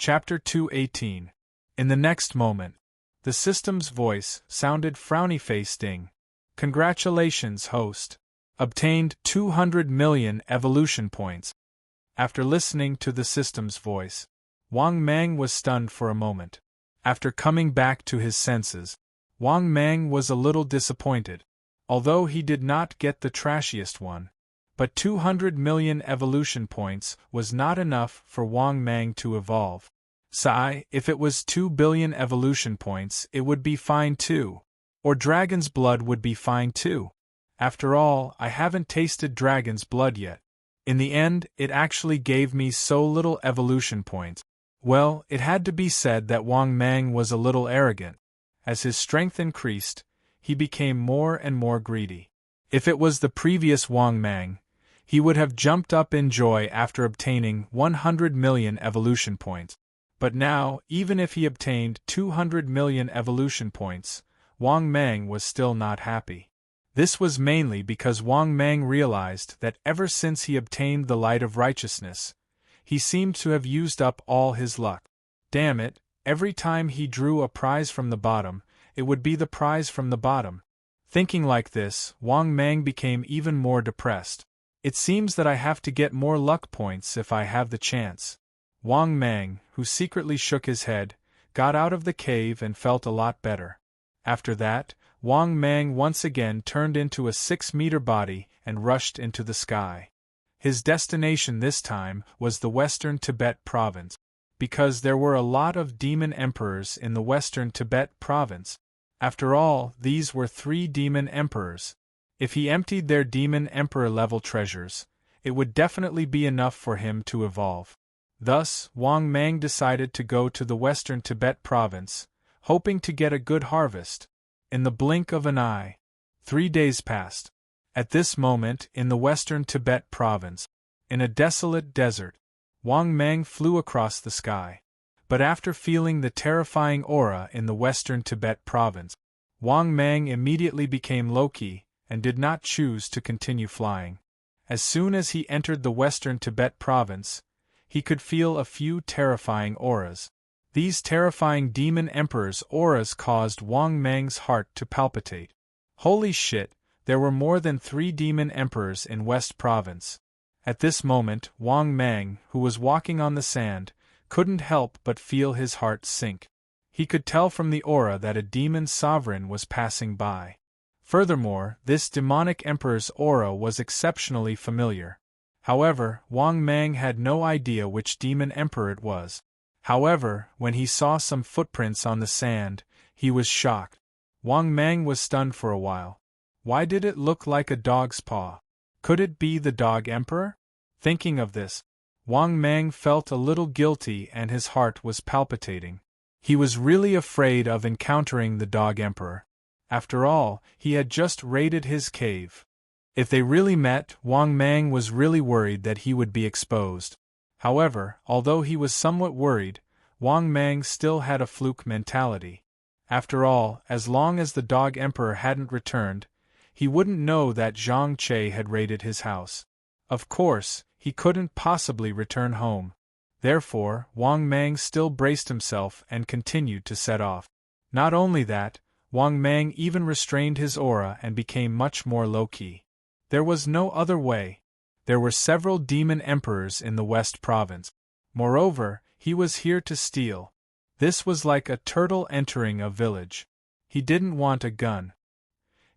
Chapter 218. In the next moment, the system's voice sounded frowny-faced. Congratulations, host. Obtained 200 million evolution points. After listening to the system's voice, Wang Mang was stunned for a moment. After coming back to his senses, Wang Mang was a little disappointed, although he did not get the trashiest one. But 200 million evolution points was not enough for Wang Mang to evolve. Sigh, if it was 2 billion evolution points, it would be fine too. Or dragon's blood would be fine too. After all, I haven't tasted dragon's blood yet. In the end, it actually gave me so little evolution points. Well, it had to be said that Wang Mang was a little arrogant. As his strength increased, he became more and more greedy. If it was the previous Wang Mang, he would have jumped up in joy after obtaining 100 million evolution points. But now, even if he obtained 200 million evolution points, Wang Mang was still not happy. This was mainly because Wang Mang realized that ever since he obtained the light of righteousness, he seemed to have used up all his luck. Damn it, every time he drew a prize from the bottom, it would be the prize from the bottom. Thinking like this, Wang Mang became even more depressed. It seems that I have to get more luck points if I have the chance. Wang Mang, who secretly shook his head, got out of the cave and felt a lot better. After that, Wang Mang once again turned into a 6-meter body and rushed into the sky. His destination this time was the Western Tibet province, because there were a lot of demon emperors in the Western Tibet province. After all, these were 3 demon emperors. If he emptied their demon emperor-level treasures, it would definitely be enough for him to evolve. Thus, Wang Mang decided to go to the Western Tibet province, hoping to get a good harvest. In the blink of an eye, 3 days passed. At this moment, in the Western Tibet province, in a desolate desert, Wang Mang flew across the sky. But after feeling the terrifying aura in the Western Tibet province, Wang Mang immediately became low-key and did not choose to continue flying. As soon as he entered the Western Tibet province, he could feel a few terrifying auras. These terrifying demon emperors' auras caused Wang Mang's heart to palpitate. Holy shit, there were more than 3 demon emperors in West Province. At this moment, Wang Mang, who was walking on the sand, couldn't help but feel his heart sink. He could tell from the aura that a demon sovereign was passing by. Furthermore, this demonic emperor's aura was exceptionally familiar. However, Wang Mang had no idea which demon emperor it was. However, when he saw some footprints on the sand, he was shocked. Wang Mang was stunned for a while. Why did it look like a dog's paw? Could it be the dog emperor? Thinking of this, Wang Mang felt a little guilty and his heart was palpitating. He was really afraid of encountering the dog emperor. After all, he had just raided his cave. If they really met, Wang Mang was really worried that he would be exposed. However, although he was somewhat worried, Wang Mang still had a fluke mentality. After all, as long as the dog emperor hadn't returned, he wouldn't know that Zhang Che had raided his house. Of course, he couldn't possibly return home. Therefore, Wang Mang still braced himself and continued to set off. Not only that, Wang Mang even restrained his aura and became much more low-key. There was no other way. There were several demon emperors in the West Province. Moreover, he was here to steal. This was like a turtle entering a village. He didn't want a gun.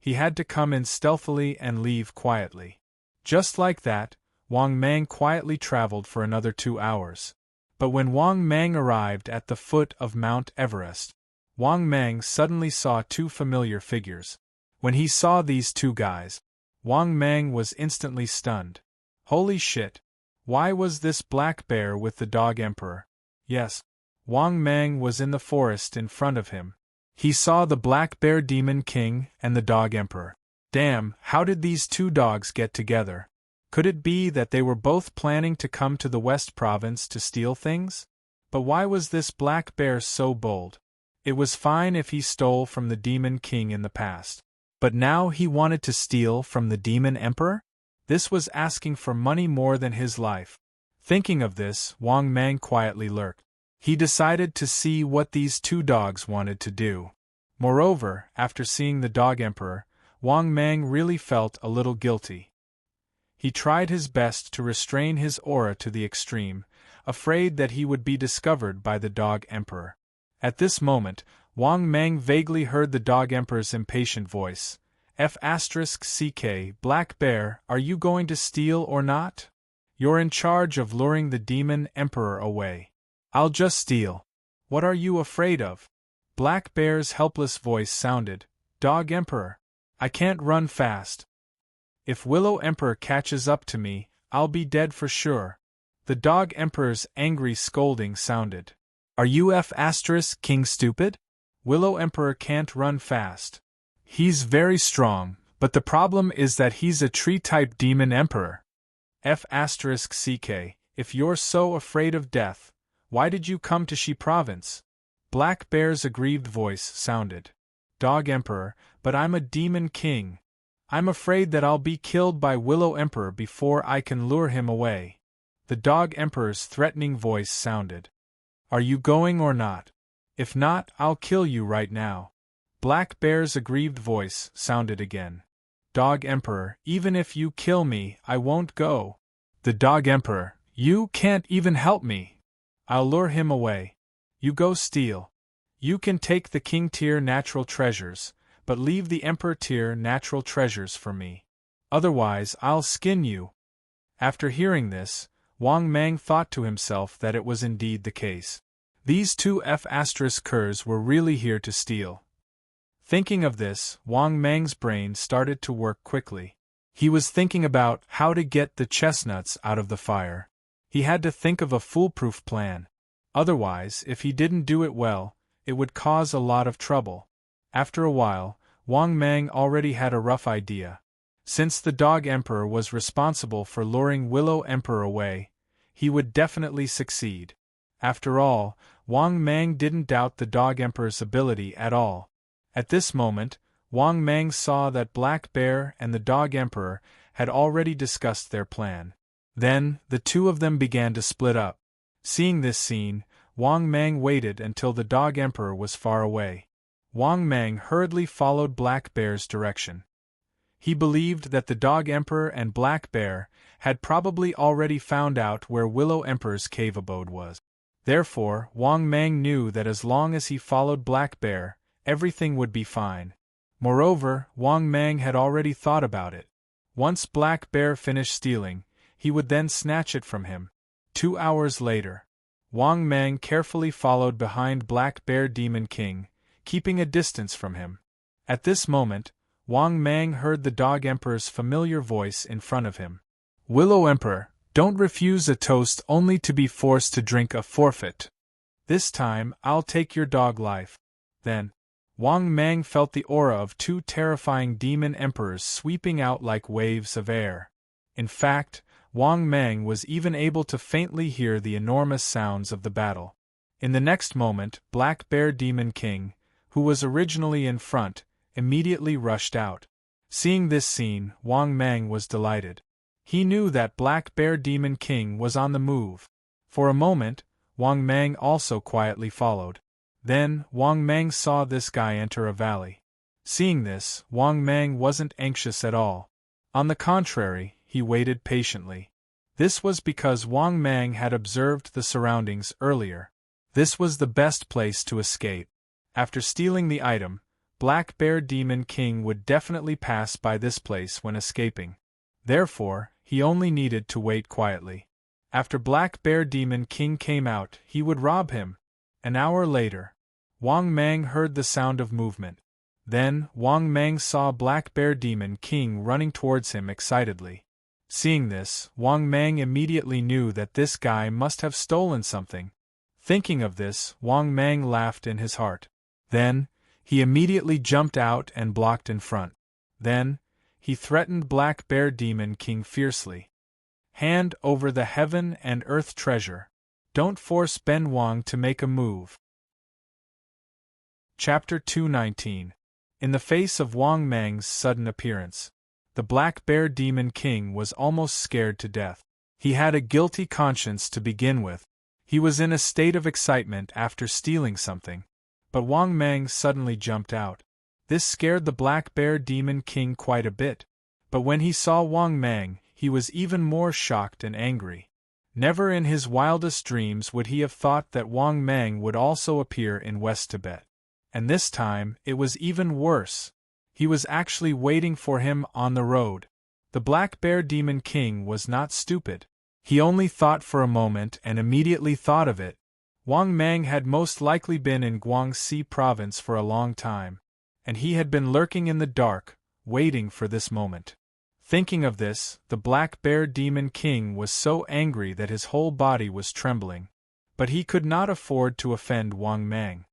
He had to come in stealthily and leave quietly. Just like that, Wang Mang quietly traveled for another 2 hours. But when Wang Mang arrived at the foot of Mount Everest, Wang Mang suddenly saw 2 familiar figures. When he saw these 2 guys, Wang Mang was instantly stunned. Holy shit! Why was this black bear with the dog emperor? Yes, Wang Mang was in the forest in front of him. He saw the black bear demon king and the dog emperor. Damn, how did these 2 dogs get together? Could it be that they were both planning to come to the West Province to steal things? But why was this black bear so bold? It was fine if he stole from the demon king in the past. But now he wanted to steal from the demon emperor? This was asking for money more than his life. Thinking of this, Wang Mang quietly lurked. He decided to see what these two dogs wanted to do. Moreover, after seeing the Dog Emperor, Wang Mang really felt a little guilty. He tried his best to restrain his aura to the extreme, afraid that he would be discovered by the Dog Emperor. At this moment, Wang Mang vaguely heard the Dog Emperor's impatient voice. F***CK, Black Bear, are you going to steal or not? You're in charge of luring the Demon Emperor away. I'll just steal. What are you afraid of? Black Bear's helpless voice sounded. Dog Emperor, I can't run fast. If Willow Emperor catches up to me, I'll be dead for sure. The Dog Emperor's angry scolding sounded. Are you King stupid? Willow Emperor can't run fast. He's very strong, but the problem is that he's a tree-type demon emperor. F***CK, if you're so afraid of death, why did you come to Shi Province? Black Bear's aggrieved voice sounded. Dog Emperor, but I'm a demon king. I'm afraid that I'll be killed by Willow Emperor before I can lure him away. The Dog Emperor's threatening voice sounded. Are you going or not? If not, I'll kill you right now. Black Bear's aggrieved voice sounded again. Dog Emperor, even if you kill me, I won't go. The Dog Emperor, you can't even help me. I'll lure him away. You go steal. You can take the King tier natural treasures, but leave the Emperor tier natural treasures for me. Otherwise, I'll skin you. After hearing this, Wang Mang thought to himself that it was indeed the case. These two F***ers were really here to steal. Thinking of this, Wang Mang's brain started to work quickly. He was thinking about how to get the chestnuts out of the fire. He had to think of a foolproof plan. Otherwise, if he didn't do it well, it would cause a lot of trouble. After a while, Wang Mang already had a rough idea. Since the Dog Emperor was responsible for luring Willow Emperor away, he would definitely succeed. After all, Wang Mang didn't doubt the Dog Emperor's ability at all. At this moment, Wang Mang saw that Black Bear and the Dog Emperor had already discussed their plan. Then, the two of them began to split up. Seeing this scene, Wang Mang waited until the Dog Emperor was far away. Wang Mang hurriedly followed Black Bear's direction. He believed that the Dog Emperor and Black Bear had probably already found out where Willow Emperor's cave abode was. Therefore, Wang Mang knew that as long as he followed Black Bear, everything would be fine. Moreover, Wang Mang had already thought about it. Once Black Bear finished stealing, he would then snatch it from him. 2 hours later, Wang Mang carefully followed behind Black Bear Demon King, keeping a distance from him. At this moment, Wang Mang heard the Dog Emperor's familiar voice in front of him. Willow Emperor, don't refuse a toast only to be forced to drink a forfeit. This time, I'll take your dog life. Then, Wang Mang felt the aura of two terrifying demon emperors sweeping out like waves of air. In fact, Wang Mang was even able to faintly hear the enormous sounds of the battle. In the next moment, Black Bear Demon King, who was originally in front, immediately rushed out. Seeing this scene, Wang Mang was delighted. He knew that Black Bear Demon King was on the move. For a moment, Wang Mang also quietly followed. Then, Wang Mang saw this guy enter a valley. Seeing this, Wang Mang wasn't anxious at all. On the contrary, he waited patiently. This was because Wang Mang had observed the surroundings earlier. This was the best place to escape. After stealing the item, Black Bear Demon King would definitely pass by this place when escaping. Therefore, he only needed to wait quietly. After Black Bear Demon King came out, he would rob him. An hour later, Wang Mang heard the sound of movement. Then, Wang Mang saw Black Bear Demon King running towards him excitedly. Seeing this, Wang Mang immediately knew that this guy must have stolen something. Thinking of this, Wang Mang laughed in his heart. Then, he immediately jumped out and blocked in front. Then, he threatened Black Bear Demon King fiercely. Hand over the heaven and earth treasure. Don't force Ben Wang to make a move. Chapter 219. In the face of Wang Mang's sudden appearance, the Black Bear Demon King was almost scared to death. He had a guilty conscience to begin with. He was in a state of excitement after stealing something. But Wang Mang suddenly jumped out. This scared the Black Bear Demon King quite a bit. But when he saw Wang Mang, he was even more shocked and angry. Never in his wildest dreams would he have thought that Wang Mang would also appear in West Tibet. And this time, it was even worse. He was actually waiting for him on the road. The Black Bear Demon King was not stupid. He only thought for a moment and immediately thought of it. Wang Mang had most likely been in Guangxi province for a long time, and he had been lurking in the dark, waiting for this moment. Thinking of this, the Black Bear Demon King was so angry that his whole body was trembling. But he could not afford to offend Wang Mang.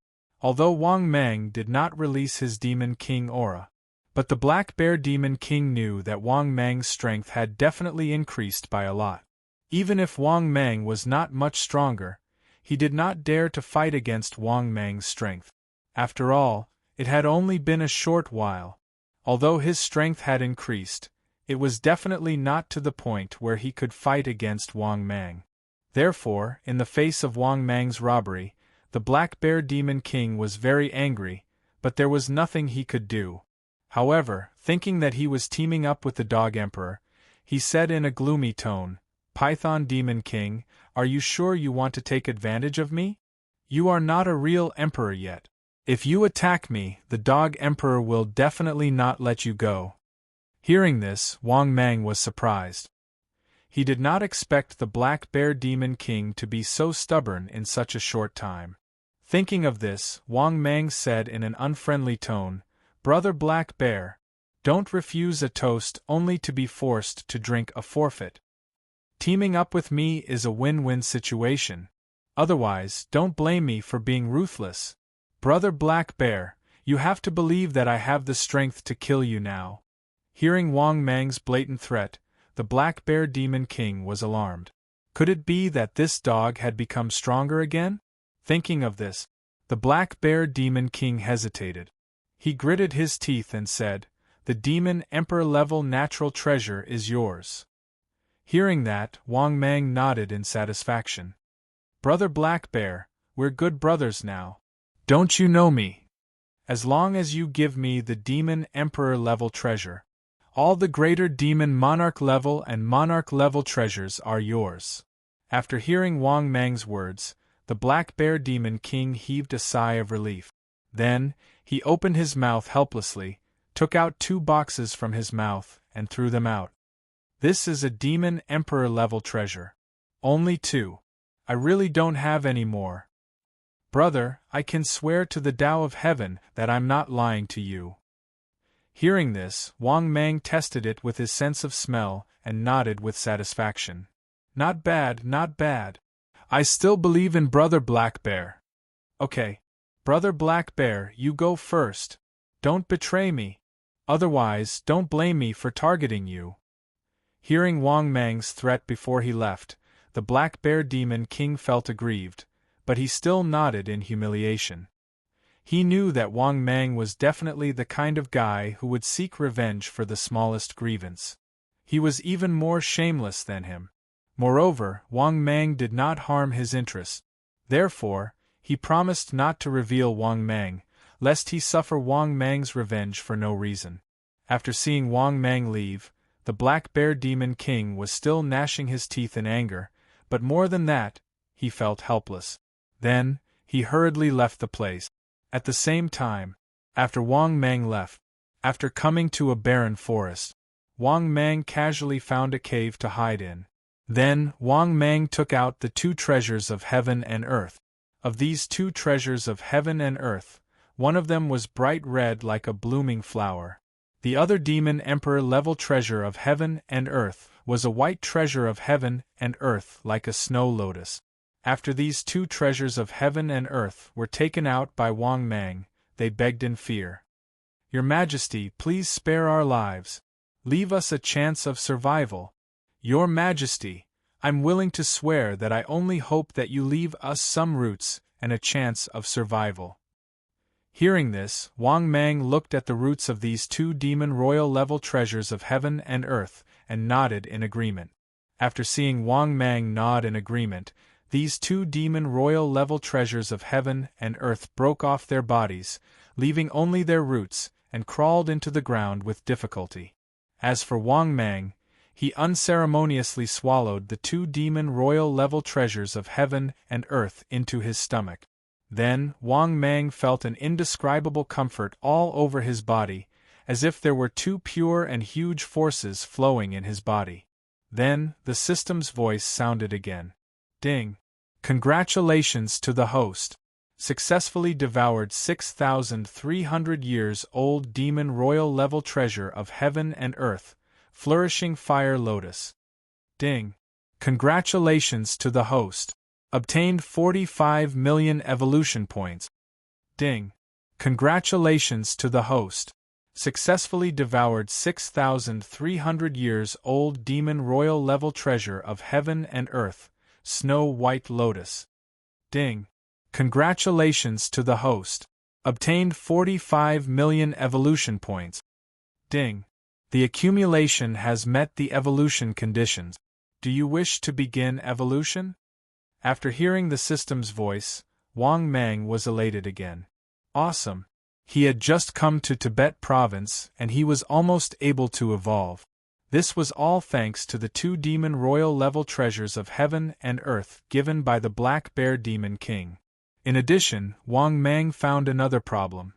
Although Wang Mang did not release his Demon King aura, but the Black Bear Demon King knew that Wang Mang's strength had definitely increased by a lot. Even if Wang Mang was not much stronger, he did not dare to fight against Wang Mang's strength. After all, it had only been a short while. Although his strength had increased, it was definitely not to the point where he could fight against Wang Mang. Therefore, in the face of Wang Mang's robbery, the Black Bear Demon King was very angry, but there was nothing he could do. However, thinking that he was teaming up with the Dog Emperor, he said in a gloomy tone, "Python Demon King, are you sure you want to take advantage of me? You are not a real emperor yet. If you attack me, the Dog Emperor will definitely not let you go." Hearing this, Wang Mang was surprised. He did not expect the Black Bear Demon King to be so stubborn in such a short time. Thinking of this, Wang Mang said in an unfriendly tone, "Brother Black Bear, don't refuse a toast only to be forced to drink a forfeit. Teaming up with me is a win-win situation. Otherwise, don't blame me for being ruthless. Brother Black Bear, you have to believe that I have the strength to kill you now." Hearing Wang Mang's blatant threat, the Black Bear Demon King was alarmed. Could it be that this dog had become stronger again? Thinking of this, the Black Bear Demon King hesitated. He gritted his teeth and said, "The Demon Emperor level natural treasure is yours." Hearing that, Wang Mang nodded in satisfaction. "Brother Black Bear, we're good brothers now. Don't you know me? As long as you give me the Demon Emperor level treasure, all the greater Demon Monarch level and Monarch level treasures are yours." After hearing Wang Mang's words, the Black Bear Demon King heaved a sigh of relief. Then, he opened his mouth helplessly, took out 2 boxes from his mouth, and threw them out. "This is a Demon Emperor level treasure. Only 2. I really don't have any more. Brother, I can swear to the Tao of Heaven that I'm not lying to you." Hearing this, Wang Mang tested it with his sense of smell and nodded with satisfaction. "Not bad, not bad. I still believe in Brother Black Bear. Okay, Brother Black Bear, you go first. Don't betray me. Otherwise, don't blame me for targeting you." Hearing Wang Mang's threat before he left, the Black Bear Demon King felt aggrieved, but he still nodded in humiliation. He knew that Wang Mang was definitely the kind of guy who would seek revenge for the smallest grievance. He was even more shameless than him. Moreover, Wang Mang did not harm his interests. Therefore, he promised not to reveal Wang Mang, lest he suffer Wang Mang's revenge for no reason. After seeing Wang Mang leave, the Black Bear Demon King was still gnashing his teeth in anger, but more than that, he felt helpless. Then, he hurriedly left the place. At the same time, after Wang Mang left, after coming to a barren forest, Wang Mang casually found a cave to hide in. Then, Wang Mang took out the 2 treasures of heaven and earth. Of these 2 treasures of heaven and earth, one of them was bright red like a blooming flower. The other Demon Emperor level treasure of heaven and earth was a white treasure of heaven and earth like a snow lotus. After these 2 treasures of heaven and earth were taken out by Wang Mang, they begged in fear, "Your Majesty, please spare our lives. Leave us a chance of survival. Your Majesty, I'm willing to swear that I only hope that you leave us some roots and a chance of survival." Hearing this, Wang Mang looked at the roots of these 2 demon royal level treasures of heaven and earth and nodded in agreement. After seeing Wang Mang nod in agreement, These two demon royal level treasures of heaven and earth broke off their bodies, leaving only their roots, and crawled into the ground with difficulty. As for Wang Mang, he unceremoniously swallowed the two demon royal level treasures of heaven and earth into his stomach. Then Wang Mang felt an indescribable comfort all over his body, as if there were two pure and huge forces flowing in his body. Then the system's voice sounded again. Ding! Congratulations to the host! Successfully devoured 6,300 years old demon royal level treasure of heaven and earth, flourishing fire lotus. Ding! Congratulations to the host! Obtained 45 million evolution points. Ding! Congratulations to the host! Successfully devoured 6,300 years old demon royal level treasure of heaven and earth, snow white lotus. Ding! Congratulations to the host! Obtained 45 million evolution points. Ding! The accumulation has met the evolution conditions. Do you wish to begin evolution? After hearing the system's voice, Wang Mang was elated again. Awesome! He had just come to Tibet province and he was almost able to evolve. This was all thanks to the two demon royal level treasures of heaven and earth given by the Black Bear Demon King. In addition, Wang Mang found another problem.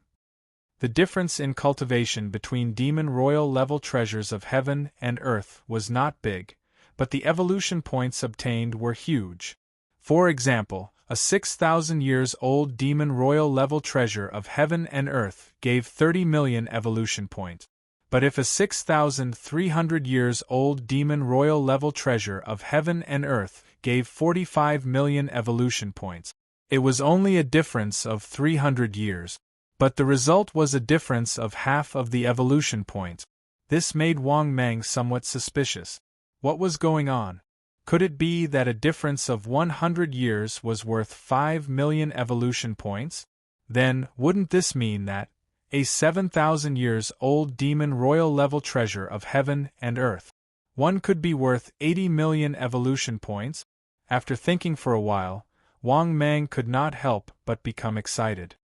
The difference in cultivation between demon royal level treasures of heaven and earth was not big, but the evolution points obtained were huge. For example, a 6,000 years old demon royal level treasure of heaven and earth gave 30 million evolution points. But if a 6,300 years old demon royal level treasure of heaven and earth gave 45 million evolution points, it was only a difference of 300 years. But the result was a difference of half of the evolution points. This made Wang Mang somewhat suspicious. What was going on? Could it be that a difference of 100 years was worth 5 million evolution points? Then, wouldn't this mean that a 7,000 years old demon royal level treasure of heaven and earth, one could be worth 80 million evolution points? After thinking for a while, Wang Mang could not help but become excited.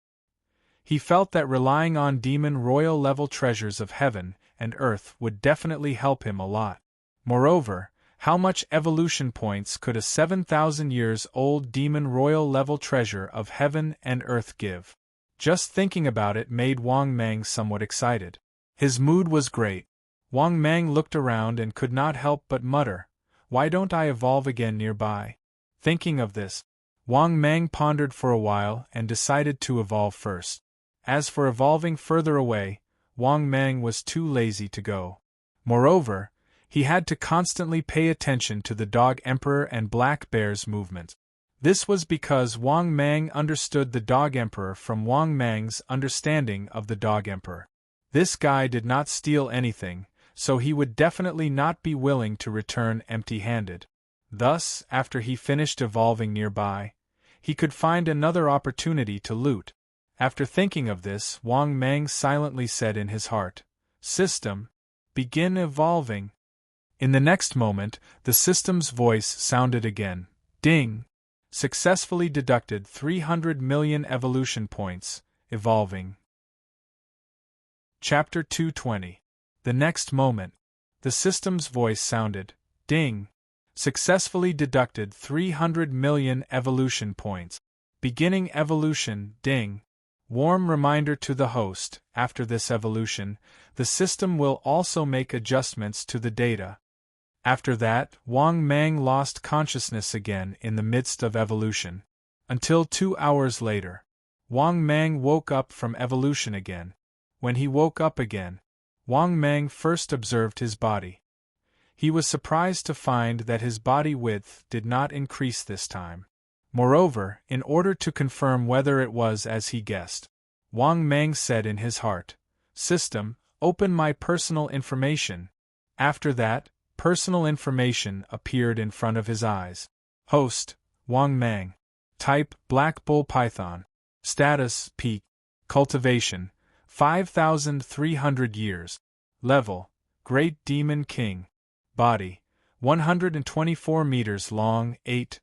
He felt that relying on demon royal level treasures of heaven and earth would definitely help him a lot. Moreover, how much evolution points could a 7,000 years old demon royal level treasure of heaven and earth give? Just thinking about it made Wang Mang somewhat excited. His mood was great. Wang Mang looked around and could not help but mutter, "Why don't I evolve again nearby?" Thinking of this, Wang Mang pondered for a while and decided to evolve first. As for evolving further away, Wang Mang was too lazy to go. Moreover, he had to constantly pay attention to the Dog Emperor and Black Bear's movement. This was because Wang Mang understood the Dog Emperor from Wang Mang's understanding of the Dog Emperor. This guy did not steal anything, so he would definitely not be willing to return empty-handed. Thus, after he finished evolving nearby, he could find another opportunity to loot. After thinking of this, Wang Mang silently said in his heart, "System, begin evolving." In the next moment, the system's voice sounded again. Ding! Successfully deducted 300 million evolution points, evolving. Chapter 220. The next moment, the system's voice sounded. Ding! Successfully deducted 300 million evolution points. Beginning evolution. Ding! Warm reminder to the host, after this evolution, the system will also make adjustments to the data. After that, Wang Mang lost consciousness again in the midst of evolution. Until 2 hours later, Wang Mang woke up from evolution again. When he woke up again, Wang Mang first observed his body. He was surprised to find that his body width did not increase this time. Moreover, in order to confirm whether it was as he guessed, Wang Mang said in his heart, "System, open my personal information." After that, personal information appeared in front of his eyes. Host, Wang Mang. Type, Black Bull Python. Status, Peak. Cultivation, 5,300 years. Level, Great Demon King. Body, 124 meters long, 8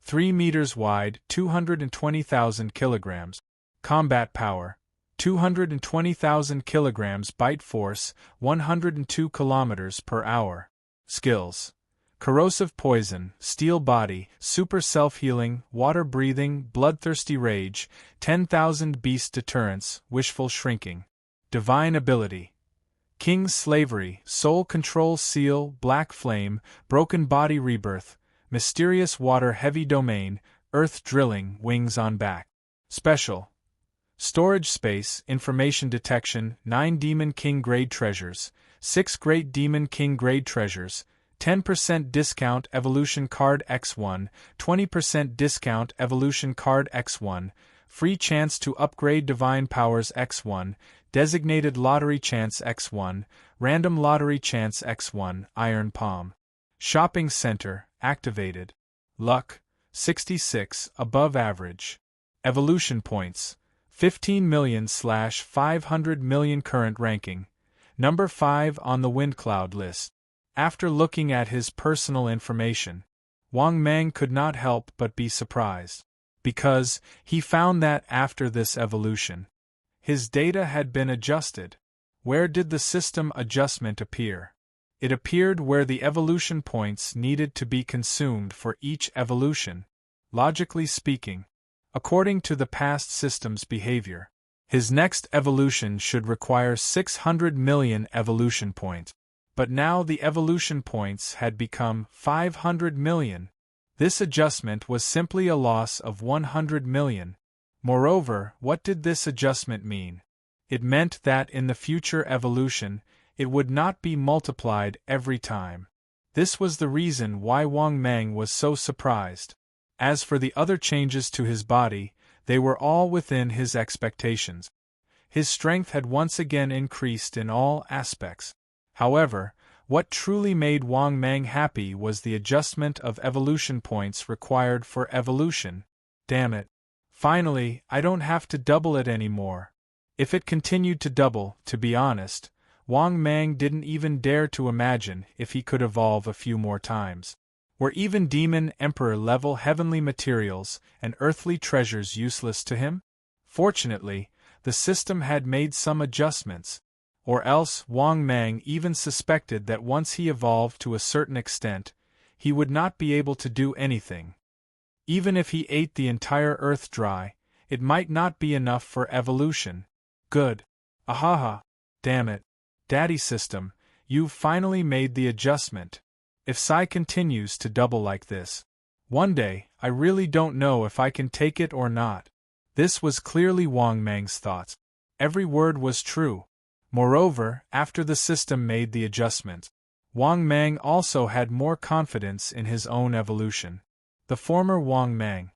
3 meters wide, 220,000 kilograms. Combat power, 220,000 kilograms. Bite force, 102 kilometers per hour. Skills: corrosive poison, steel body, super self-healing, water-breathing, bloodthirsty rage, 10,000 beast deterrence, wishful shrinking. Divine ability: King's slavery, soul control seal, black flame, broken body rebirth, mysterious water heavy domain, earth drilling, wings on back. Special: storage space, information detection, 9 Demon King grade treasures, 6 Great Demon King grade treasures, 10% discount evolution card X1, 20% discount evolution card X1, free chance to upgrade divine powers X1, designated lottery chance X1, random lottery chance X1, iron palm. Shopping center, activated. Luck, 66, above average. Evolution points, 15 million/500 million current ranking. Number 5 on the WindCloud list. After looking at his personal information, Wang Mang could not help but be surprised, because he found that after this evolution, his data had been adjusted. Where did the system adjustment appear? It appeared where the evolution points needed to be consumed for each evolution. Logically speaking, according to the past system's behavior, his next evolution should require 600 million evolution points. But now the evolution points had become 500 million. This adjustment was simply a loss of 100 million. Moreover, what did this adjustment mean? It meant that in the future evolution, it would not be multiplied every time. This was the reason why Wang Mang was so surprised. As for the other changes to his body, they were all within his expectations. His strength had once again increased in all aspects. However, what truly made Wang Mang happy was the adjustment of evolution points required for evolution. Damn it. Finally, I don't have to double it anymore. If it continued to double, to be honest, Wang Mang didn't even dare to imagine if he could evolve a few more times. Were even Demon Emperor level heavenly materials and earthly treasures useless to him? Fortunately, the system had made some adjustments. Or else Wang Mang even suspected that once he evolved to a certain extent, he would not be able to do anything. Even if he ate the entire earth dry, it might not be enough for evolution. Good. Ahaha. Damn it. Daddy system, you've finally made the adjustment. If Psi continues to double like this, one day, I really don't know if I can take it or not. This was clearly Wang Mang's thoughts. Every word was true. Moreover, after the system made the adjustment, Wang Mang also had more confidence in his own evolution. The former Wang Mang.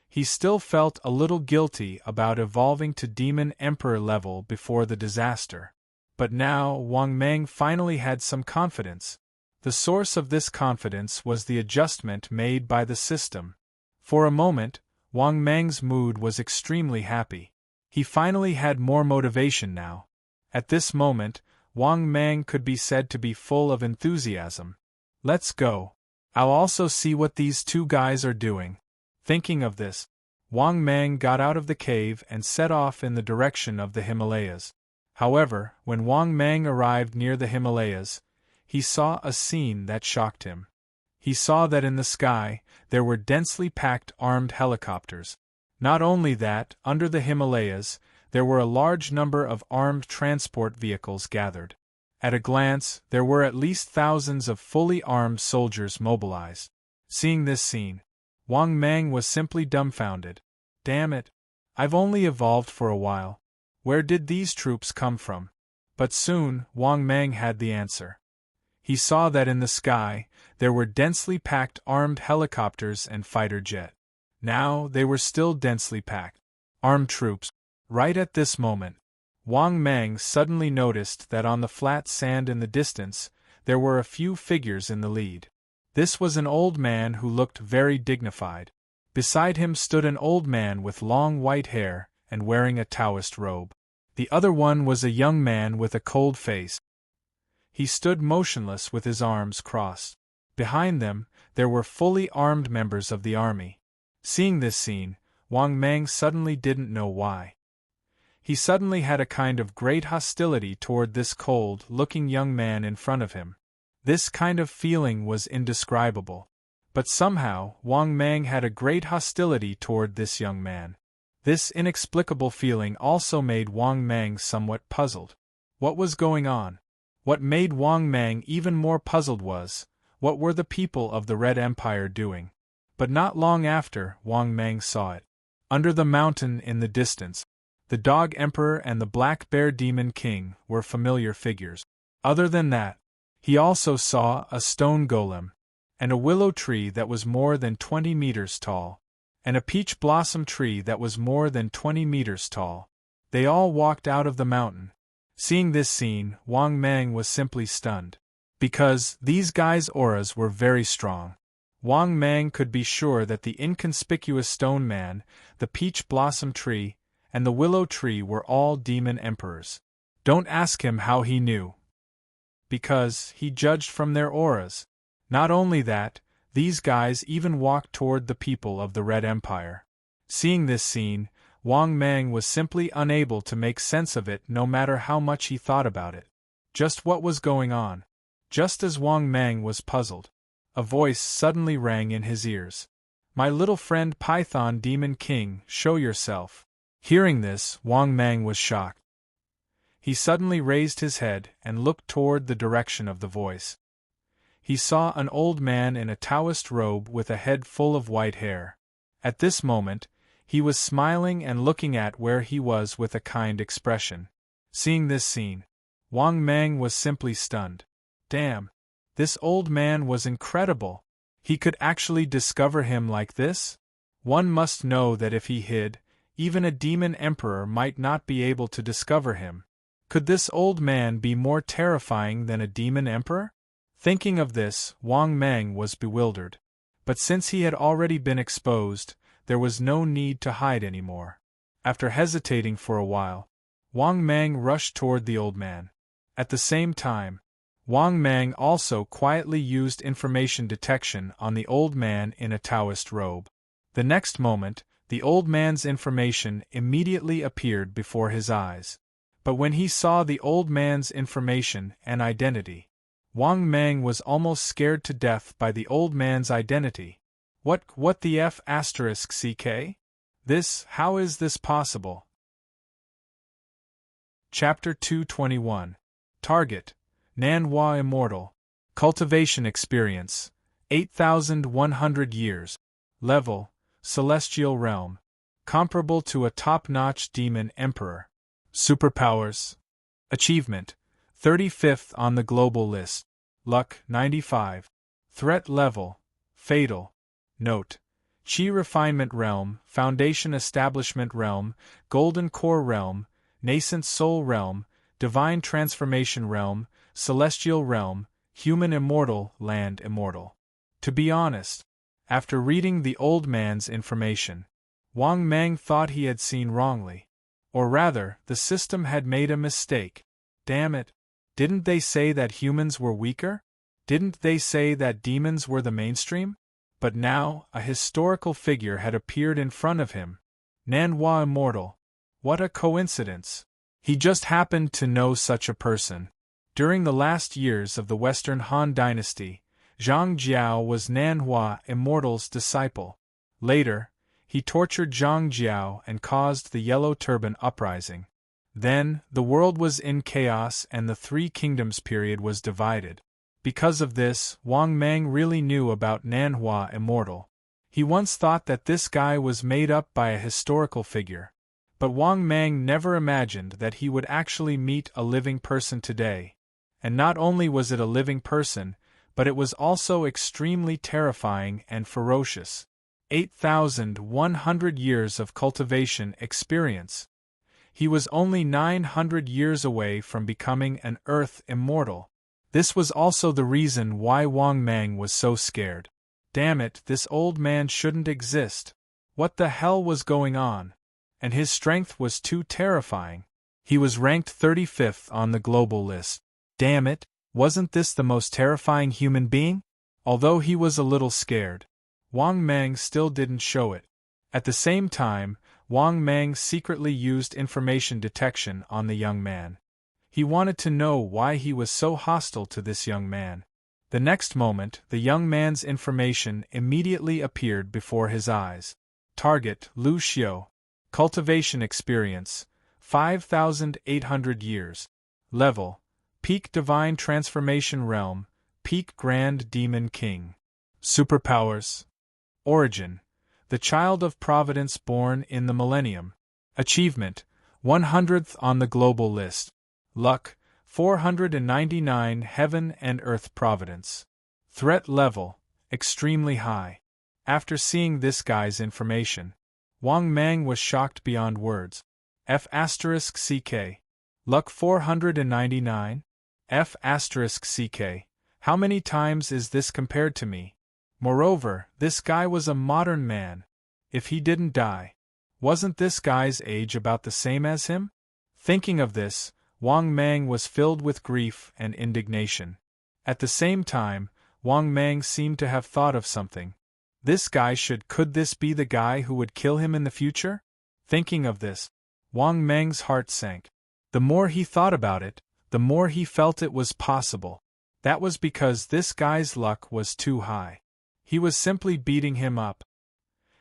He still felt a little guilty about evolving to Demon Emperor level before the disaster. But now Wang Mang finally had some confidence. The source of this confidence was the adjustment made by the system. For a moment, Wang Mang's mood was extremely happy. He finally had more motivation now. At this moment, Wang Mang could be said to be full of enthusiasm. Let's go. I'll also see what these two guys are doing. Thinking of this, Wang Mang got out of the cave and set off in the direction of the Himalayas. However, when Wang Mang arrived near the Himalayas, he saw a scene that shocked him. He saw that in the sky, there were densely packed armed helicopters. Not only that, under the Himalayas, there were a large number of armed transport vehicles gathered. At a glance, there were at least thousands of fully armed soldiers mobilized. Seeing this scene, Wang Mang was simply dumbfounded. Damn it! I've only evolved for a while. Where did these troops come from? But soon, Wang Mang had the answer. He saw that in the sky, there were densely packed armed helicopters and fighter jet. Now, they were still densely packed. Armed troops. Right at this moment, Wang Mang suddenly noticed that on the flat sand in the distance, there were a few figures in the lead. This was an old man who looked very dignified. Beside him stood an old man with long white hair and wearing a Taoist robe. The other one was a young man with a cold face. He stood motionless with his arms crossed. Behind them, there were fully armed members of the army. Seeing this scene, Wang Mang suddenly didn't know why. He suddenly had a kind of great hostility toward this cold-looking young man in front of him. This kind of feeling was indescribable. But somehow, Wang Mang had a great hostility toward this young man. This inexplicable feeling also made Wang Mang somewhat puzzled. What was going on? What made Wang Mang even more puzzled was, what were the people of the Red Empire doing? But not long after, Wang Mang saw it. Under the mountain in the distance, the Dog Emperor and the Black Bear Demon King were familiar figures. Other than that, he also saw a stone golem, and a willow tree that was more than 20 meters tall, and a peach blossom tree that was more than 20 meters tall. They all walked out of the mountain. Seeing this scene, Wang Mang was simply stunned. Because these guys' auras were very strong. Wang Mang could be sure that the inconspicuous stone man, the peach blossom tree, and the willow tree were all demon emperors. Don't ask him how he knew. Because he judged from their auras. Not only that, these guys even walked toward the people of the Red Empire. Seeing this scene, Wang Mang was simply unable to make sense of it no matter how much he thought about it. Just what was going on? Just as Wang Mang was puzzled, a voice suddenly rang in his ears. "My little friend Python Demon King, show yourself." Hearing this, Wang Mang was shocked. He suddenly raised his head and looked toward the direction of the voice. He saw an old man in a Taoist robe with a head full of white hair. At this moment, he was smiling and looking at where he was with a kind expression. Seeing this scene, Wang Mang was simply stunned. Damn! This old man was incredible! He could actually discover him like this? One must know that if he hid, even a demon emperor might not be able to discover him. Could this old man be more terrifying than a demon emperor? Thinking of this, Wang Mang was bewildered. But since he had already been exposed, there was no need to hide anymore. After hesitating for a while, Wang Mang rushed toward the old man. At the same time, Wang Mang also quietly used information detection on the old man in a Taoist robe. The next moment, the old man's information immediately appeared before his eyes. But when he saw the old man's information and identity, Wang Mang was almost scared to death by the old man's identity. What the F***? This, how is this possible? Chapter 221. Target, Nanhua Immortal. Cultivation experience, 8,100 years. Level, Celestial Realm. Comparable to a top-notch demon emperor. Superpowers. Achievement, 35th on the global list. Luck, 95. Threat level, Fatal. Note: Chi Refinement Realm, Foundation Establishment Realm, Golden Core Realm, Nascent Soul Realm, Divine Transformation Realm, Celestial Realm, Human Immortal, Land Immortal. To be honest, after reading the old man's information, Wang Mang thought he had seen wrongly. Or rather, the system had made a mistake. Damn it! Didn't they say that humans were weaker? Didn't they say that demons were the mainstream? But now, a historical figure had appeared in front of him. Nanhua Immortal. What a coincidence! He just happened to know such a person. During the last years of the Western Han Dynasty, Zhang Jiao was Nanhua Immortal's disciple. Later, he tortured Zhang Jiao and caused the Yellow Turban Uprising. Then, the world was in chaos and the Three Kingdoms period was divided. Because of this, Wang Mang really knew about Nanhua Immortal. He once thought that this guy was made up by a historical figure. But Wang Mang never imagined that he would actually meet a living person today. And not only was it a living person, but it was also extremely terrifying and ferocious. 8,100 years of cultivation experience. He was only 900 years away from becoming an Earth Immortal. This was also the reason why Wang Mang was so scared. Damn it, this old man shouldn't exist. What the hell was going on? And his strength was too terrifying. He was ranked 35th on the global list. Damn it, wasn't this the most terrifying human being? Although he was a little scared, Wang Mang still didn't show it. At the same time, Wang Mang secretly used information detection on the young man. He wanted to know why he was so hostile to this young man. The next moment, the young man's information immediately appeared before his eyes. Target: Lu Xiu. Cultivation experience: 5,800 years. Level: Peak Divine Transformation Realm, Peak Grand Demon King. Superpowers: Origin: the child of Providence born in the Millennium. Achievement: 100th on the global list. Luck: 499 Heaven and Earth Providence. Threat level: extremely high. After seeing this guy's information, Wang Mang was shocked beyond words. F***CK. Luck 499? F***CK. How many times is this compared to me? Moreover, this guy was a modern man. If he didn't die, wasn't this guy's age about the same as him? Thinking of this, Wang Mang was filled with grief and indignation. At the same time, Wang Mang seemed to have thought of something. Could this be the guy who would kill him in the future? Thinking of this, Wang Mang's heart sank. The more he thought about it, the more he felt it was possible. That was because this guy's luck was too high. He was simply beating him up.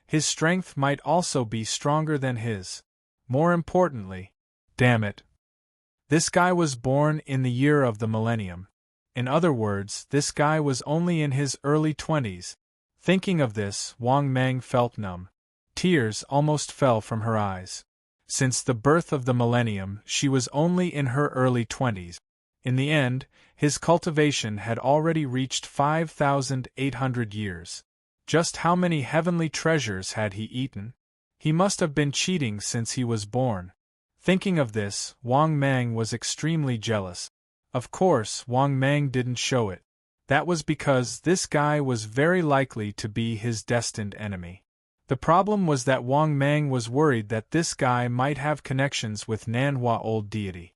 His strength might also be stronger than his. More importantly, damn it, this guy was born in the year of the millennium. In other words, this guy was only in his early 20s. Thinking of this, Wang Mang felt numb. Tears almost fell from her eyes. Since the birth of the millennium, she was only in her early 20s. In the end, his cultivation had already reached 5,800 years. Just how many heavenly treasures had he eaten? He must have been cheating since he was born. Thinking of this, Wang Mang was extremely jealous. Of course, Wang Mang didn't show it. That was because this guy was very likely to be his destined enemy. The problem was that Wang Mang was worried that this guy might have connections with Nanhua Old Deity.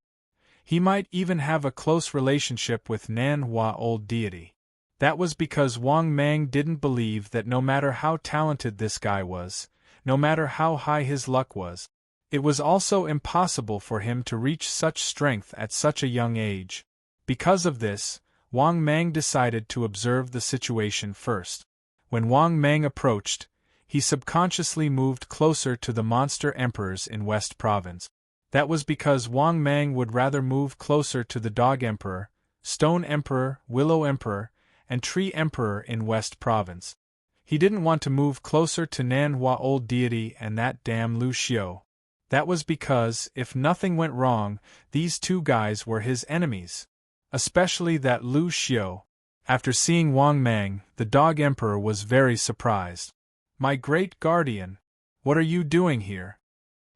He might even have a close relationship with Nanhua Old Deity. That was because Wang Mang didn't believe that no matter how talented this guy was, no matter how high his luck was, it was also impossible for him to reach such strength at such a young age. Because of this, Wang Mang decided to observe the situation first. When Wang Mang approached, he subconsciously moved closer to the monster emperors in West Province. That was because Wang Mang would rather move closer to the Dog Emperor, Stone Emperor, Willow Emperor, and Tree Emperor in West Province. He didn't want to move closer to Nanhua Old Deity and that damn Lu Xiu. That was because, if nothing went wrong, these two guys were his enemies. Especially that Lu Xiu. After seeing Wang Mang, the Dog Emperor was very surprised. "My great guardian, what are you doing here?"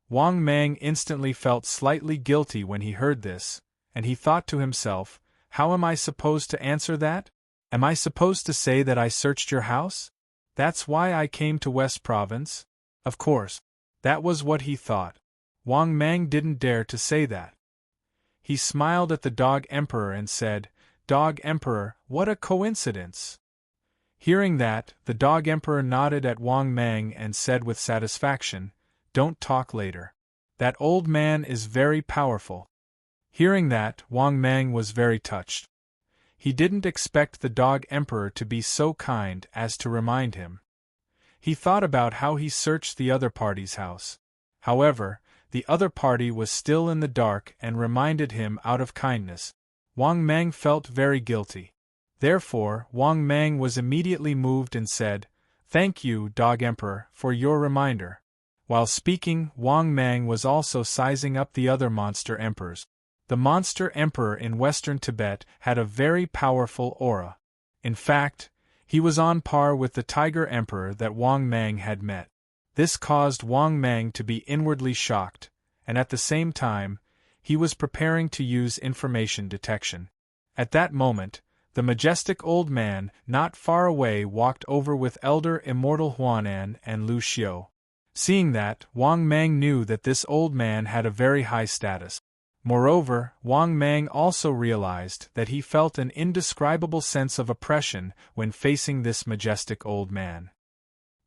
Wang Mang instantly felt slightly guilty when he heard this, and he thought to himself, how am I supposed to answer that? Am I supposed to say that I searched your house? That's why I came to West Province? Of course. That was what he thought. Wang Mang didn't dare to say that. He smiled at the Dog Emperor and said, "Dog Emperor, what a coincidence." Hearing that, the Dog Emperor nodded at Wang Mang and said with satisfaction, "Don't talk later. That old man is very powerful." Hearing that, Wang Mang was very touched. He didn't expect the Dog Emperor to be so kind as to remind him. He thought about how he searched the other party's house. However, the other party was still in the dark and reminded him out of kindness. Wang Mang felt very guilty. Therefore, Wang Mang was immediately moved and said, "Thank you, Dog Emperor, for your reminder." While speaking, Wang Mang was also sizing up the other monster emperors. The monster emperor in western Tibet had a very powerful aura. In fact, he was on par with the tiger emperor that Wang Mang had met. This caused Wang Mang to be inwardly shocked, and at the same time, he was preparing to use information detection. At that moment, the majestic old man not far away walked over with Elder Immortal Huanan and Lu Xiu. Seeing that, Wang Mang knew that this old man had a very high status. Moreover, Wang Mang also realized that he felt an indescribable sense of oppression when facing this majestic old man.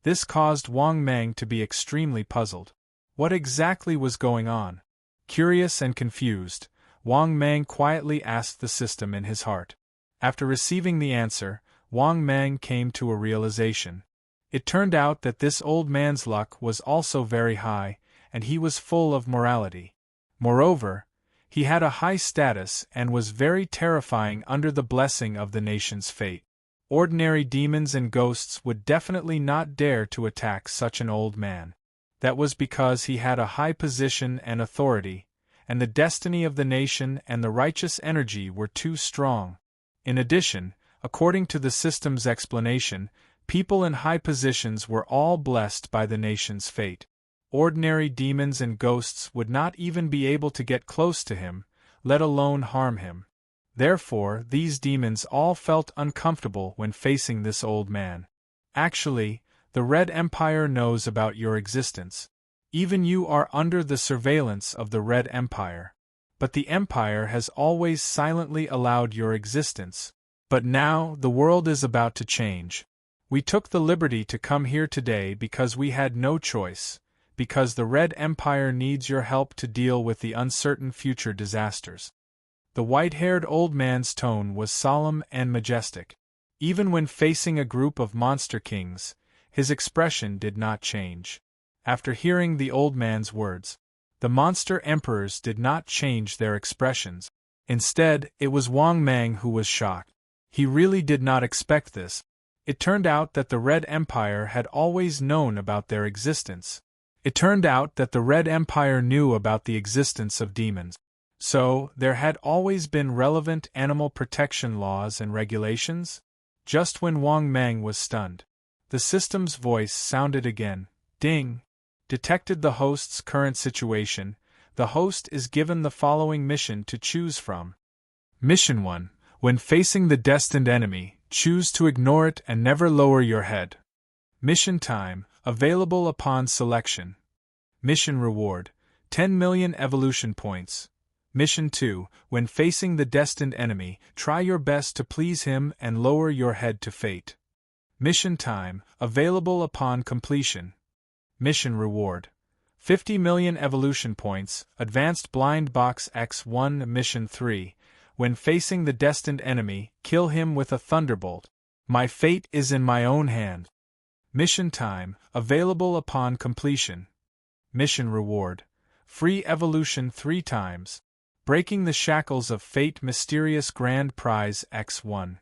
This caused Wang Mang to be extremely puzzled. What exactly was going on? Curious and confused, Wang Mang quietly asked the system in his heart. After receiving the answer, Wang Mang came to a realization. It turned out that this old man's luck was also very high, and he was full of morality. Moreover, he had a high status and was very terrifying under the blessing of the nation's fate. Ordinary demons and ghosts would definitely not dare to attack such an old man. That was because he had a high position and authority, and the destiny of the nation and the righteous energy were too strong. In addition, according to the system's explanation, people in high positions were all blessed by the nation's fate. Ordinary demons and ghosts would not even be able to get close to him, let alone harm him. Therefore, these demons all felt uncomfortable when facing this old man. Actually, the Red Empire knows about your existence. Even you are under the surveillance of the Red Empire. But the Empire has always silently allowed your existence. But now, the world is about to change. We took the liberty to come here today because we had no choice, because the Red Empire needs your help to deal with the uncertain future disasters. The white-haired old man's tone was solemn and majestic. Even when facing a group of monster kings, his expression did not change. After hearing the old man's words, the monster emperors did not change their expressions. Instead, it was Wang Mang who was shocked. He really did not expect this. It turned out that the Red Empire had always known about their existence. It turned out that the Red Empire knew about the existence of demons. So, there had always been relevant animal protection laws and regulations? Just when Wang Mang was stunned, the system's voice sounded again. Ding! Detected the host's current situation. The host is given the following mission to choose from. Mission 1. When facing the destined enemy, choose to ignore it and never lower your head. Mission time, available upon selection. Mission reward, 10 million evolution points. Mission 2. When facing the destined enemy, try your best to please him and lower your head to fate. Mission time, available upon completion. Mission reward, 50 million evolution points. Advanced Blind Box X1. Mission 3. When facing the destined enemy, kill him with a thunderbolt. My fate is in my own hand. Mission time, available upon completion. Mission reward, free evolution 3 times. Breaking the shackles of fate. Mysterious Grand Prize X1.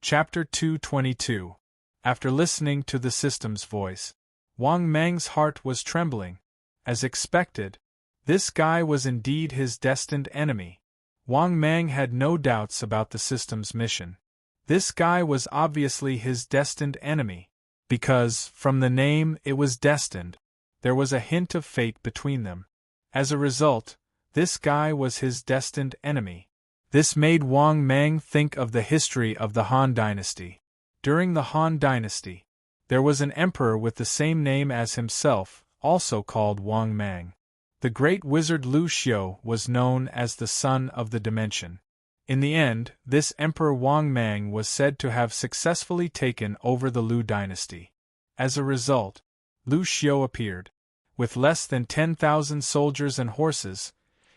Chapter 222. After listening to the system's voice, Wang Mang's heart was trembling. As expected, this guy was indeed his destined enemy. Wang Mang had no doubts about the system's mission. This guy was obviously his destined enemy, because, from the name, it was destined. There was a hint of fate between them. As a result, this guy was his destined enemy. This made Wang Mang think of the history of the Han Dynasty. During the Han Dynasty, there was an emperor with the same name as himself, also called Wang Mang. The great wizard Lu Xiu was known as the Son of the Dimension. In the end, this Emperor Wang Mang was said to have successfully taken over the Lu dynasty. As a result, Lu Xiu appeared. With less than 10,000 soldiers and horses,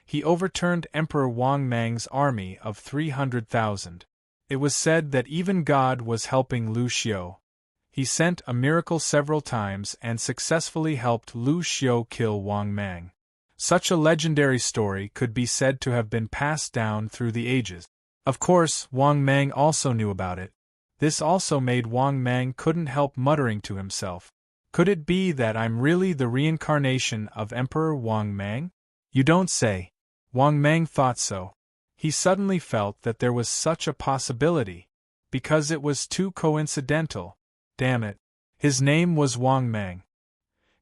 he overturned Emperor Wang Mang's army of 300,000. It was said that even God was helping Lu Xiu. He sent a miracle several times and successfully helped Lu Xiu kill Wang Mang. Such a legendary story could be said to have been passed down through the ages. Of course, Wang Mang also knew about it. This also made Wang Mang couldn't help muttering to himself. Could it be that I'm really the reincarnation of Emperor Wang Mang? You don't say. Wang Mang thought so. He suddenly felt that there was such a possibility, because it was too coincidental. Damn it. His name was Wang Mang.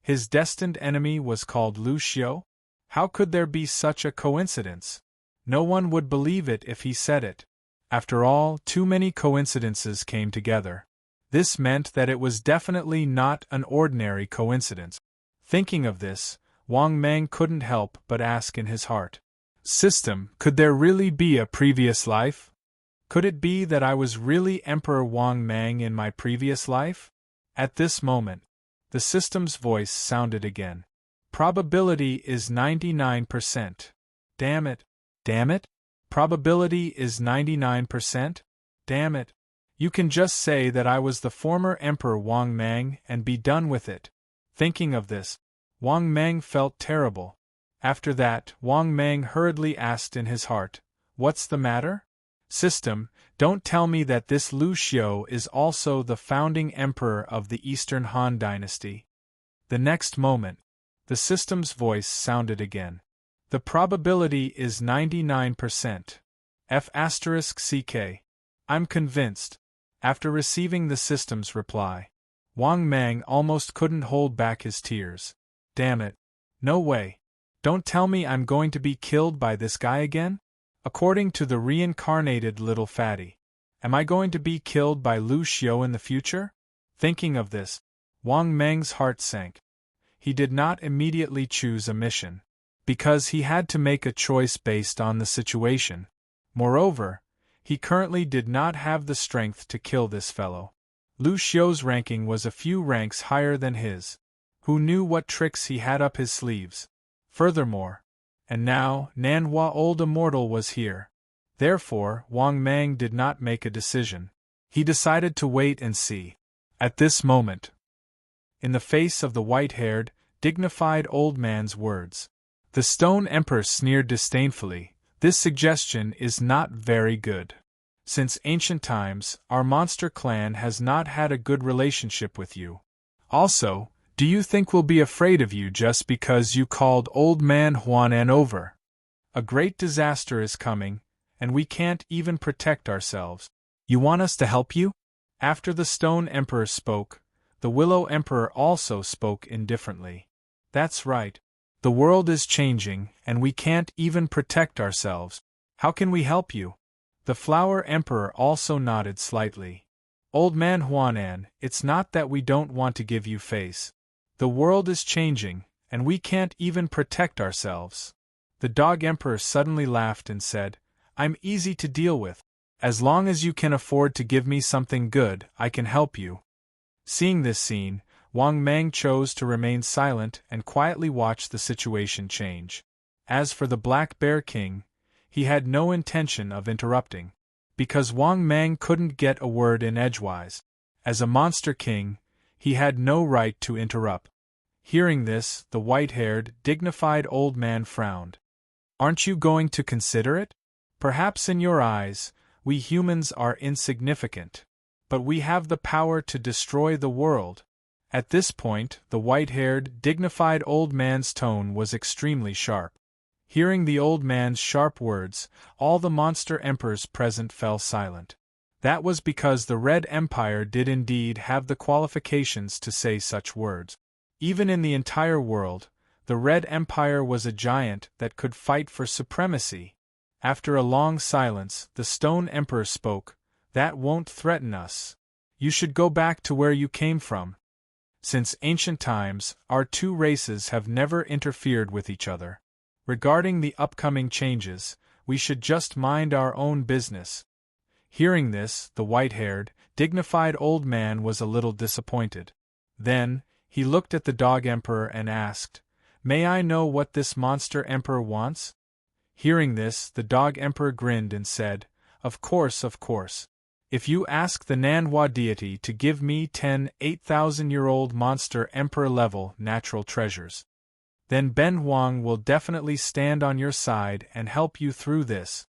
His destined enemy was called Lu Xiu? How could there be such a coincidence? No one would believe it if he said it. After all, too many coincidences came together. This meant that it was definitely not an ordinary coincidence. Thinking of this, Wang Mang couldn't help but ask in his heart. System, could there really be a previous life? Could it be that I was really Emperor Wang Mang in my previous life? At this moment, the system's voice sounded again. Probability is 99%. Damn it. Damn it? Probability is 99%? Damn it. You can just say that I was the former Emperor Wang Mang and be done with it. Thinking of this, Wang Mang felt terrible. After that, Wang Mang hurriedly asked in his heart, "What's the matter? System, don't tell me that this Lu Xiu is also the founding emperor of the Eastern Han dynasty." The next moment, the system's voice sounded again. The probability is 99%. F***CK. I'm convinced. After receiving the system's reply, Wang Mang almost couldn't hold back his tears. Damn it. No way. Don't tell me I'm going to be killed by this guy again? According to the reincarnated little fatty. Am I going to be killed by Lu Xiu in the future? Thinking of this, Wang Mang's heart sank. He did not immediately choose a mission, because he had to make a choice based on the situation. Moreover, he currently did not have the strength to kill this fellow. Lu Xiu's ranking was a few ranks higher than his. Who knew what tricks he had up his sleeves? Furthermore, and now Nanhua Old Immortal was here. Therefore, Wang Mang did not make a decision. He decided to wait and see. At this moment, in the face of the white-haired, dignified old man's words, the Stone Emperor sneered disdainfully. This suggestion is not very good. Since ancient times, our monster clan has not had a good relationship with you. Also, do you think we'll be afraid of you just because you called Old Man Huanan over? A great disaster is coming, and we can't even protect ourselves. You want us to help you? After the Stone Emperor spoke, the Willow Emperor also spoke indifferently. That's right. The world is changing, and we can't even protect ourselves. How can we help you? The Flower Emperor also nodded slightly. Old Man Huanan, it's not that we don't want to give you face. The world is changing, and we can't even protect ourselves. The Dog Emperor suddenly laughed and said, I'm easy to deal with. As long as you can afford to give me something good, I can help you. Seeing this scene, Wang Mang chose to remain silent and quietly watch the situation change. As for the Black Bear King, he had no intention of interrupting, because Wang Mang couldn't get a word in edgewise. As a monster king, he had no right to interrupt. Hearing this, the white-haired, dignified old man frowned. Aren't you going to consider it? Perhaps in your eyes, we humans are insignificant. But we have the power to destroy the world. At this point, the white-haired, dignified old man's tone was extremely sharp. Hearing the old man's sharp words, all the monster emperors present fell silent. That was because the Red Empire did indeed have the qualifications to say such words. Even in the entire world, the Red Empire was a giant that could fight for supremacy. After a long silence, the Stone Emperor spoke. That won't threaten us. You should go back to where you came from. Since ancient times, our two races have never interfered with each other. Regarding the upcoming changes, we should just mind our own business. Hearing this, the white-haired, dignified old man was a little disappointed. Then, he looked at the Dog Emperor and asked, May I know what this monster emperor wants? Hearing this, the Dog Emperor grinned and said, Of course, of course. If you ask the Nanhua deity to give me 10 8,000-year-old monster emperor-level natural treasures, then Ben Huang will definitely stand on your side and help you through this.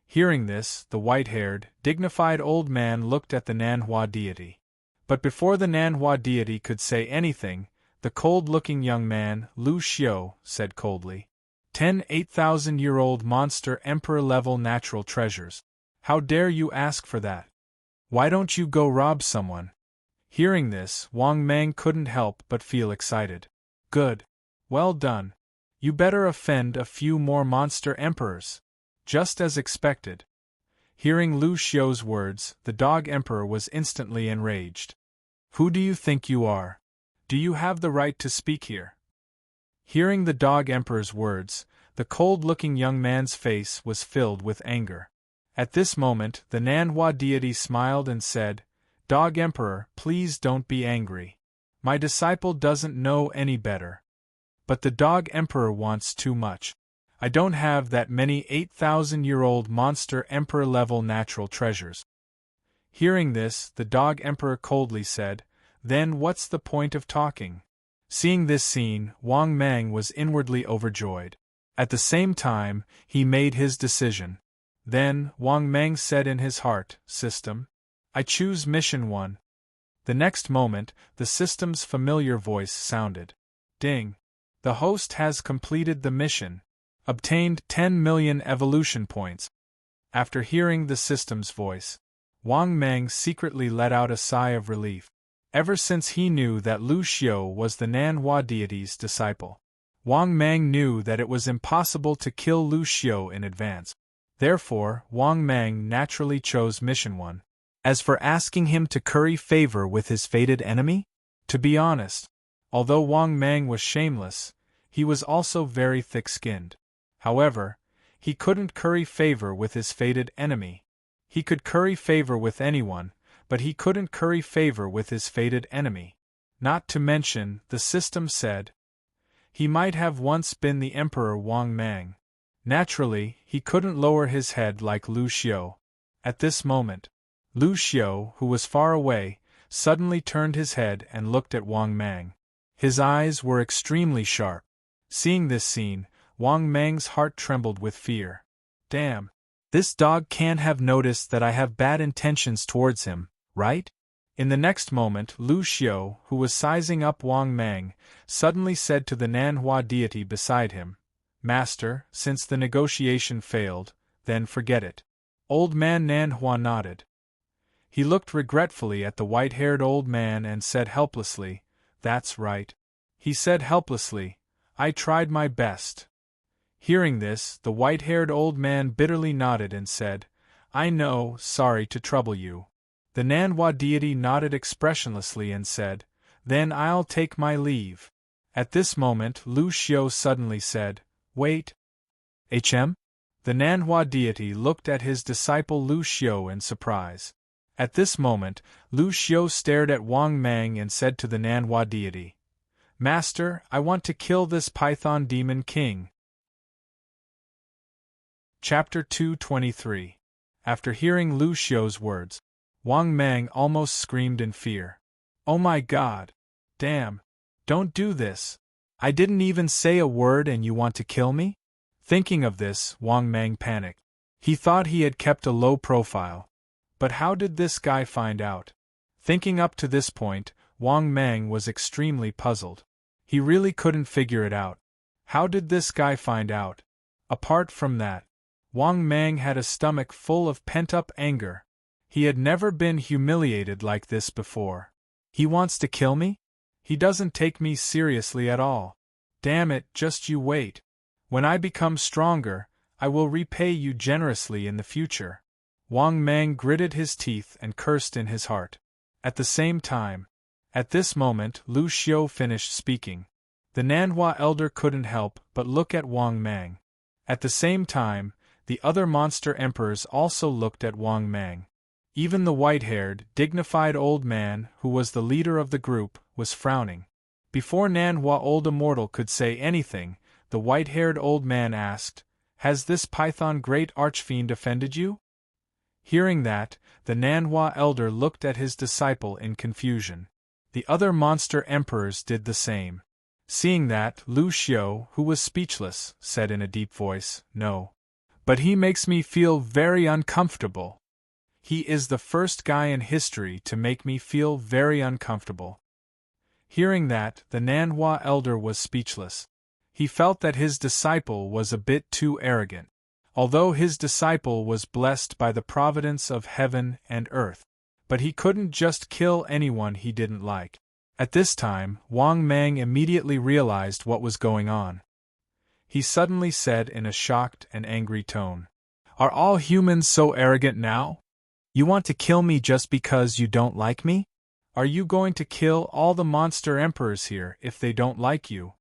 Hearing this, the white-haired, dignified old man looked at the Nanhua deity. But before the Nanhua deity could say anything, the cold-looking young man, Lu Xiu, said coldly, 10 8,000-year-old monster emperor-level natural treasures. How dare you ask for that? Why don't you go rob someone? Hearing this, Wang Mang couldn't help but feel excited. Good. Well done. You better offend a few more monster emperors. Just as expected. Hearing Lu Xiu's words, the Dog Emperor was instantly enraged. Who do you think you are? Do you have the right to speak here? Hearing the Dog Emperor's words, the cold-looking young man's face was filled with anger. At this moment, the Nanhua deity smiled and said, "Dog Emperor, please don't be angry. My disciple doesn't know any better. But the Dog Emperor wants too much. I don't have that many 8,000-year-old monster emperor-level natural treasures." Hearing this, the Dog Emperor coldly said, "Then what's the point of talking?" Seeing this scene, Wang Mang was inwardly overjoyed. At the same time, he made his decision. Then, Wang Mang said in his heart, "System, I choose Mission 1. The next moment, the system's familiar voice sounded. Ding! The host has completed the mission. Obtained 10 million evolution points. After hearing the system's voice, Wang Mang secretly let out a sigh of relief. Ever since he knew that Lu Xiu was the Nanhua deity's disciple, Wang Mang knew that it was impossible to kill Lu Xiu in advance. Therefore, Wang Mang naturally chose Mission 1. As for asking him to curry favor with his fated enemy? To be honest, although Wang Mang was shameless, he was also very thick-skinned. However, he couldn't curry favor with his fated enemy. He could curry favor with anyone, but he couldn't curry favor with his fated enemy. Not to mention, the system said, he might have once been the Emperor Wang Mang. Naturally, he couldn't lower his head like Lu Xiu. At this moment, Lu Xiu, who was far away, suddenly turned his head and looked at Wang Mang. His eyes were extremely sharp. Seeing this scene, Wang Mang's heart trembled with fear. Damn! This dog can't have noticed that I have bad intentions towards him, right? In the next moment, Lu Xiu, who was sizing up Wang Mang, suddenly said to the Nanhua deity beside him, "Master, since the negotiation failed, then forget it." Old man Nanhua nodded. He looked regretfully at the white-haired old man and said helplessly, "That's right." He said helplessly, "I tried my best." Hearing this, the white-haired old man bitterly nodded and said, "I know, sorry to trouble you." The Nanhua deity nodded expressionlessly and said, "Then I'll take my leave." At this moment, Lu Xiu suddenly said, "Wait. HM?" The Nanhua deity looked at his disciple Lu Xiu in surprise. At this moment, Lu Xiu stared at Wang Mang and said to the Nanhua deity, "Master, I want to kill this Python Demon King." Chapter 223. After hearing Lu Xiu's words, Wang Mang almost screamed in fear. "Oh my God! Damn! Don't do this! I didn't even say a word and you want to kill me?" Thinking of this, Wang Mang panicked. He thought he had kept a low profile. But how did this guy find out? Thinking up to this point, Wang Mang was extremely puzzled. He really couldn't figure it out. How did this guy find out? Apart from that, Wang Mang had a stomach full of pent-up anger. He had never been humiliated like this before. He wants to kill me? He doesn't take me seriously at all. Damn it, just you wait. When I become stronger, I will repay you generously in the future. Wang Mang gritted his teeth and cursed in his heart. At the same time, at this moment, Lu Xiu finished speaking. The Nanhua elder couldn't help but look at Wang Mang. At the same time, the other monster emperors also looked at Wang Mang. Even the white-haired, dignified old man, who was the leader of the group, was frowning. Before Nanhua Old Immortal could say anything, the white-haired old man asked, "Has this Python Great Archfiend offended you?" Hearing that, the Nanhua elder looked at his disciple in confusion. The other monster emperors did the same. Seeing that, Lu Xiu, who was speechless, said in a deep voice, "No. But he makes me feel very uncomfortable. He is the first guy in history to make me feel very uncomfortable." Hearing that, the Nanhua elder was speechless. He felt that his disciple was a bit too arrogant. Although his disciple was blessed by the providence of heaven and earth, but he couldn't just kill anyone he didn't like. At this time, Wang Mang immediately realized what was going on. He suddenly said in a shocked and angry tone, "Are all humans so arrogant now? You want to kill me just because you don't like me? Are you going to kill all the monster emperors here if they don't like you?"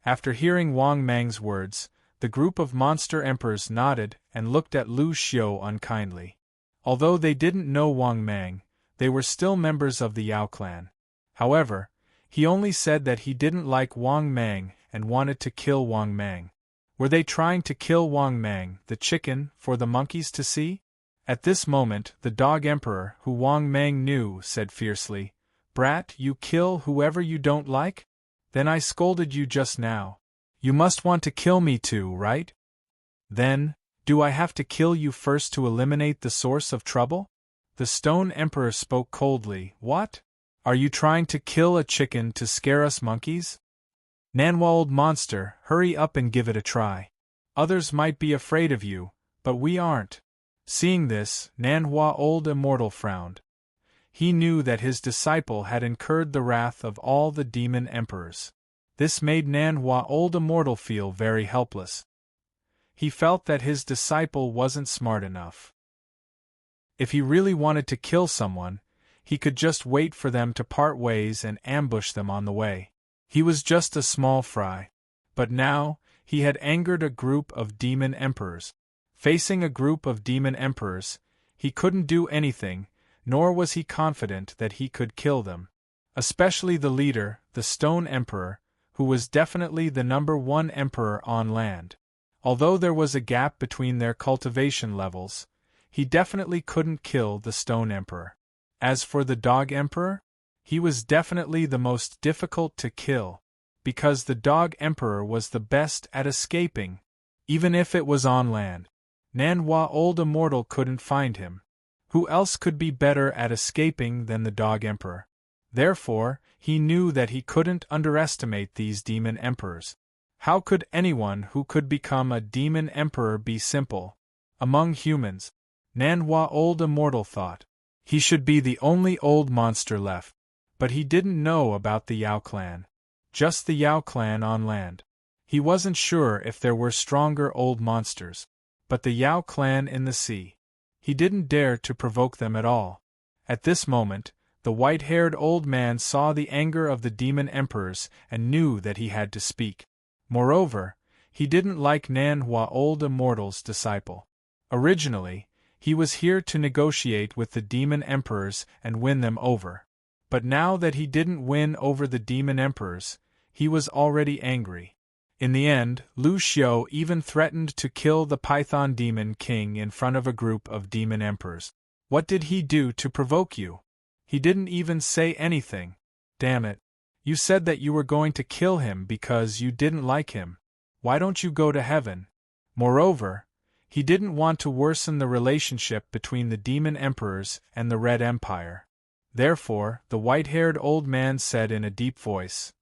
After hearing Wang Mang's words, the group of monster emperors nodded and looked at Lu Xiu unkindly. Although they didn't know Wang Mang, they were still members of the Yao clan. However, he only said that he didn't like Wang Mang and wanted to kill Wang Mang. Were they trying to kill Wang Mang, the chicken, for the monkeys to see? At this moment, the dog emperor, who Wang Mang knew, said fiercely, "Brat, you kill whoever you don't like? Then I scolded you just now. You must want to kill me too, right? Then, do I have to kill you first to eliminate the source of trouble?" The stone emperor spoke coldly. "What? Are you trying to kill a chicken to scare us monkeys? Nanhua, old monster, hurry up and give it a try. Others might be afraid of you, but we aren't." Seeing this, Nanhua, old immortal, frowned. He knew that his disciple had incurred the wrath of all the demon emperors. This made Nanhua, old immortal, feel very helpless. He felt that his disciple wasn't smart enough. If he really wanted to kill someone, he could just wait for them to part ways and ambush them on the way. He was just a small fry. But now, he had angered a group of demon emperors. Facing a group of demon emperors, he couldn't do anything, nor was he confident that he could kill them. Especially the leader, the Stone Emperor, who was definitely the #1 emperor on land. Although there was a gap between their cultivation levels, he definitely couldn't kill the Stone Emperor. As for the Dog Emperor, he was definitely the most difficult to kill, because the Dog Emperor was the best at escaping, even if it was on land. Nanhua, old immortal, couldn't find him. Who else could be better at escaping than the Dog Emperor? Therefore, he knew that he couldn't underestimate these demon emperors. How could anyone who could become a demon emperor be simple? Among humans, Nanhua, old immortal, thought he should be the only old monster left. But he didn't know about the Yao clan. Just the Yao clan on land. He wasn't sure if there were stronger old monsters. But the Yao clan in the sea. He didn't dare to provoke them at all. At this moment, the white-haired old man saw the anger of the demon emperors and knew that he had to speak. Moreover, he didn't like Nanhua, old immortal's disciple. Originally, he was here to negotiate with the demon emperors and win them over. But now that he didn't win over the demon emperors, he was already angry. In the end, Lu Xiu even threatened to kill the Python Demon King in front of a group of demon emperors. What did he do to provoke you? He didn't even say anything. Damn it. You said that you were going to kill him because you didn't like him. Why don't you go to heaven? Moreover, he didn't want to worsen the relationship between the demon emperors and the Red Empire. Therefore, the white-haired old man said in a deep voice,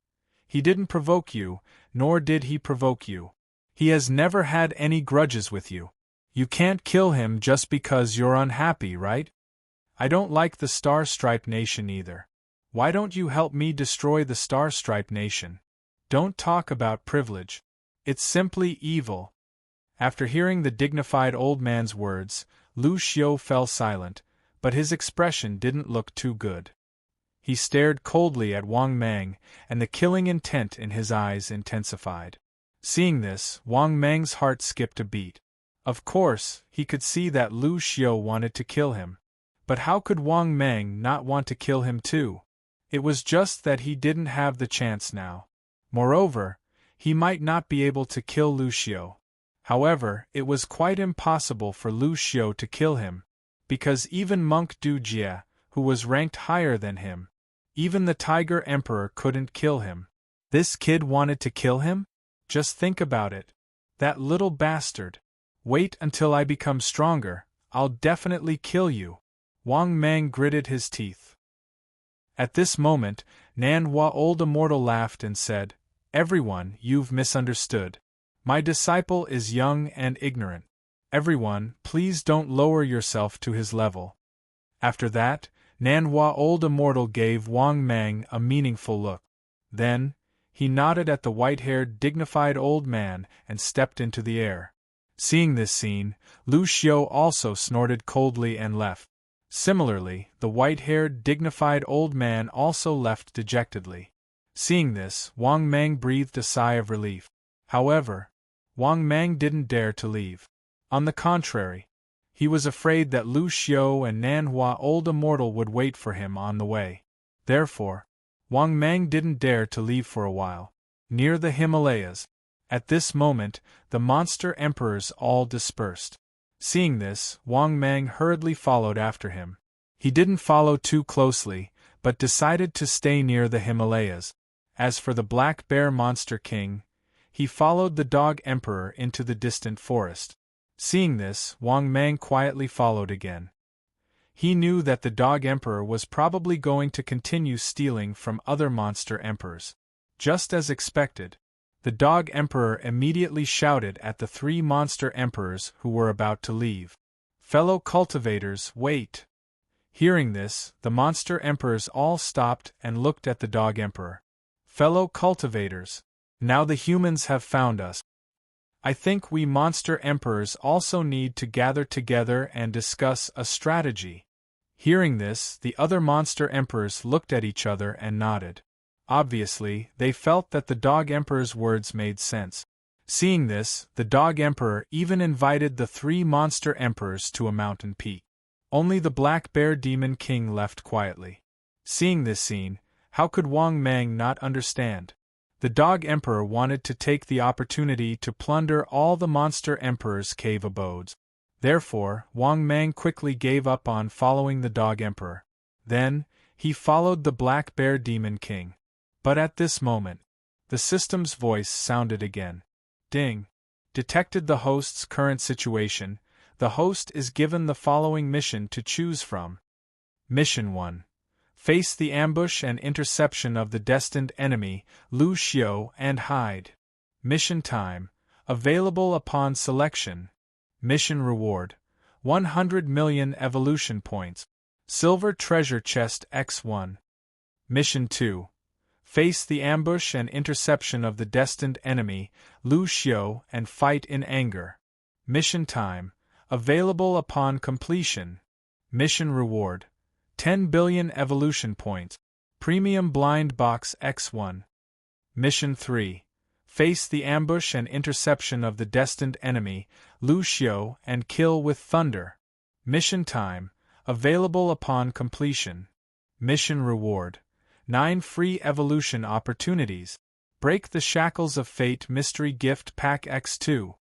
"He didn't provoke you, nor did he provoke you. He has never had any grudges with you. You can't kill him just because you're unhappy, right? I don't like the Star-Stripe Nation either. Why don't you help me destroy the Star-Stripe Nation? Don't talk about privilege. It's simply evil." After hearing the dignified old man's words, Lu Xiu fell silent, but his expression didn't look too good. He stared coldly at Wang Mang, and the killing intent in his eyes intensified. Seeing this, Wang Mang's heart skipped a beat. Of course, he could see that Lu Xiu wanted to kill him. But how could Wang Mang not want to kill him too? It was just that he didn't have the chance now. Moreover, he might not be able to kill Lu Xiu. However, it was quite impossible for Lu Xiu to kill him, because even Monk Du Jie, who was ranked higher than him, even the Tiger Emperor, couldn't kill him. This kid wanted to kill him? Just think about it. That little bastard. Wait until I become stronger, I'll definitely kill you. Wang Mang gritted his teeth. At this moment, Nanhua, old immortal, laughed and said, "Everyone, you've misunderstood. My disciple is young and ignorant. Everyone, please don't lower yourself to his level." After that, Nanhua, old immortal, gave Wang Mang a meaningful look. Then, he nodded at the white-haired, dignified old man and stepped into the air. Seeing this scene, Lu Xiu also snorted coldly and left. Similarly, the white-haired, dignified old man also left dejectedly. Seeing this, Wang Mang breathed a sigh of relief. However, Wang Mang didn't dare to leave. On the contrary, he was afraid that Lu Xiu and Nan Hua Old Immortal would wait for him on the way. Therefore, Wang Mang didn't dare to leave for a while. Near the Himalayas, at this moment, the monster emperors all dispersed. Seeing this, Wang Mang hurriedly followed after him. He didn't follow too closely, but decided to stay near the Himalayas. As for the Black Bear Monster King, he followed the Dog Emperor into the distant forest. Seeing this, Wang Mang quietly followed again. He knew that the Dog Emperor was probably going to continue stealing from other monster emperors. Just as expected, the Dog Emperor immediately shouted at the 3 monster emperors who were about to leave. "Fellow cultivators, wait!" Hearing this, the monster emperors all stopped and looked at the Dog Emperor. "Fellow cultivators, now the humans have found us. I think we monster emperors also need to gather together and discuss a strategy." Hearing this, the other monster emperors looked at each other and nodded. Obviously, they felt that the Dog Emperor's words made sense. Seeing this, the Dog Emperor even invited the 3 monster emperors to a mountain peak. Only the Black Bear Demon King left quietly. Seeing this scene, how could Wang Mang not understand? The Dog Emperor wanted to take the opportunity to plunder all the monster emperors' cave abodes. Therefore, Wang Mang quickly gave up on following the Dog Emperor. Then, he followed the Black Bear Demon King. But at this moment, the system's voice sounded again. Ding! Detected the host's current situation. The host is given the following mission to choose from. Mission 1. Face the ambush and interception of the destined enemy, Lu Xiu, and hide. Mission time. Available upon selection. Mission reward. 100 million evolution points. Silver treasure chest X1. Mission 2. Face the ambush and interception of the destined enemy, Lu Xiu, and fight in anger. Mission time. Available upon completion. Mission reward. 10 billion evolution points. Premium blind box X1. Mission 3. Face the ambush and interception of the destined enemy, Lu Xiu, and kill with thunder. Mission time. Available upon completion. Mission reward. 9 free evolution opportunities. Break the Shackles of Fate Mystery Gift Pack X2.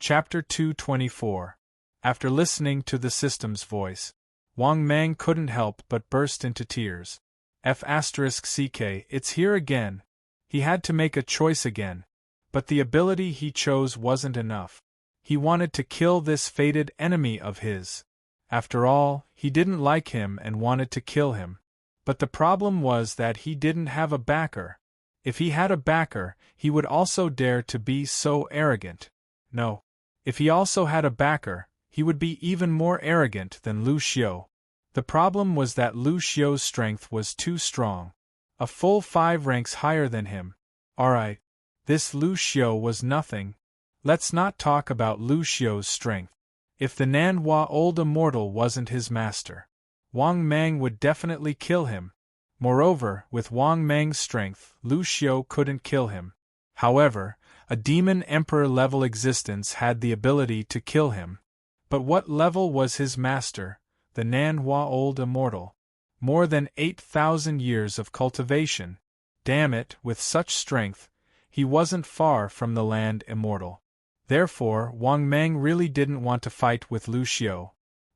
Chapter 224. After listening to the system's voice, Wang Mang couldn't help but burst into tears. F***ck, it's here again. He had to make a choice again. But the ability he chose wasn't enough. He wanted to kill this fated enemy of his. After all, he didn't like him and wanted to kill him. But the problem was that he didn't have a backer. If he had a backer, he would also dare to be so arrogant. No. If he also had a backer, he would be even more arrogant than Lu Xiu. The problem was that Lu Xiu's strength was too strong. A full 5 ranks higher than him. Alright. This Lu Xiu was nothing. Let's not talk about Lu Xiu's strength. If the Nan Hua Old Immortal wasn't his master, Wang Mang would definitely kill him. Moreover, with Wang Mang's strength, Lu Xiu couldn't kill him. However, a demon emperor level existence had the ability to kill him. But what level was his master, the Nan Hua Old Immortal? More than 8,000 years of cultivation. Damn it, with such strength, he wasn't far from the land immortal. Therefore, Wang Mang really didn't want to fight with Lu Xiu.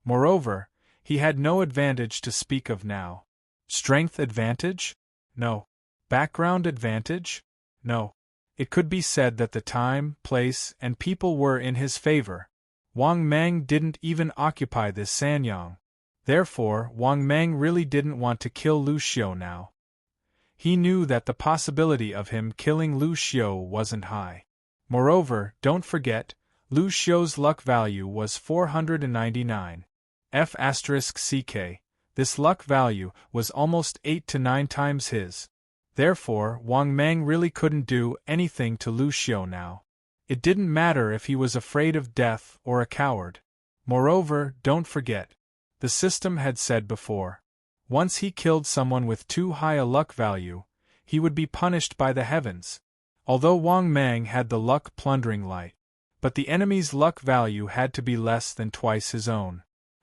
Moreover, he had no advantage to speak of now. Strength advantage? No. Background advantage? No. It could be said that the time, place, and people were in his favor. Wang Mang didn't even occupy this Sanyang. Therefore, Wang Mang really didn't want to kill Lu Xiu now. He knew that the possibility of him killing Lu Xiu wasn't high. Moreover, don't forget, Lu Xiu's luck value was 499. F***ck. This luck value was almost 8 to 9 times his. Therefore, Wang Mang really couldn't do anything to Lu Xiu now. It didn't matter if he was afraid of death or a coward. Moreover, don't forget, the system had said before, Once he killed someone with too high a luck value, he would be punished by the heavens. Although Wang Mang had the luck plundering light, but the enemy's luck value had to be less than twice his own.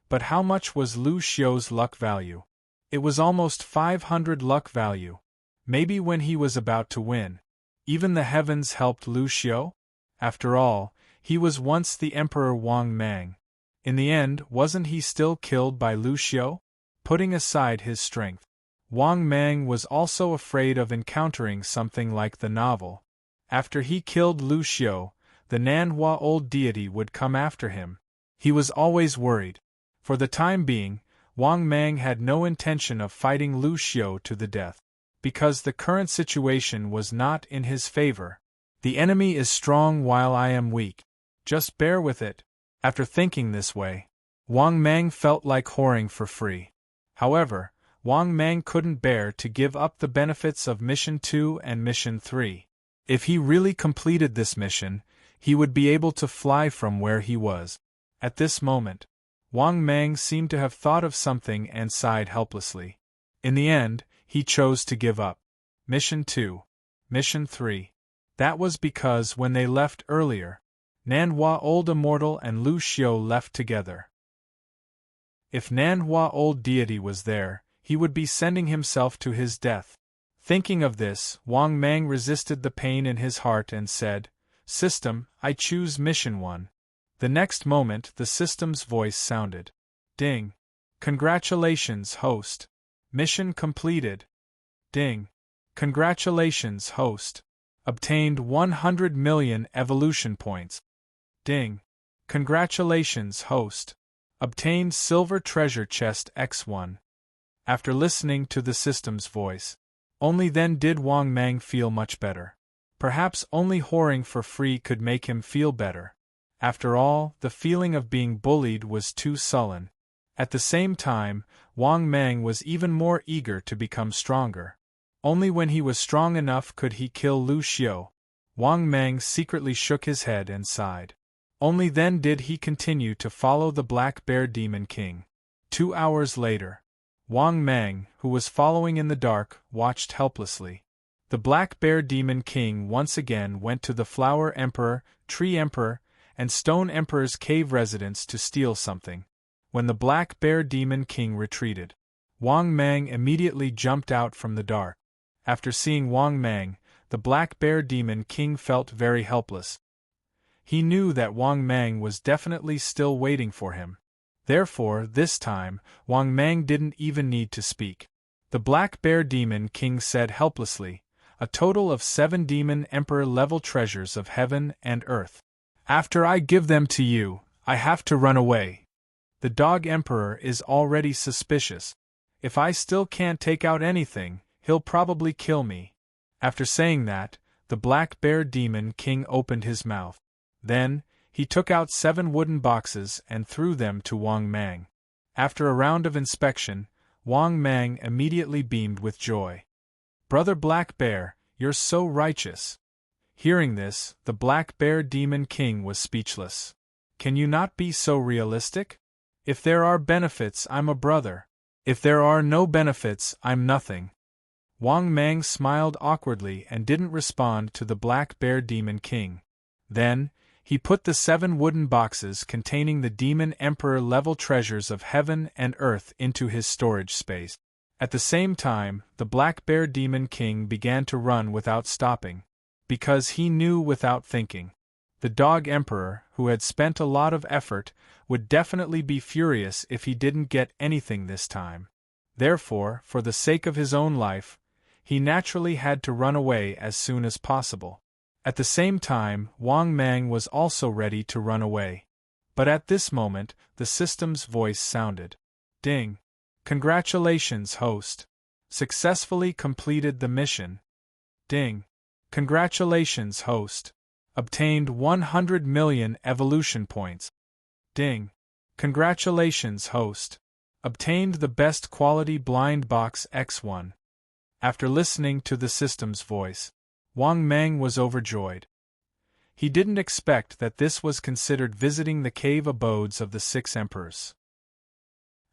But how much was Lu Xiu's luck value? It was almost 500 luck value. Maybe when he was about to win, even the heavens helped Lu Xiu? After all, he was once the Emperor Wang Mang. In the end, wasn't he still killed by Lu Xiu? Putting aside his strength, Wang Mang was also afraid of encountering something like the novel. After he killed Lu Xiu, the Nanhua old deity would come after him. He was always worried. For the time being, Wang Mang had no intention of fighting Lu Xiu to the death, because the current situation was not in his favor. The enemy is strong while I am weak. Just bear with it. After thinking this way, Wang Mang felt like whoring for free. However, Wang Mang couldn't bear to give up the benefits of Mission 2 and Mission 3. If he really completed this mission, he would be able to fly from where he was. At this moment, Wang Mang seemed to have thought of something and sighed helplessly. In the end, he chose to give up. Mission 2. Mission 3. That was because when they left earlier, Nanhua Old Immortal and Lu Xiu left together. If Nanhua Old Deity was there, he would be sending himself to his death. Thinking of this, Wang Mang resisted the pain in his heart and said, "System, I choose Mission 1. The next moment the system's voice sounded. Ding. Congratulations, host. Mission completed. Ding. Congratulations, host. Obtained 100 million evolution points. Ding. Congratulations, host. Obtained Silver Treasure Chest X1. After listening to the system's voice, only then did Wang Mang feel much better. Perhaps only whoring for free could make him feel better. After all, the feeling of being bullied was too sullen. At the same time, Wang Mang was even more eager to become stronger. Only when he was strong enough could he kill Lu Xiu. Wang Mang secretly shook his head and sighed. Only then did he continue to follow the Black Bear Demon King. 2 hours later, Wang Mang, who was following in the dark, watched helplessly. The Black Bear Demon King once again went to the Flower Emperor, Tree Emperor, and Stone Emperor's cave residence to steal something. When the Black Bear Demon King retreated, Wang Mang immediately jumped out from the dark. After seeing Wang Mang, the Black Bear Demon King felt very helpless. He knew that Wang Mang was definitely still waiting for him. Therefore, this time, Wang Mang didn't even need to speak. The Black Bear Demon King said helplessly, "A total of 7 Demon Emperor-level treasures of heaven and earth. After I give them to you, I have to run away. The Dog Emperor is already suspicious. If I still can't take out anything, he'll probably kill me." After saying that, the Black Bear Demon King opened his mouth. Then, he took out 7 wooden boxes and threw them to Wang Mang. After a round of inspection, Wang Mang immediately beamed with joy. "Brother Black Bear, you're so righteous." Hearing this, the Black Bear Demon King was speechless. "Can you not be so realistic? If there are benefits, I'm a brother. If there are no benefits, I'm nothing." Wang Mang smiled awkwardly and didn't respond to the Black Bear Demon King. Then, he put the 7 wooden boxes containing the Demon Emperor-level treasures of heaven and earth into his storage space. At the same time, the Black Bear Demon King began to run without stopping, because he knew without thinking. The Dog Emperor, who had spent a lot of effort, would definitely be furious if he didn't get anything this time. Therefore, for the sake of his own life, he naturally had to run away as soon as possible. At the same time, Wang Mang was also ready to run away. But at this moment, the system's voice sounded. "Ding. Congratulations, host. Successfully completed the mission. Ding. Congratulations, host. Obtained 100 million evolution points. Ding. Congratulations, host. Obtained the best quality blind box X1. After listening to the system's voice, Wang Mang was overjoyed. He didn't expect that this was considered visiting the cave abodes of the 6 emperors.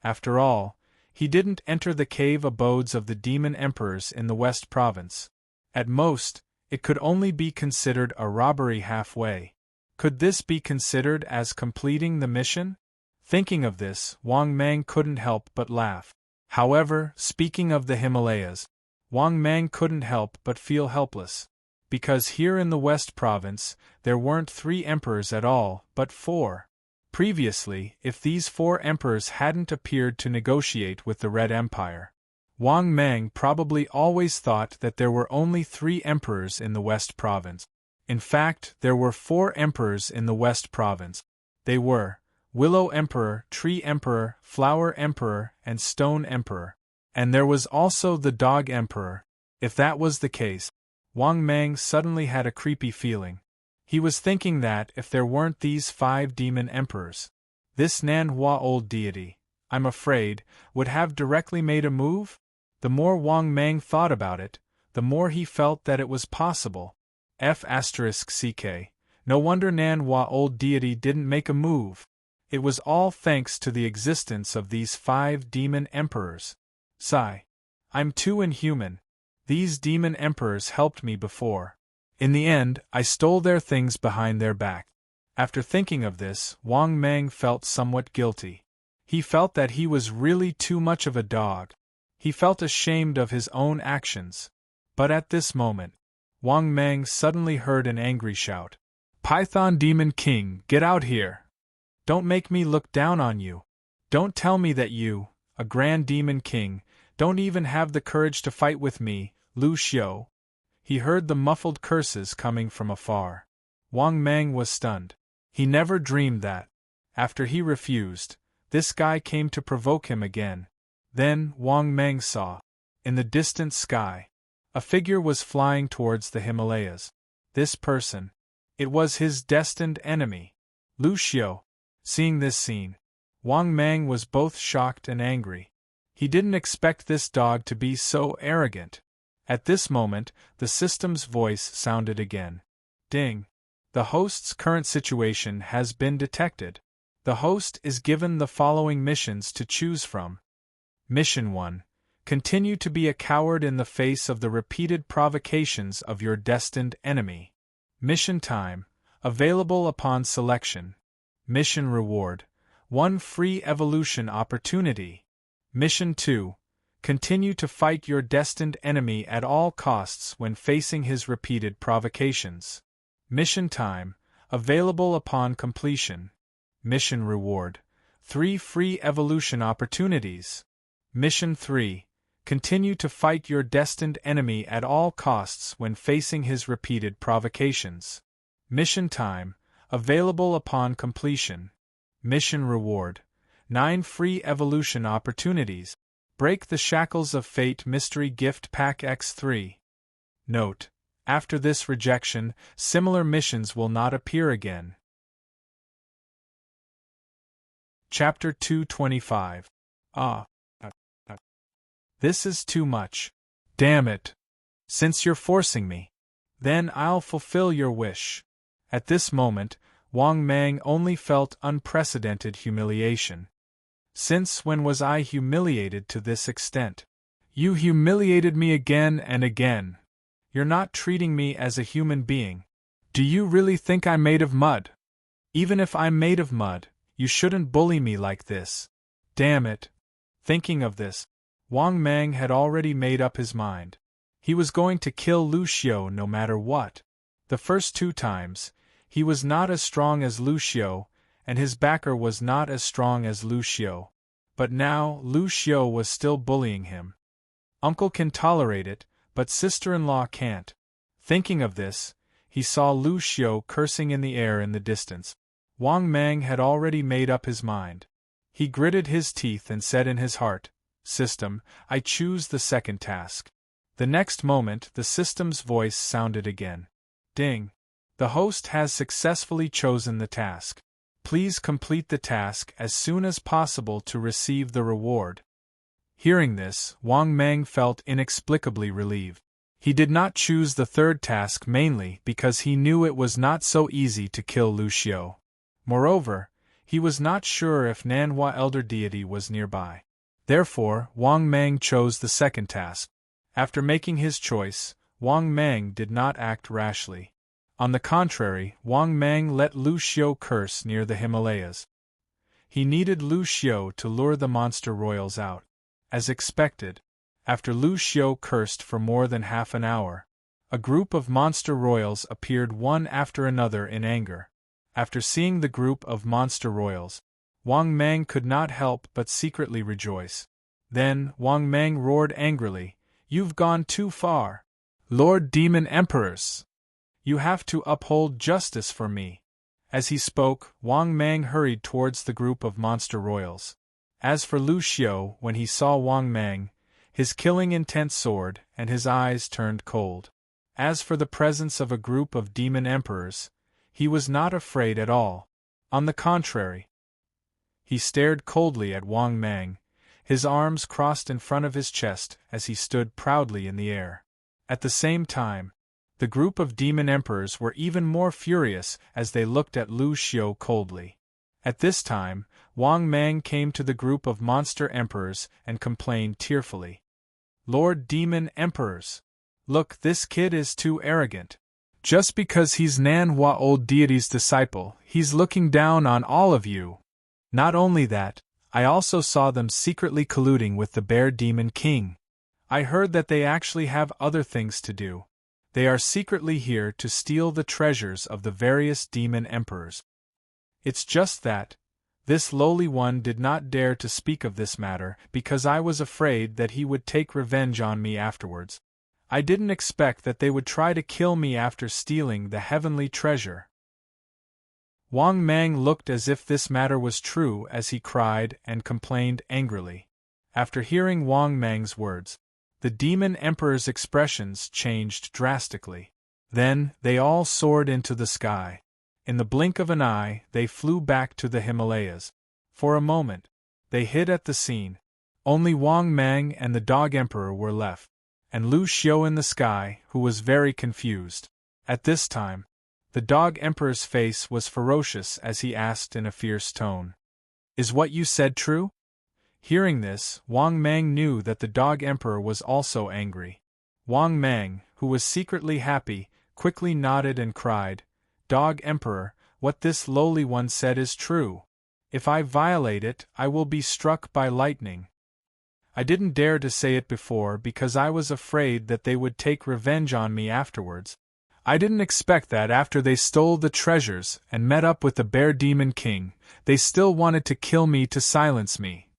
After all, He didn't enter the cave abodes of the demon emperors in the West Province. At most, it could only be considered a robbery halfway. Could this be considered as completing the mission? Thinking of this, Wang Mang couldn't help but laugh. However, speaking of the Himalayas, Wang Mang couldn't help but feel helpless. Because here in the West Province, there weren't 3 emperors at all, but 4. Previously, if these 4 emperors hadn't appeared to negotiate with the Red Empire, Wang Mang probably always thought that there were only 3 emperors in the West Province. In fact, there were 4 emperors in the West Province. They were Willow Emperor, Tree Emperor, Flower Emperor, and Stone Emperor. And there was also the Dog Emperor. If that was the case, Wang Mang suddenly had a creepy feeling. He was thinking that if there weren't these 5 demon emperors, this Nanhua old deity, I'm afraid, would have directly made a move? The more Wang Mang thought about it, the more he felt that it was possible. F*ck. No wonder Nanhua old deity didn't make a move. It was all thanks to the existence of these 5 demon emperors. Sigh. I'm too inhuman. These demon emperors helped me before. In the end, I stole their things behind their back. After thinking of this, Wang Mang felt somewhat guilty. He felt that he was really too much of a dog. He felt ashamed of his own actions. But at this moment, Wang Mang suddenly heard an angry shout. Python Demon King, get out here! Don't make me look down on you. Don't tell me that you, a Grand Demon King, don't even have the courage to fight with me, Lu Xiu. He heard the muffled curses coming from afar. Wang Mang was stunned. He never dreamed that, after he refused, this guy came to provoke him again. Then Wang Mang saw, in the distant sky, a figure was flying towards the Himalayas. This person, it was his destined enemy, Lu Xiu. Seeing this scene, Wang Mang was both shocked and angry. He didn't expect this dog to be so arrogant. At this moment, the system's voice sounded again. Ding. The host's current situation has been detected. The host is given the following missions to choose from. Mission 1. Continue to be a coward in the face of the repeated provocations of your destined enemy. Mission time. Available upon selection. Mission reward. 1 free evolution opportunity. Mission 2. Continue to fight your destined enemy at all costs when facing his repeated provocations. Mission time. Available upon completion. Mission reward. 3 free evolution opportunities. Mission 3. Continue to fight your destined enemy at all costs when facing his repeated provocations. Mission time. Available upon completion. Mission reward. 9 free evolution opportunities. Break the Shackles of Fate Mystery Gift Pack X3. Note: after this rejection, similar missions will not appear again. Chapter 225. This is too much. Damn it. Since you're forcing me, then I'll fulfill your wish. At this moment, Wang Mang only felt unprecedented humiliation. Since when was I humiliated to this extent? You humiliated me again and again. You're not treating me as a human being. Do you really think I'm made of mud? Even if I'm made of mud, you shouldn't bully me like this. Damn it. Thinking of this, Wang Mang had already made up his mind. He was going to kill Lu Xiu no matter what. The first 2 times, he was not as strong as Lu Xiu, and his backer was not as strong as Lu Xiu. But now, Lu Xiu was still bullying him. Uncle can tolerate it, but sister-in-law can't. Thinking of this, he saw Lu Xiu cursing in the air in the distance. Wang Mang had already made up his mind. He gritted his teeth and said in his heart, "System, I choose the second task." The next moment, the system's voice sounded again. Ding. The host has successfully chosen the task. Please complete the task as soon as possible to receive the reward. Hearing this, Wang Mang felt inexplicably relieved. He did not choose the third task mainly because he knew it was not so easy to kill Lu Xiu. Moreover, he was not sure if Nanhua Elder Deity was nearby. Therefore, Wang Mang chose the second task. After making his choice, Wang Mang did not act rashly. On the contrary, Wang Mang let Lu Xiu curse near the Himalayas. He needed Lu Xiu to lure the monster royals out. As expected, after Lu Xiu cursed for more than half an hour, a group of monster royals appeared one after another in anger. After seeing the group of monster royals, Wang Mang could not help but secretly rejoice. Then Wang Mang roared angrily, "You've gone too far! Lord Demon Emperors! You have to uphold justice for me." As he spoke, Wang Mang hurried towards the group of monster royals. As for Lu Xiu, when he saw Wang Mang, his killing intent soared and his eyes turned cold. As for the presence of a group of demon emperors, he was not afraid at all. On the contrary, he stared coldly at Wang Mang, his arms crossed in front of his chest as he stood proudly in the air. At the same time, the group of demon emperors were even more furious as they looked at Lu Xiu coldly. At this time, Wang Mang came to the group of monster emperors and complained tearfully. "Lord Demon Emperors! Look, this kid is too arrogant. Just because he's Nanhua Old Deity's disciple, he's looking down on all of you. Not only that, I also saw them secretly colluding with the Bear Demon King. I heard that they actually have other things to do. They are secretly here to steal the treasures of the various demon emperors. It's just that this lowly one did not dare to speak of this matter because I was afraid that he would take revenge on me afterwards. I didn't expect that they would try to kill me after stealing the heavenly treasure." Wang Mang looked as if this matter was true as he cried and complained angrily. After hearing Wang Mang's words, the demon emperor's expressions changed drastically. Then, they all soared into the sky. In the blink of an eye, they flew back to the Himalayas. For a moment, they hid at the scene. Only Wang Mang and the Dog Emperor were left, and Lu Xiu in the sky, who was very confused. At this time, the Dog Emperor's face was ferocious as he asked in a fierce tone, "Is what you said true?" Hearing this, Wang Mang knew that the Dog Emperor was also angry. Wang Mang, who was secretly happy, quickly nodded and cried, "Dog Emperor, what this lowly one said is true. If I violate it, I will be struck by lightning. I didn't dare to say it before because I was afraid that they would take revenge on me afterwards. I didn't expect that after they stole the treasures and met up with the Bear Demon King, they still wanted to kill me to silence me.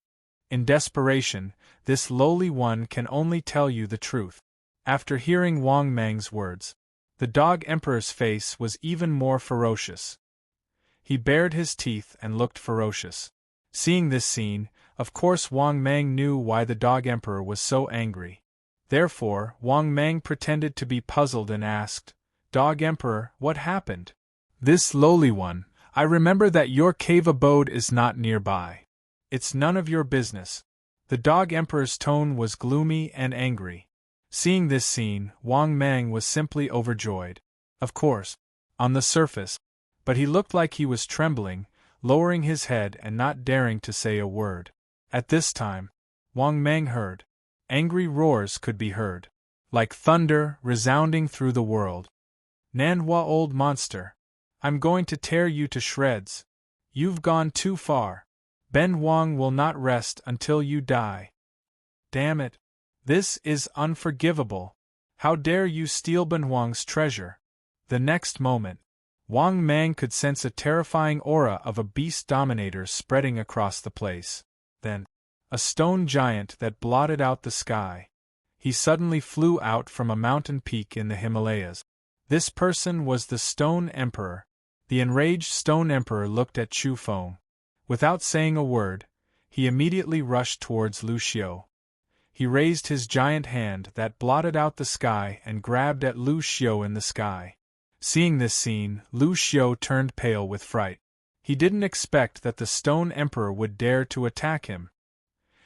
In desperation, this lowly one can only tell you the truth." After hearing Wang Mang's words, the Dog Emperor's face was even more ferocious. He bared his teeth and looked ferocious. Seeing this scene, of course Wang Mang knew why the Dog Emperor was so angry. Therefore, Wang Mang pretended to be puzzled and asked, "Dog Emperor, what happened?" "This lowly one, I remember that your cave abode is not nearby. It's none of your business." The Dog Emperor's tone was gloomy and angry. Seeing this scene, Wang Mang was simply overjoyed. Of course, on the surface, but he looked like he was trembling, lowering his head and not daring to say a word. At this time, Wang Mang heard. Angry roars could be heard, like thunder resounding through the world. "Nanhua old monster! I'm going to tear you to shreds. You've gone too far. Ben Wang will not rest until you die. Damn it! This is unforgivable. How dare you steal Ben Wang's treasure?" The next moment, Wang Mang could sense a terrifying aura of a beast dominator spreading across the place. Then, a stone giant that blotted out the sky. He suddenly flew out from a mountain peak in the Himalayas. This person was the Stone Emperor. The enraged Stone Emperor looked at Chu Feng. Without saying a word, he immediately rushed towards Lu Xiu. He raised his giant hand that blotted out the sky and grabbed at Lu Xiu in the sky. Seeing this scene, Lu Xiu turned pale with fright. He didn't expect that the Stone Emperor would dare to attack him.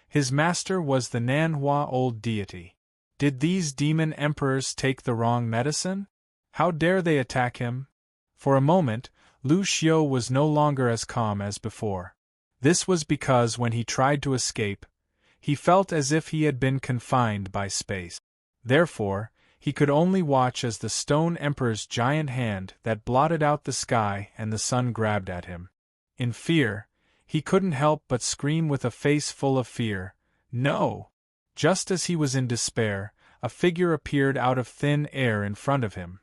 His master was the Nanhua Old Deity. Did these demon emperors take the wrong medicine? How dare they attack him? For a moment, Lu Xiu was no longer as calm as before. This was because when he tried to escape, He felt as if he had been confined by space. Therefore, he could only watch as the Stone Emperor's giant hand that blotted out the sky and the sun grabbed at him. In fear, he couldn't help but scream with a face full of fear, "No!" Just as he was in despair, a figure appeared out of thin air in front of him.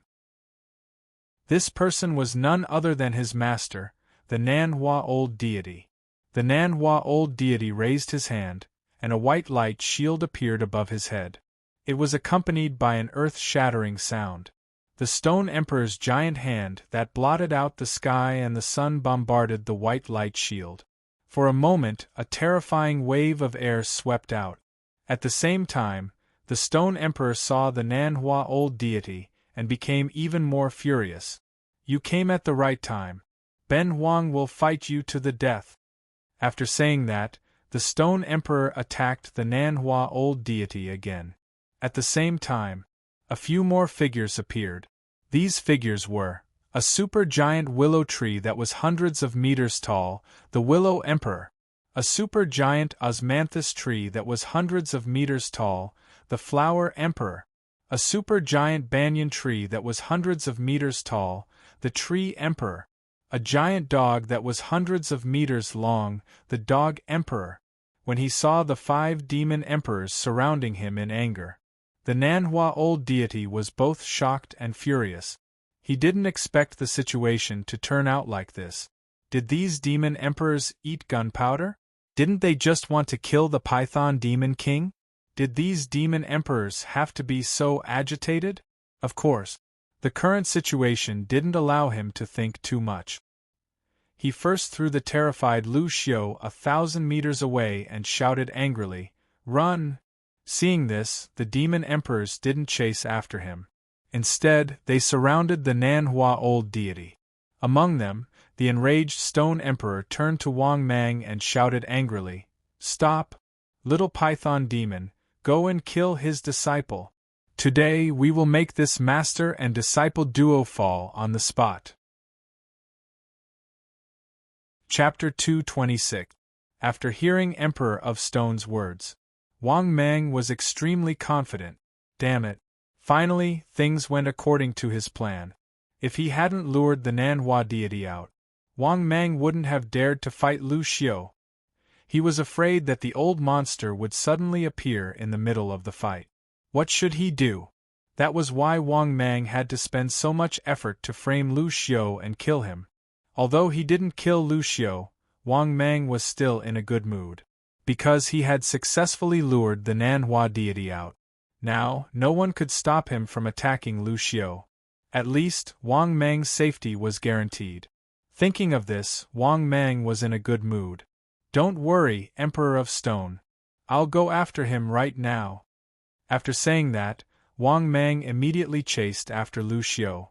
This person was none other than his master, the Nanhua Old Deity. The Nanhua Old Deity raised his hand, and a white light shield appeared above his head. It was accompanied by an earth-shattering sound. The Stone Emperor's giant hand that blotted out the sky and the sun bombarded the white light shield. For a moment, a terrifying wave of air swept out. At the same time, the Stone Emperor saw the Nanhua Old Deity, and became even more furious. "You came at the right time. Ben Huang will fight you to the death." After saying that, the Stone Emperor attacked the Nanhua Old Deity again. At the same time, a few more figures appeared. These figures were a super-giant willow tree that was hundreds of meters tall, the Willow Emperor; a super-giant osmanthus tree that was hundreds of meters tall, the Flower Emperor; a super-giant banyan tree that was hundreds of meters tall, the Tree Emperor; a giant dog that was hundreds of meters long, the Dog Emperor. When he saw the 5 demon emperors surrounding him in anger, the Nanhua Old Deity was both shocked and furious. He didn't expect the situation to turn out like this. Did these demon emperors eat gunpowder? Didn't they just want to kill the Python Demon King? Did these demon emperors have to be so agitated? Of course. The current situation didn't allow him to think too much. He first threw the terrified Lu Xiu 1,000 meters away and shouted angrily, "Run!" Seeing this, the demon emperors didn't chase after him. Instead, they surrounded the Nanhua Old Deity. Among them, the enraged Stone Emperor turned to Wang Mang and shouted angrily, "Stop! Little Python Demon, go and kill his disciple. Today we will make this master and disciple duo fall on the spot." Chapter 226. After hearing Emperor of Stone's words, Wang Mang was extremely confident. Damn it. Finally, things went according to his plan. If he hadn't lured the Nanhua Deity out, Wang Mang wouldn't have dared to fight Lu Xiu. He was afraid that the old monster would suddenly appear in the middle of the fight. What should he do? That was why Wang Mang had to spend so much effort to frame Lu Xiu and kill him. Although he didn't kill Lu Xiu, Wang Mang was still in a good mood. Because he had successfully lured the Nanhua Deity out. Now, no one could stop him from attacking Lu Xiu. At least, Wang Mang's safety was guaranteed. Thinking of this, Wang Mang was in a good mood. "Don't worry, Emperor of Stone. I'll go after him right now." After saying that, Wang Mang immediately chased after Lu Xiu.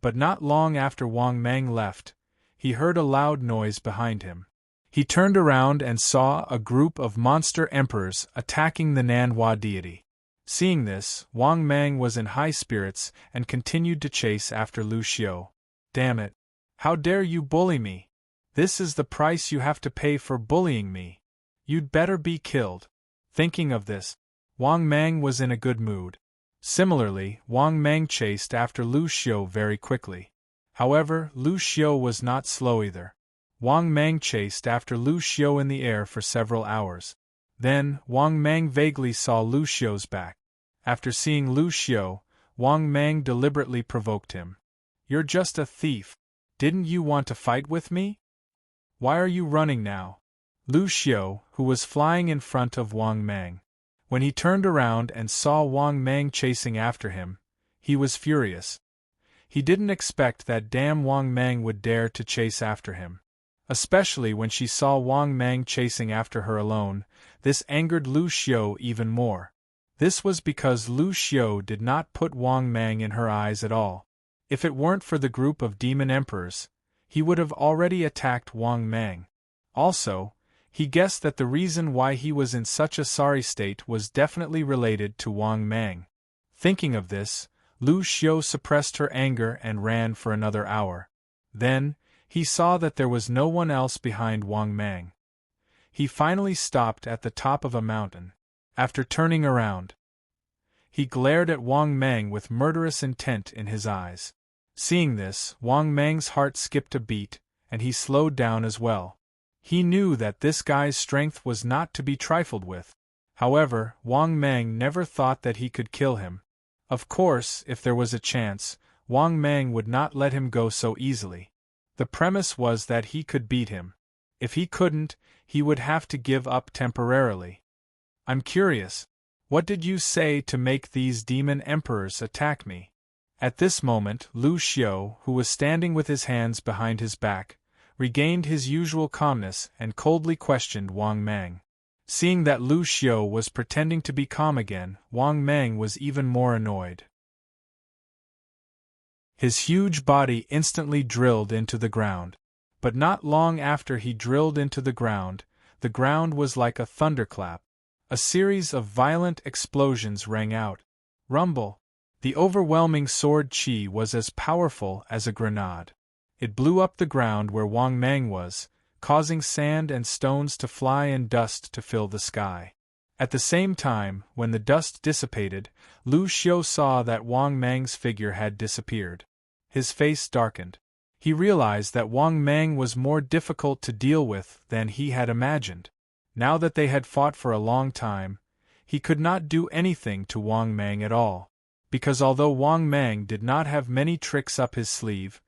But not long after Wang Mang left, he heard a loud noise behind him. He turned around and saw a group of monster emperors attacking the Nanhua Deity. Seeing this, Wang Mang was in high spirits and continued to chase after Lu Xiu. "Damn it! How dare you bully me? This is the price you have to pay for bullying me. You'd better be killed." Thinking of this, Wang Mang was in a good mood. Similarly, Wang Mang chased after Lu Xiu very quickly. However, Lu Xiu was not slow either. Wang Mang chased after Lu Xiu in the air for several hours. Then, Wang Mang vaguely saw Lu Xiu's back. After seeing Lu Xiu, Wang Mang deliberately provoked him. "You're just a thief. Didn't you want to fight with me? Why are you running now?" Lu Xiu, who was flying in front of Wang Mang. When he turned around and saw Wang Mang chasing after him, he was furious. He didn't expect that damn Wang Mang would dare to chase after him. Especially when she saw Wang Mang chasing after her alone, this angered Lu Xiu even more. This was because Lu Xiu did not put Wang Mang in her eyes at all. If it weren't for the group of demon emperors, he would have already attacked Wang Mang. Also, he guessed that the reason why he was in such a sorry state was definitely related to Wang Mang. Thinking of this, Lu Xiu suppressed her anger and ran for another hour. Then, he saw that there was no one else behind Wang Mang. He finally stopped at the top of a mountain. After turning around, he glared at Wang Mang with murderous intent in his eyes. Seeing this, Wang Mang's heart skipped a beat, and he slowed down as well. He knew that this guy's strength was not to be trifled with. However, Wang Mang never thought that he could kill him. Of course, if there was a chance, Wang Mang would not let him go so easily. The premise was that he could beat him. If he couldn't, he would have to give up temporarily. I'm curious. What did you say to make these demon emperors attack me? At this moment, Lu Xiu, who was standing with his hands behind his back, regained his usual calmness and coldly questioned Wang Mang. Seeing that Lu Xiu was pretending to be calm again, Wang Mang was even more annoyed. His huge body instantly drilled into the ground. But not long after he drilled into the ground was like a thunderclap. A series of violent explosions rang out. Rumble! The overwhelming sword qi was as powerful as a grenade. It blew up the ground where Wang Mang was, causing sand and stones to fly and dust to fill the sky. At the same time, when the dust dissipated, Lu Xiu saw that Wang Mang's figure had disappeared. His face darkened. He realized that Wang Mang was more difficult to deal with than he had imagined. Now that they had fought for a long time, he could not do anything to Wang Mang at all. Because although Wang Mang did not have many tricks up his sleeve,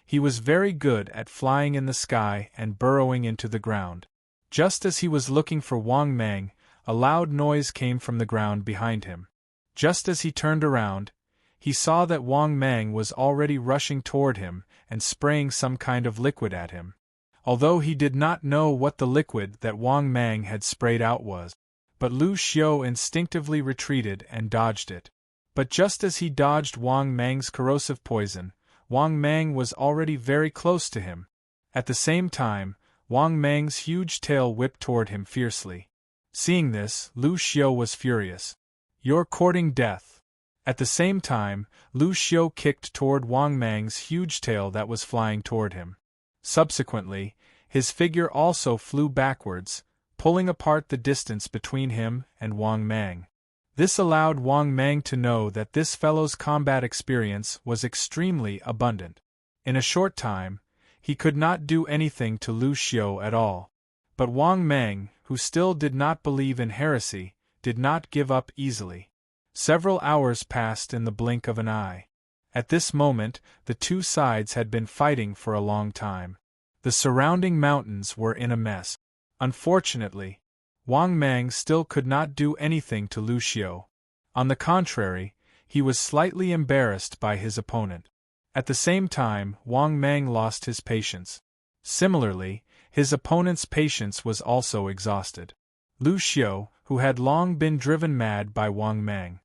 he was very good at flying in the sky and burrowing into the ground. Just as he was looking for Wang Mang, a loud noise came from the ground behind him. Just as he turned around, he saw that Wang Mang was already rushing toward him and spraying some kind of liquid at him. Although he did not know what the liquid that Wang Mang had sprayed out was, but Lu Xiu instinctively retreated and dodged it. But just as he dodged Wang Mang's corrosive poison, Wang Mang was already very close to him. At the same time, Wang Mang's huge tail whipped toward him fiercely. Seeing this, Lu Xiu was furious. "You're courting death." At the same time, Lu Xiu kicked toward Wang Mang's huge tail that was flying toward him. Subsequently, his figure also flew backwards, pulling apart the distance between him and Wang Mang. This allowed Wang Mang to know that this fellow's combat experience was extremely abundant. In a short time, he could not do anything to Lu Xiu at all. But Wang Mang, who still did not believe in heresy, did not give up easily. Several hours passed in the blink of an eye. At this moment, the two sides had been fighting for a long time. The surrounding mountains were in a mess. Unfortunately, Wang Mang still could not do anything to Lu Xiu. On the contrary, he was slightly embarrassed by his opponent. At the same time, Wang Mang lost his patience. Similarly, his opponent's patience was also exhausted. Lu Xiu, who had long been driven mad by Wang Mang.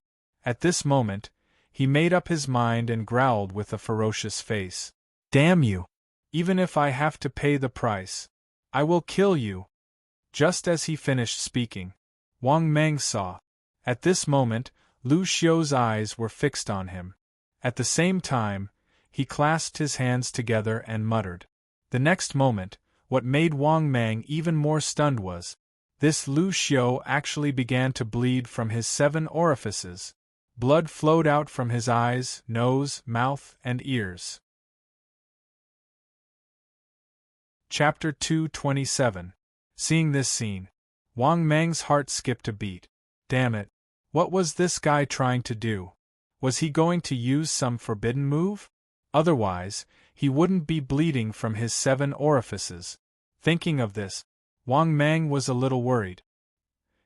At this moment, he made up his mind and growled with a ferocious face. "Damn you! Even if I have to pay the price, I will kill you!" Just as he finished speaking, Wang Mang saw. At this moment, Lu Xiu's eyes were fixed on him. At the same time, he clasped his hands together and muttered. The next moment, what made Wang Mang even more stunned was, this Lu Xiu actually began to bleed from his 7 orifices. Blood flowed out from his eyes, nose, mouth, and ears. Chapter 227. Seeing this scene, Wang Mang's heart skipped a beat. Damn it! What was this guy trying to do? Was he going to use some forbidden move? Otherwise, he wouldn't be bleeding from his 7 orifices. Thinking of this, Wang Mang was a little worried.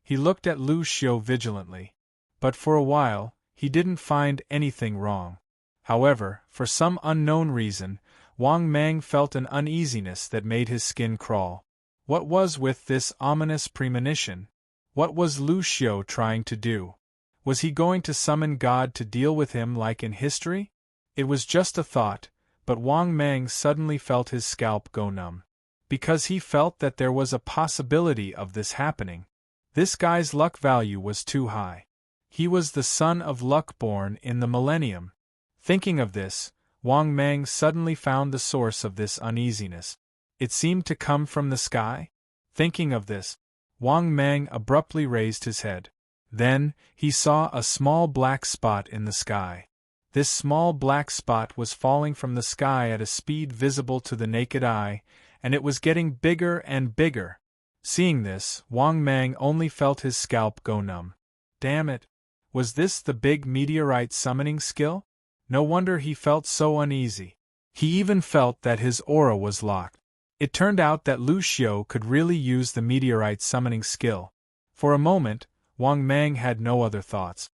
He looked at Lu Xiu vigilantly. But for a while, he didn't find anything wrong. However, for some unknown reason, Wang Mang felt an uneasiness that made his skin crawl. What was with this ominous premonition? What was Lu Xiu trying to do? Was he going to summon God to deal with him like in history? It was just a thought, but Wang Mang suddenly felt his scalp go numb. Because he felt that there was a possibility of this happening. This guy's luck value was too high. He was the son of luck born in the millennium. Thinking of this, Wang Mang suddenly found the source of this uneasiness. It seemed to come from the sky. Thinking of this, Wang Mang abruptly raised his head. Then, he saw a small black spot in the sky. This small black spot was falling from the sky at a speed visible to the naked eye, and it was getting bigger and bigger. Seeing this, Wang Mang only felt his scalp go numb. Damn it! Was this the big meteorite summoning skill? No wonder he felt so uneasy. He even felt that his aura was locked. It turned out that Lu Xiao could really use the meteorite summoning skill. For a moment, Wang Mang had no other thoughts.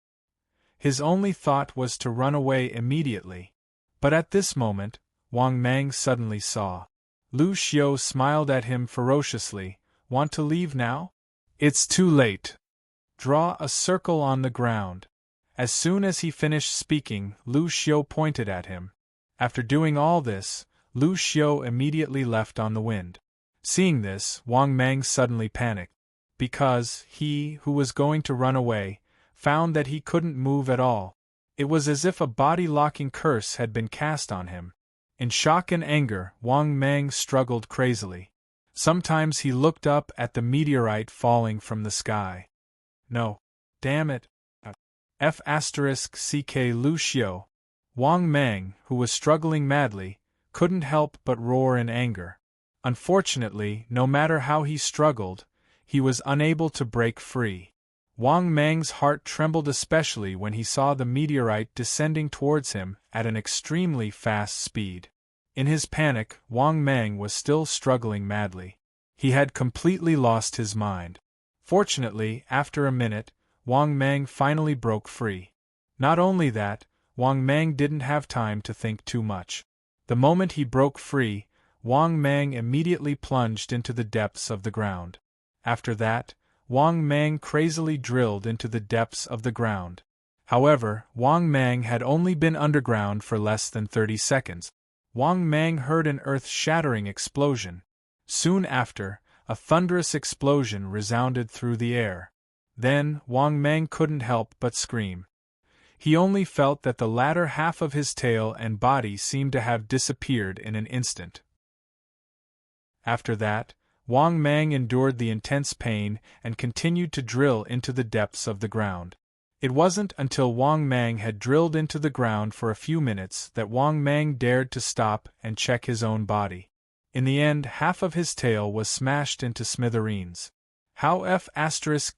His only thought was to run away immediately. But at this moment, Wang Mang suddenly saw. Lu Xiao smiled at him ferociously. Want to leave now? It's too late. Draw a circle on the ground. As soon as he finished speaking, Lu Xiao pointed at him. After doing all this, Lu Xiao immediately left on the wind. Seeing this, Wang Mang suddenly panicked. Because he, who was going to run away, found that he couldn't move at all. It was as if a body-locking curse had been cast on him. In shock and anger, Wang Mang struggled crazily. Sometimes he looked up at the meteorite falling from the sky. No. Damn it. F***ck Lu Xiao. Wang Mang, who was struggling madly, couldn't help but roar in anger. Unfortunately, no matter how he struggled, he was unable to break free. Wang Mang's heart trembled especially when he saw the meteorite descending towards him at an extremely fast speed. In his panic, Wang Mang was still struggling madly. He had completely lost his mind. Fortunately, after a minute, Wang Mang finally broke free. Not only that, Wang Mang didn't have time to think too much. The moment he broke free, Wang Mang immediately plunged into the depths of the ground. After that, Wang Mang crazily drilled into the depths of the ground. However, Wang Mang had only been underground for less than 30 seconds. Wang Mang heard an earth-shattering explosion. Soon after, a thunderous explosion resounded through the air. Then, Wang Mang couldn't help but scream. He only felt that the latter half of his tail and body seemed to have disappeared in an instant. After that, Wang Mang endured the intense pain and continued to drill into the depths of the ground. It wasn't until Wang Mang had drilled into the ground for a few minutes that Wang Mang dared to stop and check his own body. In the end, half of his tail was smashed into smithereens. How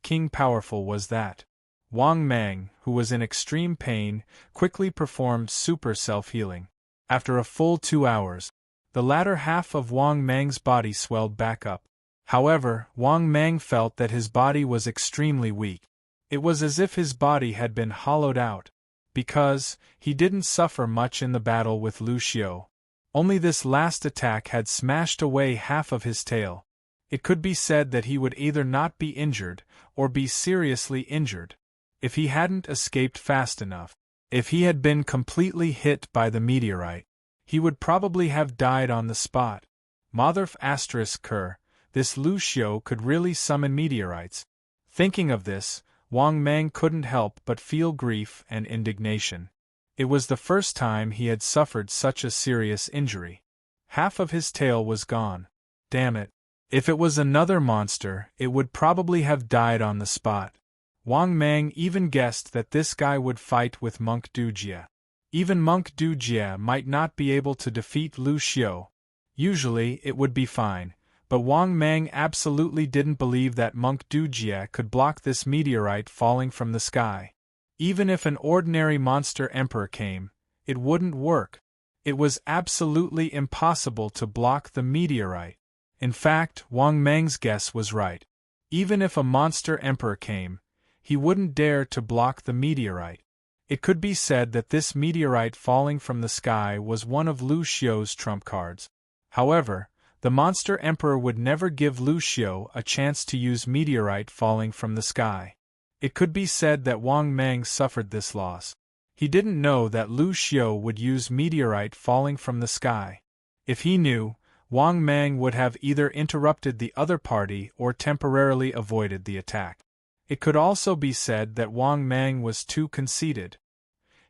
King powerful was that? Wang Mang, who was in extreme pain, quickly performed super self-healing. After a full 2 hours, the latter half of Wang Mang's body swelled back up. However, Wang Mang felt that his body was extremely weak. It was as if his body had been hollowed out. Because, he didn't suffer much in the battle with Lu Xiao. Only this last attack had smashed away half of his tail. It could be said that he would either not be injured, or be seriously injured. If he hadn't escaped fast enough. If he had been completely hit by the meteorite, he would probably have died on the spot. This Lu Xiao could really summon meteorites. Thinking of this, Wang Mang couldn't help but feel grief and indignation. It was the first time he had suffered such a serious injury. Half of his tail was gone. Damn it. If it was another monster, it would probably have died on the spot. Wang Mang even guessed that this guy would fight with Monk Dujia. Even Monk Dujia might not be able to defeat Lu Xiao. Usually, it would be fine, but Wang Mang absolutely didn't believe that Monk Dujia could block this meteorite falling from the sky. Even if an ordinary monster emperor came, it wouldn't work. It was absolutely impossible to block the meteorite. In fact, Wang Mang's guess was right. Even if a monster emperor came, he wouldn't dare to block the meteorite. It could be said that this meteorite falling from the sky was one of Lu Xiao's trump cards. However, the monster emperor would never give Lu Xiao a chance to use meteorite falling from the sky. It could be said that Wang Mang suffered this loss. He didn't know that Lu Xiao would use meteorite falling from the sky. If he knew, Wang Mang would have either interrupted the other party or temporarily avoided the attack. It could also be said that Wang Mang was too conceited.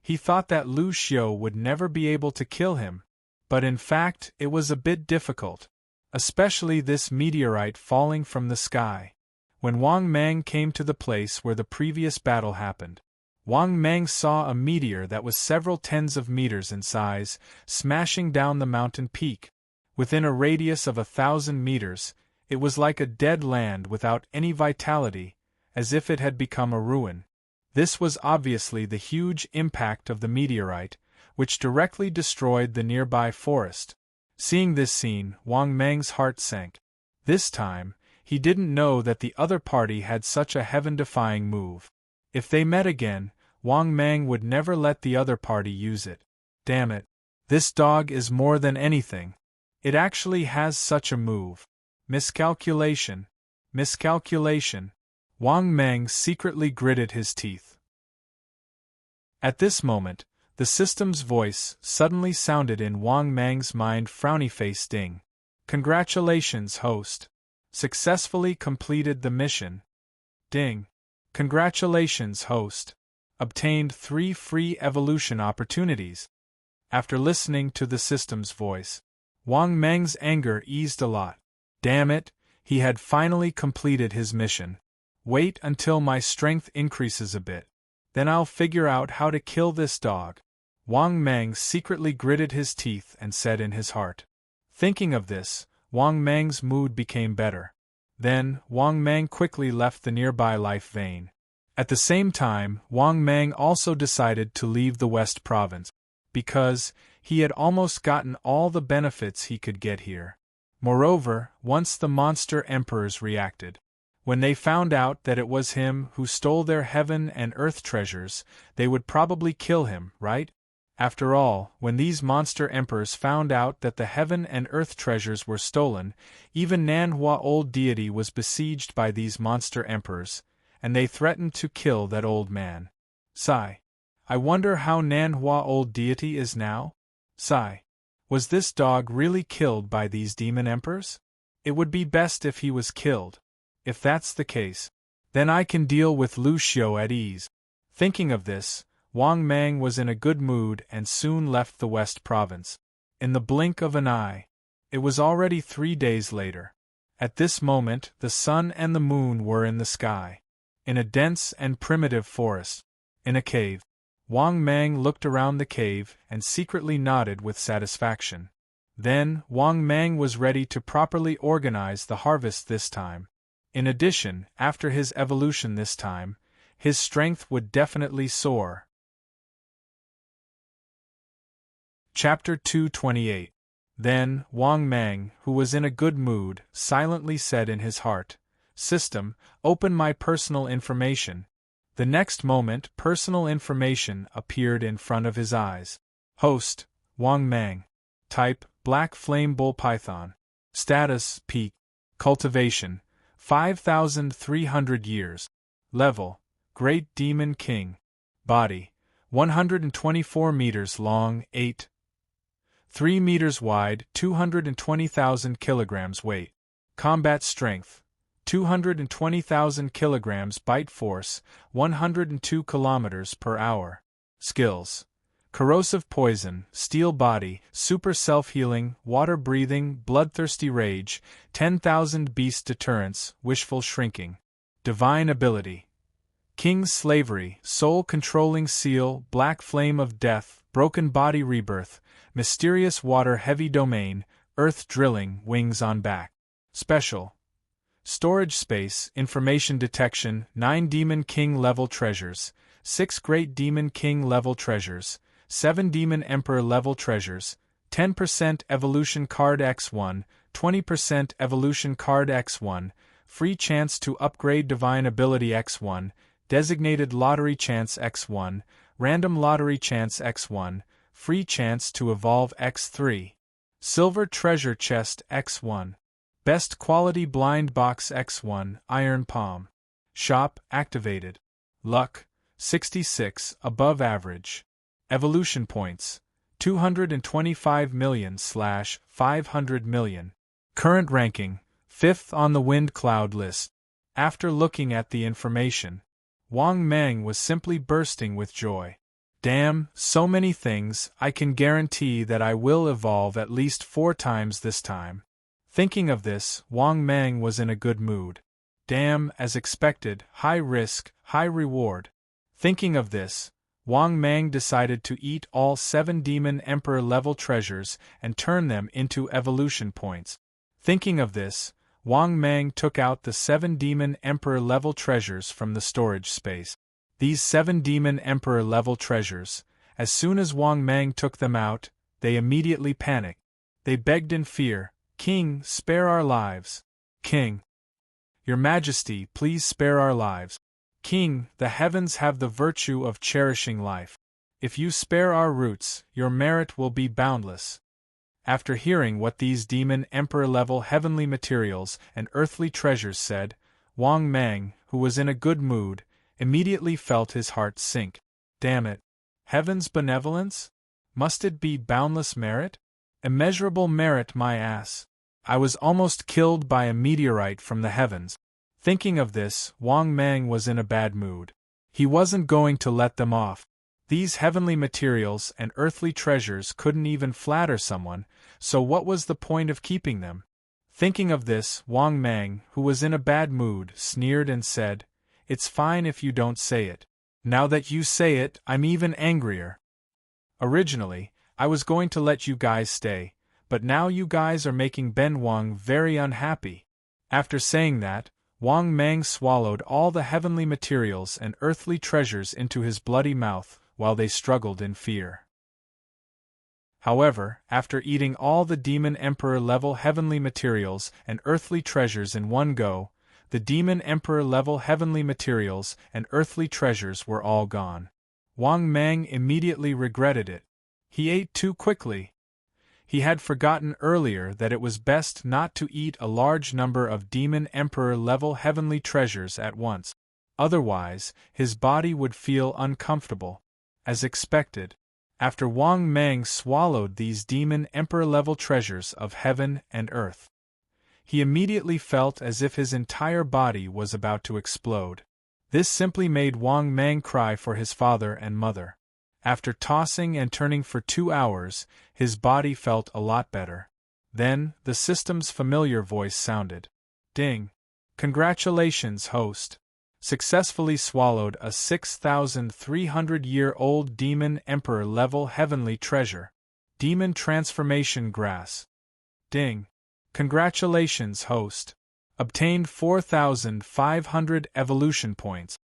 He thought that Lu Xiao would never be able to kill him, but in fact it was a bit difficult, especially this meteorite falling from the sky. When Wang Mang came to the place where the previous battle happened, Wang Mang saw a meteor that was several tens of meters in size, smashing down the mountain peak. Within a radius of 1,000 meters, it was like a dead land without any vitality, as if it had become a ruin. This was obviously the huge impact of the meteorite, which directly destroyed the nearby forest. Seeing this scene, Wang Mang's heart sank. This time, he didn't know that the other party had such a heaven-defying move. If they met again, Wang Mang would never let the other party use it. Damn it. This dog is more than anything. It actually has such a move. Miscalculation. Miscalculation. Wang Mang secretly gritted his teeth. At this moment, the system's voice suddenly sounded in Wang Mang's mind. Frowny face ding. Congratulations, host. Successfully completed the mission. Ding. Congratulations, host. Obtained 3 free evolution opportunities. After listening to the system's voice, Wang Mang's anger eased a lot. Damn it, he had finally completed his mission. Wait until my strength increases a bit. Then I'll figure out how to kill this dog. Wang Mang secretly gritted his teeth and said in his heart. Thinking of this, Wang Mang's mood became better. Then, Wang Mang quickly left the nearby life vein. At the same time, Wang Mang also decided to leave the West Province, because he had almost gotten all the benefits he could get here. Moreover, once the monster emperors reacted, when they found out that it was him who stole their heaven and earth treasures, they would probably kill him, right? After all, when these monster emperors found out that the heaven and earth treasures were stolen, even Nanhua old deity was besieged by these monster emperors, and they threatened to kill that old man. Sigh. I wonder how Nanhua old deity is now? Sigh. Was this dog really killed by these demon emperors? It would be best if he was killed. If that's the case, then I can deal with Lu Xiu at ease. Thinking of this, Wang Mang was in a good mood and soon left the West Province. In the blink of an eye. It was already 3 days later. At this moment, the sun and the moon were in the sky. In a dense and primitive forest. In a cave. Wang Mang looked around the cave and secretly nodded with satisfaction. Then, Wang Mang was ready to properly organize the harvest this time. In addition, after his evolution this time, his strength would definitely soar. Chapter 228. Then, Wang Mang, who was in a good mood, silently said in his heart, System, open my personal information. The next moment, personal information appeared in front of his eyes. Host, Wang Mang. Type, Black Flame Bull Python. Status, Peak. Cultivation, 5,300 years. Level, Great Demon King. Body, 124 meters long, 3 meters wide, 220,000 kilograms weight. Combat strength, 220,000 kilograms. Bite force, 102 kilometers per hour. Skills: corrosive poison, steel body, super self-healing, water-breathing, bloodthirsty rage, 10,000 beast deterrence, wishful shrinking. Divine ability: King's slavery, soul-controlling seal, black flame of death, broken body rebirth, mysterious water heavy domain, earth drilling, wings on back. Special: storage space, information detection, 9 Demon King level treasures, 6 Great Demon King level treasures, 7 Demon Emperor level treasures, 10% evolution card X1, 20% evolution card X1, free chance to upgrade divine ability X1, designated lottery chance X1, random lottery chance X1, free chance to evolve X3, silver treasure chest X1, best quality blind box X1, iron palm. Shop activated. Luck 66, above average. Evolution points 225 million/500 million. Current ranking 5th on the wind cloud list. After looking at the information, Wang Mang was simply bursting with joy. Damn, so many things. I can guarantee that I will evolve at least 4 times this time. Thinking of this, Wang Mang was in a good mood. Damn, as expected, high risk, high reward. Thinking of this, Wang Mang decided to eat all 7 Demon Emperor level treasures and turn them into evolution points. Thinking of this, Wang Mang took out the 7 Demon Emperor level treasures from the storage space. These 7 Demon Emperor level treasures, as soon as Wang Mang took them out, they immediately panicked. They begged in fear, "King, spare our lives. King. Your Majesty, please spare our lives. King, the heavens have the virtue of cherishing life. If you spare our roots, your merit will be boundless." After hearing what these Demon Emperor-level heavenly materials and earthly treasures said, Wang Mang, who was in a good mood, immediately felt his heart sink. Damn it! Heaven's benevolence? Must it be boundless merit? Immeasurable merit, my ass! I was almost killed by a meteorite from the heavens. Thinking of this, Wang Mang was in a bad mood. He wasn't going to let them off. These heavenly materials and earthly treasures couldn't even flatter someone, so what was the point of keeping them? Thinking of this, Wang Mang, who was in a bad mood, sneered and said, "It's fine if you don't say it. Now that you say it, I'm even angrier. Originally, I was going to let you guys stay, but now you guys are making Ben Wang very unhappy." After saying that, Wang Mang swallowed all the heavenly materials and earthly treasures into his bloody mouth, while they struggled in fear. However, after eating all the Demon Emperor-level heavenly materials and earthly treasures in one go, the Demon Emperor-level heavenly materials and earthly treasures were all gone. Wang Mang immediately regretted it. He ate too quickly. He had forgotten earlier that it was best not to eat a large number of Demon Emperor-level heavenly treasures at once. Otherwise, his body would feel uncomfortable. As expected, after Wang Mang swallowed these Demon Emperor-level treasures of heaven and earth, he immediately felt as if his entire body was about to explode. This simply made Wang Mang cry for his father and mother. After tossing and turning for 2 hours, his body felt a lot better. Then, the system's familiar voice sounded. "Ding! Congratulations, host! Successfully swallowed a 6,300-year-old Demon Emperor-level heavenly treasure. Demon Transformation Grass. Ding! Congratulations, host! Obtained 4,500 evolution points.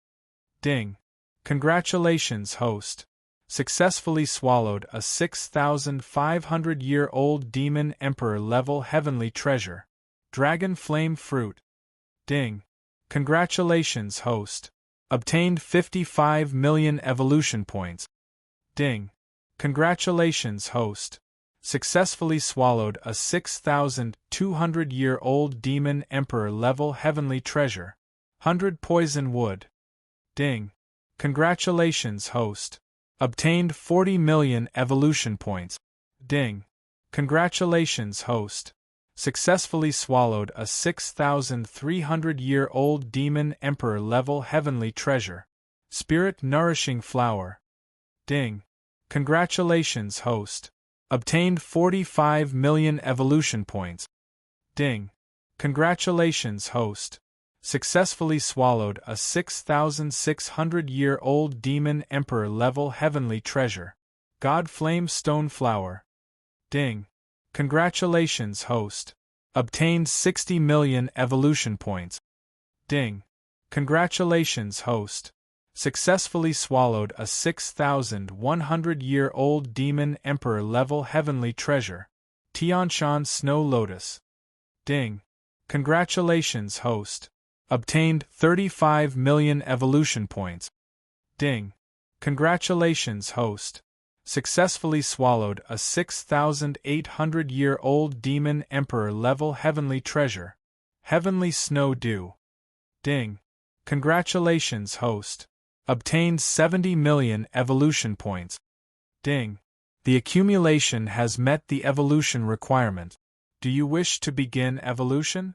Ding! Congratulations, host! Successfully swallowed a 6,500-year-old Demon Emperor-level heavenly treasure. Dragon Flame Fruit. Ding! Congratulations, host! Obtained 55 million evolution points. Ding! Congratulations, host! Successfully swallowed a 6,200-year-old Demon Emperor-level heavenly treasure. 100 Poison Wood. Ding! Congratulations, host! Obtained 40 million evolution points. Ding! Congratulations, host! Successfully swallowed a 6,300-year-old Demon Emperor-level heavenly treasure. Spirit Nourishing Flower. Ding! Congratulations, host! Obtained 45 million evolution points. Ding! Congratulations, host! Successfully swallowed a 6,600-year-old Demon Emperor-level heavenly treasure. God Flame Stone Flower. Ding! Congratulations, host! Obtained 60 million evolution points. Ding! Congratulations, host! Successfully swallowed a 6,100-year-old Demon Emperor-level heavenly treasure. Tianshan Snow Lotus. Ding! Congratulations, host! Obtained 35 million evolution points. Ding! Congratulations, host! Successfully swallowed a 6,800-year-old Demon Emperor-level heavenly treasure. Heavenly Snow Dew. Ding! Congratulations, host! Obtained 70 million evolution points. Ding! The accumulation has met the evolution requirement. Do you wish to begin evolution?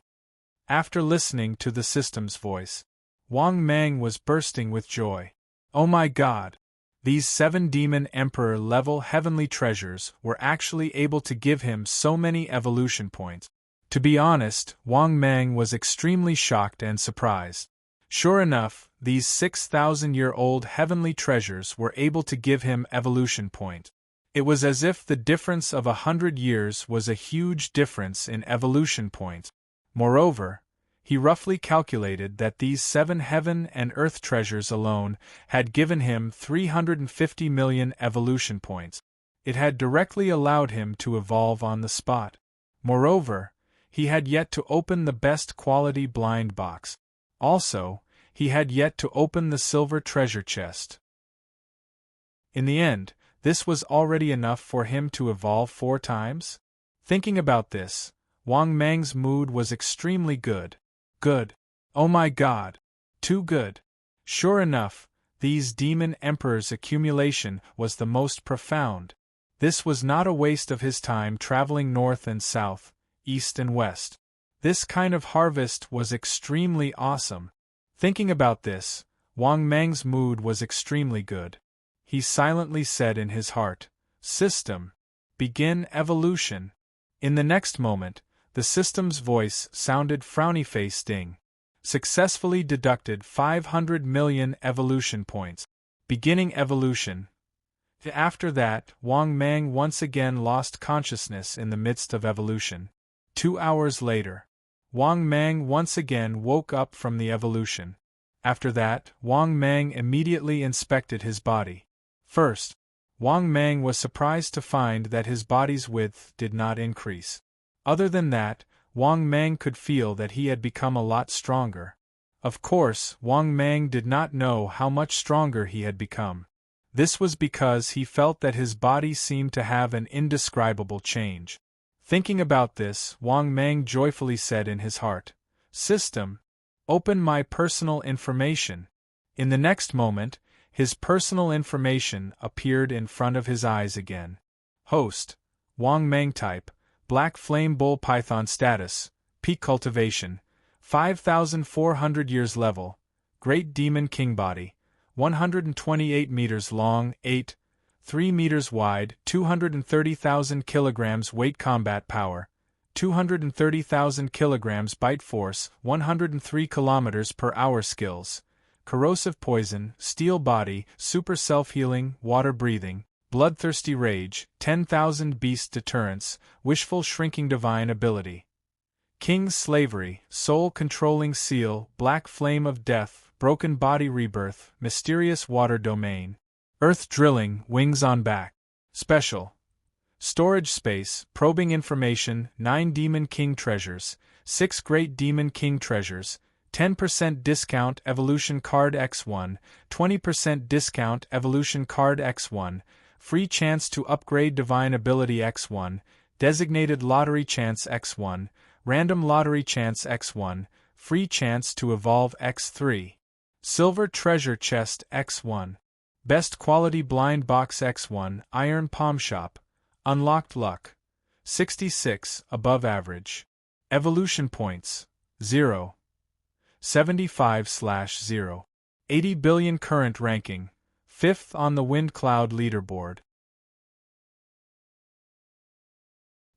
After listening to the system's voice, Wang Mang was bursting with joy. Oh my god! These 7 Demon Emperor-level heavenly treasures were actually able to give him so many evolution points. To be honest, Wang Mang was extremely shocked and surprised. Sure enough, these 6,000-year-old heavenly treasures were able to give him evolution point. It was as if the difference of 100 years was a huge difference in evolution point. Moreover, he roughly calculated that these 7 heaven and earth treasures alone had given him 350 million evolution points. It had directly allowed him to evolve on the spot. Moreover, he had yet to open the best quality blind box. Also, he had yet to open the silver treasure chest. In the end, this was already enough for him to evolve 4 times? Thinking about this, Wang Mang's mood was extremely good. Good. Oh my god. Too good. Sure enough, these demon emperors' accumulation was the most profound. This was not a waste of his time traveling north and south, east and west. This kind of harvest was extremely awesome. Thinking about this, Wang Mang's mood was extremely good. He silently said in his heart, "System, begin evolution." In the next moment, the system's voice sounded frowny-faced ding. Successfully deducted 500 million evolution points. Beginning evolution. After that, Wang Mang once again lost consciousness in the midst of evolution. 2 hours later, Wang Mang once again woke up from the evolution. After that, Wang Mang immediately inspected his body. First, Wang Mang was surprised to find that his body's width did not increase. Other than that, Wang Mang could feel that he had become a lot stronger. Of course, Wang Mang did not know how much stronger he had become. This was because he felt that his body seemed to have an indescribable change. Thinking about this, Wang Mang joyfully said in his heart, "System, open my personal information." In the next moment, his personal information appeared in front of his eyes again. Host, Wang Mang type, Black Flame Bull Python status, peak cultivation, 5,400 years level, Great Demon King body, 128 meters long, 3 meters wide, 230,000 kilograms weight, combat power, 230,000 kilograms bite force, 103 kilometers per hour skills, corrosive poison, steel body, super self-healing, water breathing, bloodthirsty rage, 10,000 beast deterrence, wishful shrinking divine ability. King's slavery, soul controlling seal, black flame of death, broken body rebirth, mysterious water domain. Earth drilling, wings on back. Special. Storage space, probing information, 9 Demon King treasures, 6 Great Demon King treasures, 10% discount evolution card X1, 20% discount evolution card X1, free chance to upgrade divine ability X1, designated lottery chance X1, random lottery chance X1, free chance to evolve X3. Silver treasure chest X1. Best quality blind box X1, iron palm shop, unlocked luck, 66, above average. Evolution points, 0. 75/0. 80 billion current ranking, 5th on the Wind Cloud leaderboard.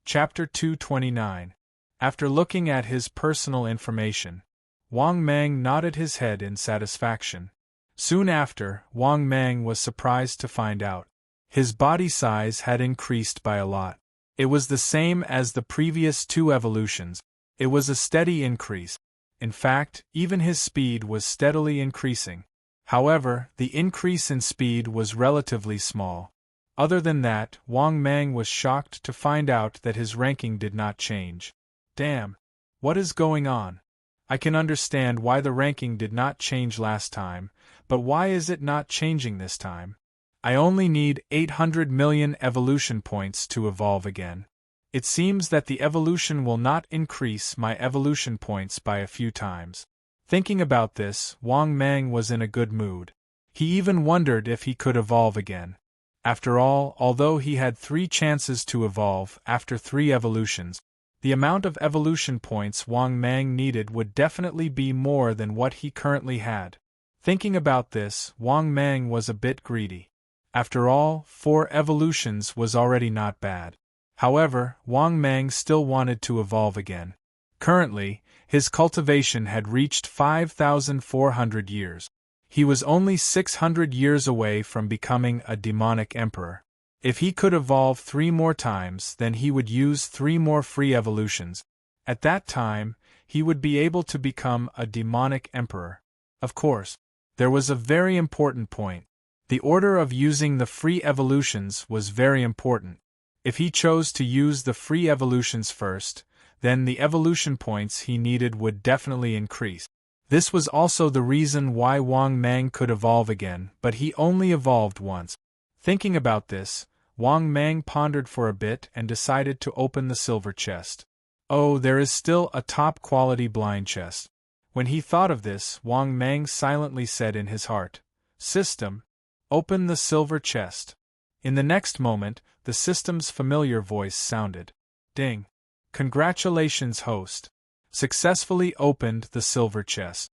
Chapter 229. After looking at his personal information, Wang Mang nodded his head in satisfaction. Soon after, Wang Mang was surprised to find out his body size had increased by a lot. It was the same as the previous 2 evolutions. It was a steady increase. In fact, even his speed was steadily increasing. However, the increase in speed was relatively small. Other than that, Wang Mang was shocked to find out that his ranking did not change. Damn! What is going on? I can understand why the ranking did not change last time, but why is it not changing this time? I only need 800 million evolution points to evolve again. It seems that the evolution will not increase my evolution points by a few times. Thinking about this, Wang Mang was in a good mood. He even wondered if he could evolve again. After all, although he had 3 chances to evolve after 3 evolutions, the amount of evolution points Wang Mang needed would definitely be more than what he currently had. Thinking about this, Wang Mang was a bit greedy. After all, 4 evolutions was already not bad. However, Wang Mang still wanted to evolve again. Currently, his cultivation had reached 5,400 years. He was only 600 years away from becoming a demonic emperor. If he could evolve 3 more times, then he would use 3 more free evolutions. At that time, he would be able to become a demonic emperor. Of course, there was a very important point. The order of using the free evolutions was very important. If he chose to use the free evolutions first, then the evolution points he needed would definitely increase. This was also the reason why Wang Mang could evolve again, but he only evolved once. Thinking about this, Wang Mang pondered for a bit and decided to open the silver chest. Oh, there is still a top-quality blind chest. When he thought of this, Wang Mang silently said in his heart, "System, open the silver chest." In the next moment, the system's familiar voice sounded. Ding! Congratulations, host. Successfully opened the silver chest.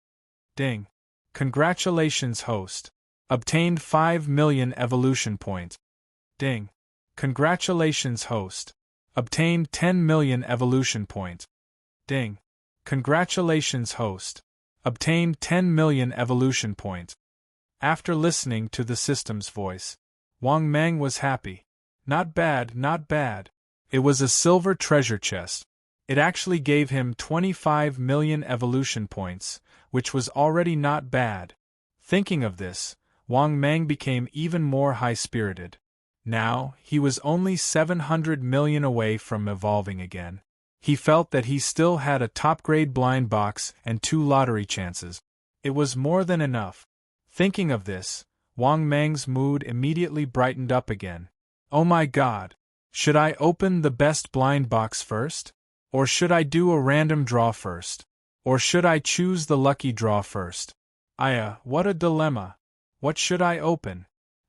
Ding! Congratulations, host. Obtained 5 million evolution points. Ding! Congratulations, host. Obtained 10 million evolution points. Ding! Congratulations, host. Obtained 10 million evolution points. After listening to the system's voice, Wang Mang was happy. Not bad, not bad. It was a silver treasure chest. It actually gave him 25 million evolution points, which was already not bad. Thinking of this, Wang Mang became even more high-spirited. Now, he was only 700 million away from evolving again. He felt that he still had a top-grade blind box and 2 lottery chances. It was more than enough. Thinking of this, Wang Mang's mood immediately brightened up again. Oh my god! Should I open the best blind box first? Or should I do a random draw first? Or should I choose the lucky draw first? What a dilemma! What should I open?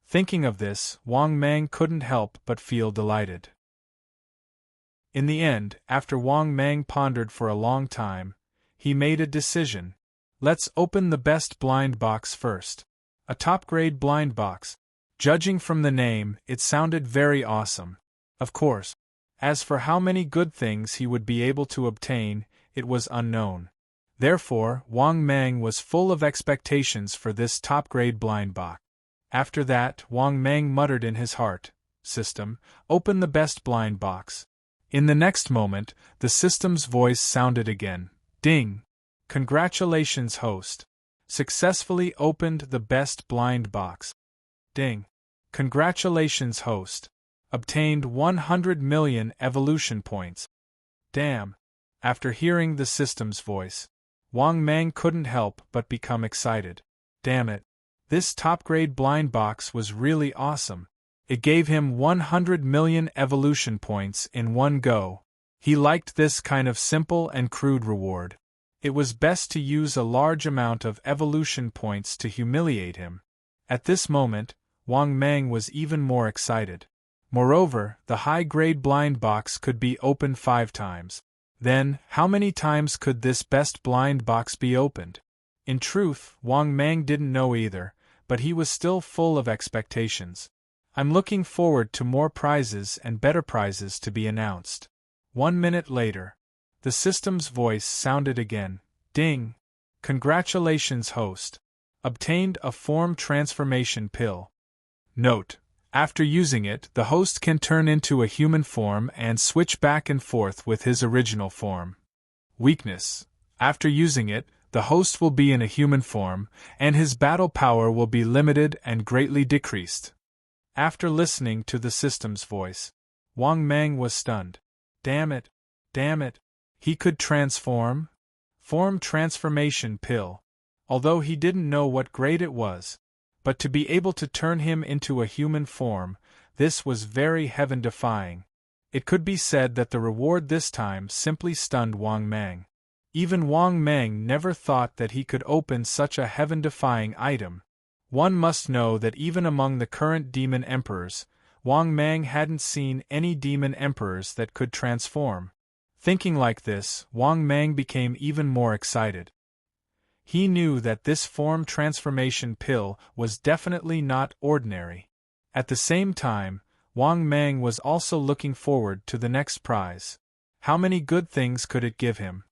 Thinking of this, Wang Mang couldn't help but feel delighted. In the end, after Wang Mang pondered for a long time, he made a decision. Let's open the best blind box first. A top-grade blind box. Judging from the name, it sounded very awesome. Of course, as for how many good things he would be able to obtain, it was unknown. Therefore, Wang Mang was full of expectations for this top-grade blind box. After that, Wang Mang muttered in his heart, "System, open the best blind box." In the next moment, the system's voice sounded again. Ding! Congratulations, host. Successfully opened the best blind box. Ding! Congratulations, host. Obtained 100 million evolution points. Damn! After hearing the system's voice, Wang Mang couldn't help but become excited. Damn it! This top-grade blind box was really awesome. It gave him 100 million evolution points in one go. He liked this kind of simple and crude reward. It was best to use a large amount of evolution points to humiliate him. At this moment, Wang Mang was even more excited. Moreover, the high-grade blind box could be opened 5 times. Then, how many times could this best blind box be opened? In truth, Wang Mang didn't know either, but he was still full of expectations. I'm looking forward to more prizes and better prizes to be announced. 1 minute later, the system's voice sounded again. Ding! Congratulations, host. Obtained a form transformation pill. Note: after using it, the host can turn into a human form and switch back and forth with his original form. Weakness: after using it, the host will be in a human form, and his battle power will be limited and greatly decreased. After listening to the system's voice, Wang Mang was stunned. Damn it! Damn it! He could transform? Form transformation pill. Although he didn't know what grade it was, but to be able to turn him into a human form, this was very heaven-defying. It could be said that the reward this time simply stunned Wang Mang. Even Wang Mang never thought that he could open such a heaven-defying item. One must know that even among the current demon emperors, Wang Mang hadn't seen any demon emperors that could transform. Thinking like this, Wang Mang became even more excited. He knew that this form transformation pill was definitely not ordinary. At the same time, Wang Mang was also looking forward to the next prize. How many good things could it give him?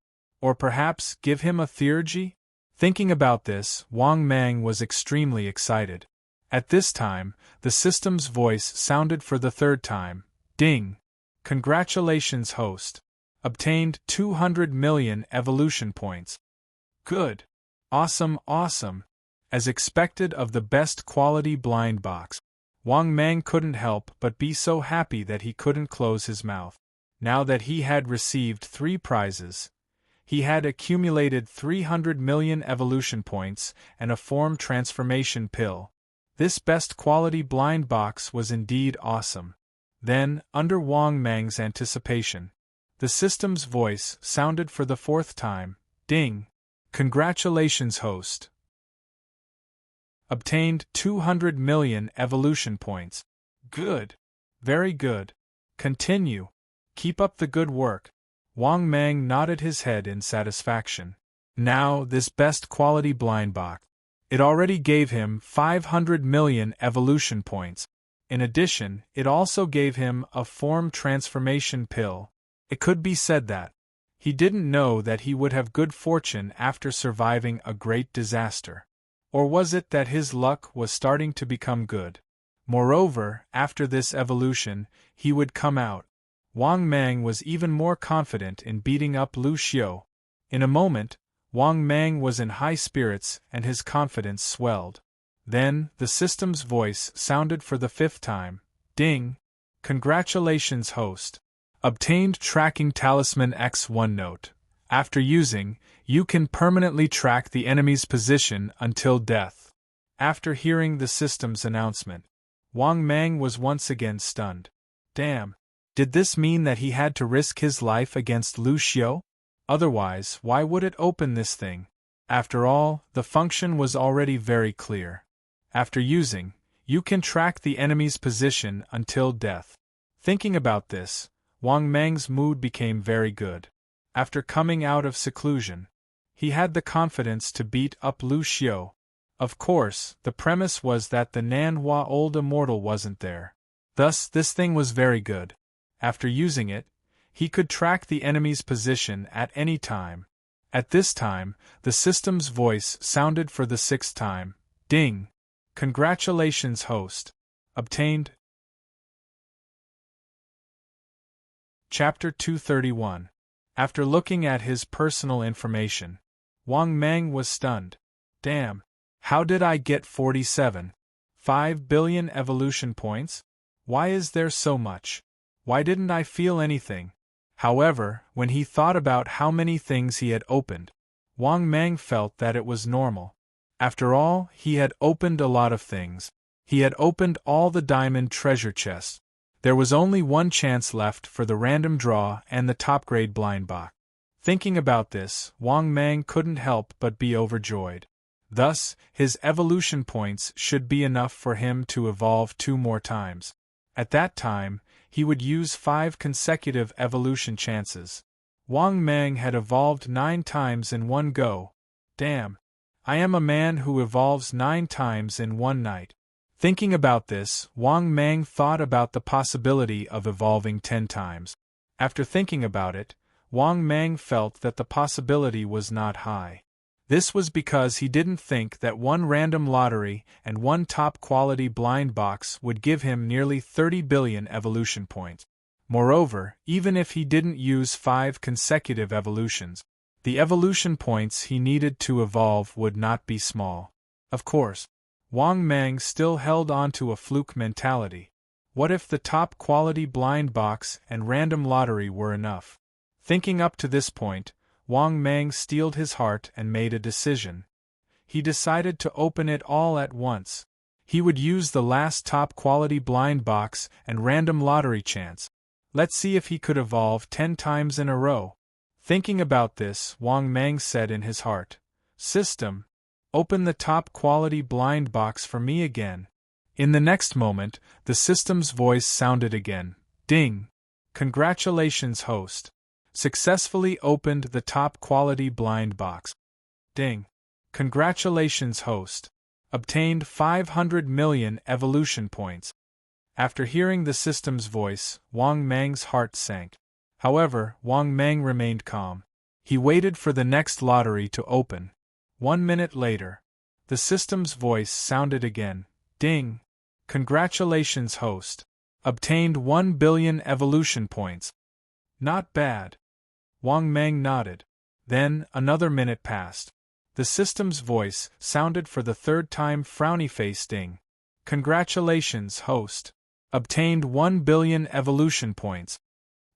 Or perhaps give him a theurgy? Thinking about this, Wang Mang was extremely excited. At this time, the system's voice sounded for the third time. Ding! Congratulations, host. Obtained 200 million evolution points. Good! Awesome, awesome! As expected of the best quality blind box, Wang Mang couldn't help but be so happy that he couldn't close his mouth. Now that he had received 3 prizes, he had accumulated 300 million evolution points and a form transformation pill. This best quality blind box was indeed awesome. Then, under Wang Mang's anticipation, the system's voice sounded for the 4th time. Ding! Congratulations, host. Obtained 200 million evolution points. Good. Very good. Continue. Keep up the good work. Wang Mang nodded his head in satisfaction. Now, this best quality blind box. It already gave him 500 million evolution points. In addition, it also gave him a form transformation pill. It could be said that he didn't know that he would have good fortune after surviving a great disaster. Or was it that his luck was starting to become good? Moreover, after this evolution, he would come out. Wang Mang was even more confident in beating up Lu Xiu. In a moment, Wang Mang was in high spirits and his confidence swelled. Then, the system's voice sounded for the 5th time. Ding! Congratulations, host. Obtained Tracking Talisman X1 note. After using, you can permanently track the enemy's position until death. After hearing the system's announcement, Wang Mang was once again stunned. Damn! Did this mean that he had to risk his life against Lu Xiu? Otherwise, why would it open this thing? After all, the function was already very clear. After using, you can track the enemy's position until death. Thinking about this, Wang Mang's mood became very good. After coming out of seclusion, he had the confidence to beat up Lu Xiu. Of course, the premise was that the Nanhua Old Immortal wasn't there. Thus, this thing was very good. After using it, he could track the enemy's position at any time. At this time, the system's voice sounded for the 6th time. Ding! Congratulations, host. Obtained. Chapter 231. After looking at his personal information, Wang Mang was stunned. Damn! How did I get 47.5 billion evolution points? Why is there so much? Why didn't I feel anything? However, when he thought about how many things he had opened, Wang Mang felt that it was normal. After all, he had opened a lot of things. He had opened all the diamond treasure chests. There was only one chance left for the random draw and the top-grade blind box. Thinking about this, Wang Mang couldn't help but be overjoyed. Thus, his evolution points should be enough for him to evolve 2 more times. At that time, he would use 5 consecutive evolution chances. Wang Mang had evolved 9 times in one go. Damn! I am a man who evolves 9 times in one night. Thinking about this, Wang Mang thought about the possibility of evolving 10 times. After thinking about it, Wang Mang felt that the possibility was not high. This was because he didn't think that one random lottery and one top-quality blind box would give him nearly 30 billion evolution points. Moreover, even if he didn't use 5 consecutive evolutions, the evolution points he needed to evolve would not be small. Of course, Wang Mang still held on to a fluke mentality. What if the top-quality blind box and random lottery were enough? Thinking up to this point, Wang Mang steeled his heart and made a decision. He decided to open it all at once. He would use the last top-quality blind box and random lottery chance. Let's see if he could evolve 10 times in a row. Thinking about this, Wang Mang said in his heart, "System, open the top-quality blind box for me again." In the next moment, the system's voice sounded again. Ding! Congratulations, host. Successfully opened the top-quality blind box. Ding! Congratulations, host. Obtained 500 million evolution points. After hearing the system's voice, Wang Mang's heart sank. However, Wang Mang remained calm. He waited for the next lottery to open. 1 minute later, the system's voice sounded again. Ding! Congratulations, host. Obtained 1 billion evolution points. Not bad. Wang Mang nodded. Then, another minute passed. The system's voice sounded for the third time. Frowny face. Ding! Congratulations, host. Obtained 1 billion evolution points.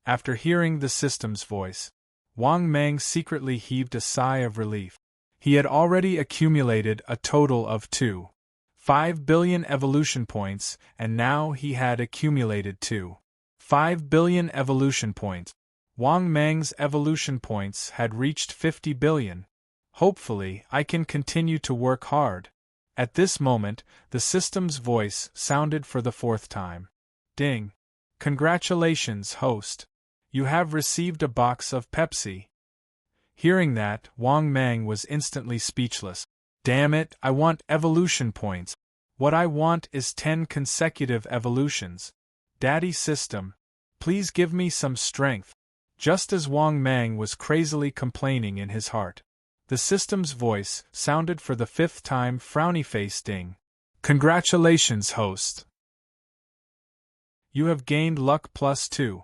After hearing the system's voice, Wang Mang secretly heaved a sigh of relief. He had already accumulated a total of 2.5 billion evolution points, and now he had accumulated 2.5 billion evolution points. Wang Mang's evolution points had reached 50 billion. Hopefully, I can continue to work hard. At this moment, the system's voice sounded for the fourth time. Ding! Congratulations, host. You have received a box of Pepsi. Hearing that, Wang Mang was instantly speechless. Damn it, I want evolution points. What I want is 10 consecutive evolutions. Daddy system, please give me some strength. Just as Wang Mang was crazily complaining in his heart, the system's voice sounded for the fifth time. Frowny face. Ding! Congratulations, host. You have gained luck +2.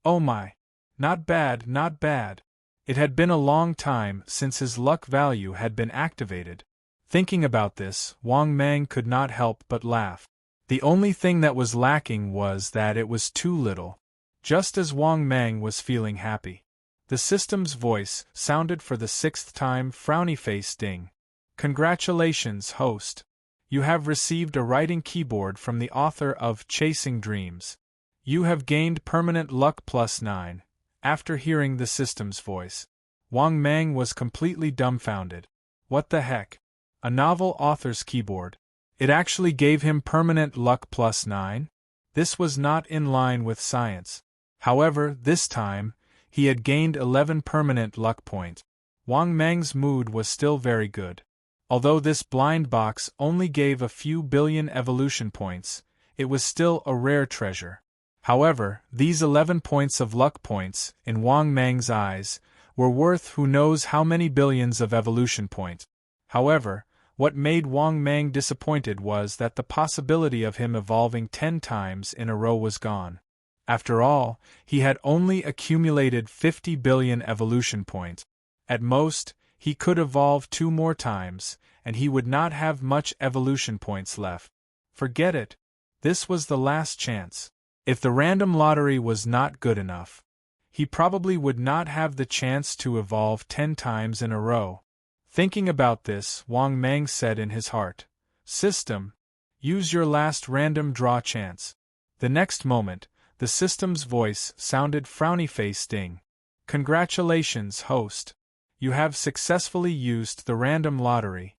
Oh my! Not bad, not bad. It had been a long time since his luck value had been activated. Thinking about this, Wang Mang could not help but laugh. The only thing that was lacking was that it was too little. Just as Wang Mang was feeling happy, the system's voice sounded for the sixth time. Frowny face. Ding! Congratulations, host. You have received a writing keyboard from the author of Chasing Dreams. You have gained permanent luck +9. After hearing the system's voice, Wang Mang was completely dumbfounded. What the heck? A novel author's keyboard? It actually gave him permanent luck +9? This was not in line with science. However, this time, he had gained 11 permanent luck points. Wang Mang's mood was still very good. Although this blind box only gave a few billion evolution points, it was still a rare treasure. However, these 11 points of luck points, in Wang Mang's eyes, were worth who knows how many billions of evolution points. However, what made Wang Mang disappointed was that the possibility of him evolving 10 times in a row was gone. After all, he had only accumulated 50 billion evolution points. At most, he could evolve 2 more times, and he would not have much evolution points left. Forget it. This was the last chance. If the random lottery was not good enough, he probably would not have the chance to evolve 10 times in a row. Thinking about this, Wang Mang said in his heart, System, use your last random draw chance. The next moment, the system's voice sounded. Frowny face. Ding! Congratulations, host. You have successfully used the random lottery.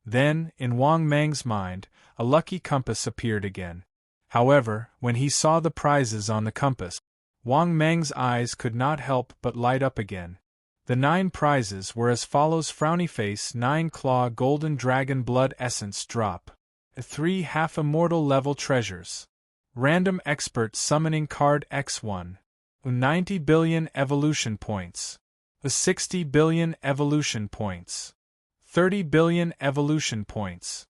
Then, in Wang Mang's mind, a lucky compass appeared again. However, when he saw the prizes on the compass, Wang Mang's eyes could not help but light up again. The 9 prizes were as follows. Frowny face. 9 claw golden dragon blood essence drop. 3 half immortal level treasures. Random expert summoning card X1. 90 billion evolution points. 60 billion evolution points. 30 billion evolution points.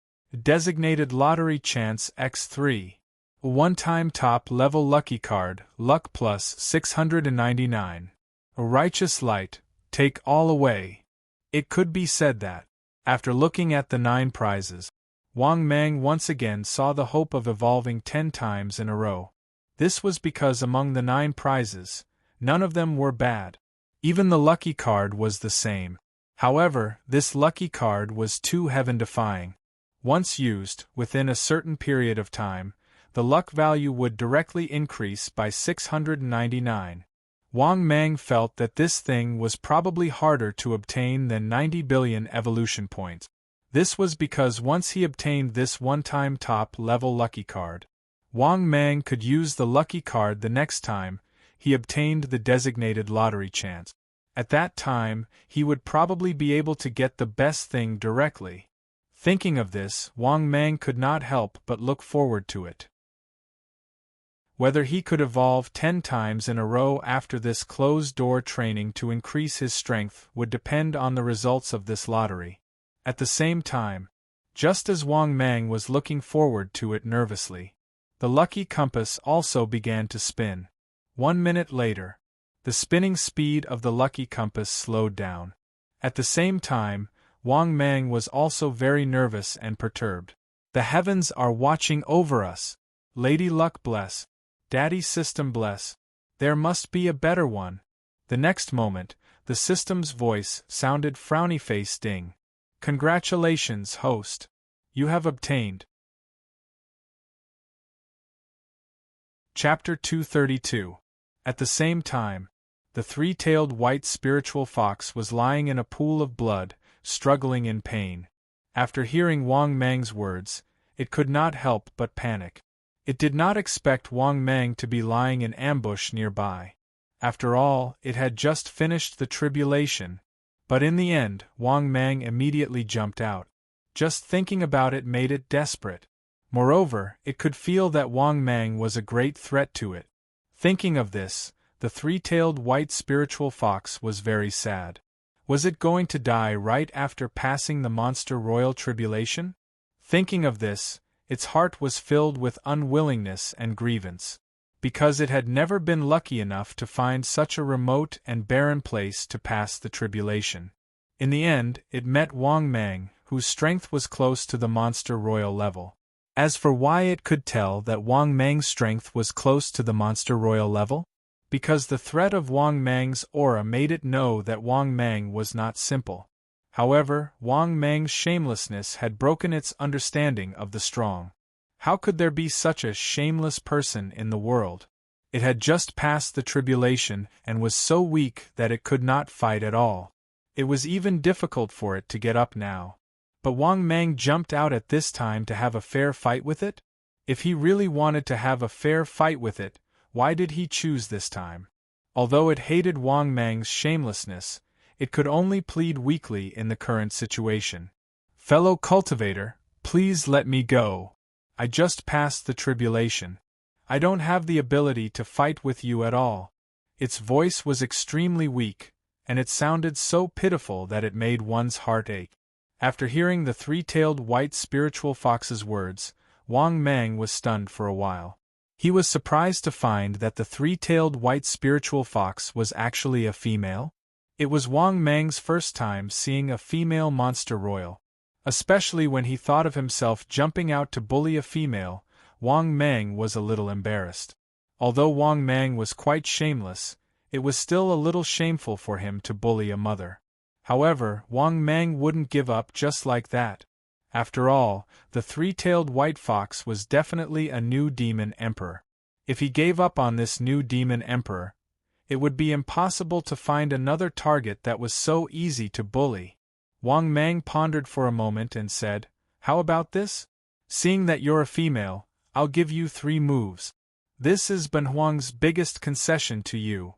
Designated lottery chance X3. One-time top-level lucky card, luck +699. A righteous light, take all away. It could be said that, after looking at the 9 prizes, Wang Mang once again saw the hope of evolving 10 times in a row. This was because among the 9 prizes, none of them were bad. Even the lucky card was the same. However, this lucky card was too heaven-defying. Once used, within a certain period of time, the luck value would directly increase by 699. Wang Mang felt that this thing was probably harder to obtain than 90 billion evolution points. This was because once he obtained this one-time top-level lucky card, Wang Mang could use the lucky card the next time he obtained the designated lottery chance. At that time, he would probably be able to get the best thing directly. Thinking of this, Wang Mang could not help but look forward to it. Whether he could evolve 10 times in a row after this closed-door training to increase his strength would depend on the results of this lottery. At the same time, just as Wang Mang was looking forward to it nervously, the lucky compass also began to spin. 1 minute later, the spinning speed of the lucky compass slowed down. At the same time, Wang Mang was also very nervous and perturbed. The heavens are watching over us. Lady Luck bless. Daddy System bless. There must be a better one. The next moment, the system's voice sounded frowny-face ding. Congratulations, host. You have obtained. Chapter 232. At the same time, the three-tailed white spiritual fox was lying in a pool of blood, struggling in pain. After hearing Wang Mang's words, it could not help but panic. It did not expect Wang Mang to be lying in ambush nearby. After all, it had just finished the tribulation. But in the end, Wang Mang immediately jumped out. Just thinking about it made it desperate. Moreover, it could feel that Wang Mang was a great threat to it. Thinking of this, the three-tailed white spiritual fox was very sad. Was it going to die right after passing the monster royal tribulation? Thinking of this, its heart was filled with unwillingness and grievance, because it had never been lucky enough to find such a remote and barren place to pass the tribulation. In the end, it met Wang Mang, whose strength was close to the monster royal level. As for why it could tell that Wang Mang's strength was close to the monster royal level? Because the threat of Wang Mang's aura made it know that Wang Mang was not simple. However, Wang Mang's shamelessness had broken its understanding of the strong. How could there be such a shameless person in the world? It had just passed the tribulation and was so weak that it could not fight at all. It was even difficult for it to get up now. But Wang Mang jumped out at this time to have a fair fight with it? If he really wanted to have a fair fight with it, why did he choose this time? Although it hated Wang Mang's shamelessness, it could only plead weakly in the current situation. Fellow cultivator, please let me go. I just passed the tribulation. I don't have the ability to fight with you at all. Its voice was extremely weak, and it sounded so pitiful that it made one's heart ache. After hearing the three-tailed white spiritual fox's words, Wang Mang was stunned for a while. He was surprised to find that the three-tailed white spiritual fox was actually a female. It was Wang Mang's first time seeing a female monster royal. Especially when he thought of himself jumping out to bully a female, Wang Mang was a little embarrassed. Although Wang Mang was quite shameless, it was still a little shameful for him to bully a mother. However, Wang Mang wouldn't give up just like that. After all, the three-tailed white fox was definitely a new demon emperor. If he gave up on this new demon emperor, it would be impossible to find another target that was so easy to bully. Wang Mang pondered for a moment and said, "How about this? Seeing that you're a female, I'll give you 3 moves. This is Ben Huang's biggest concession to you."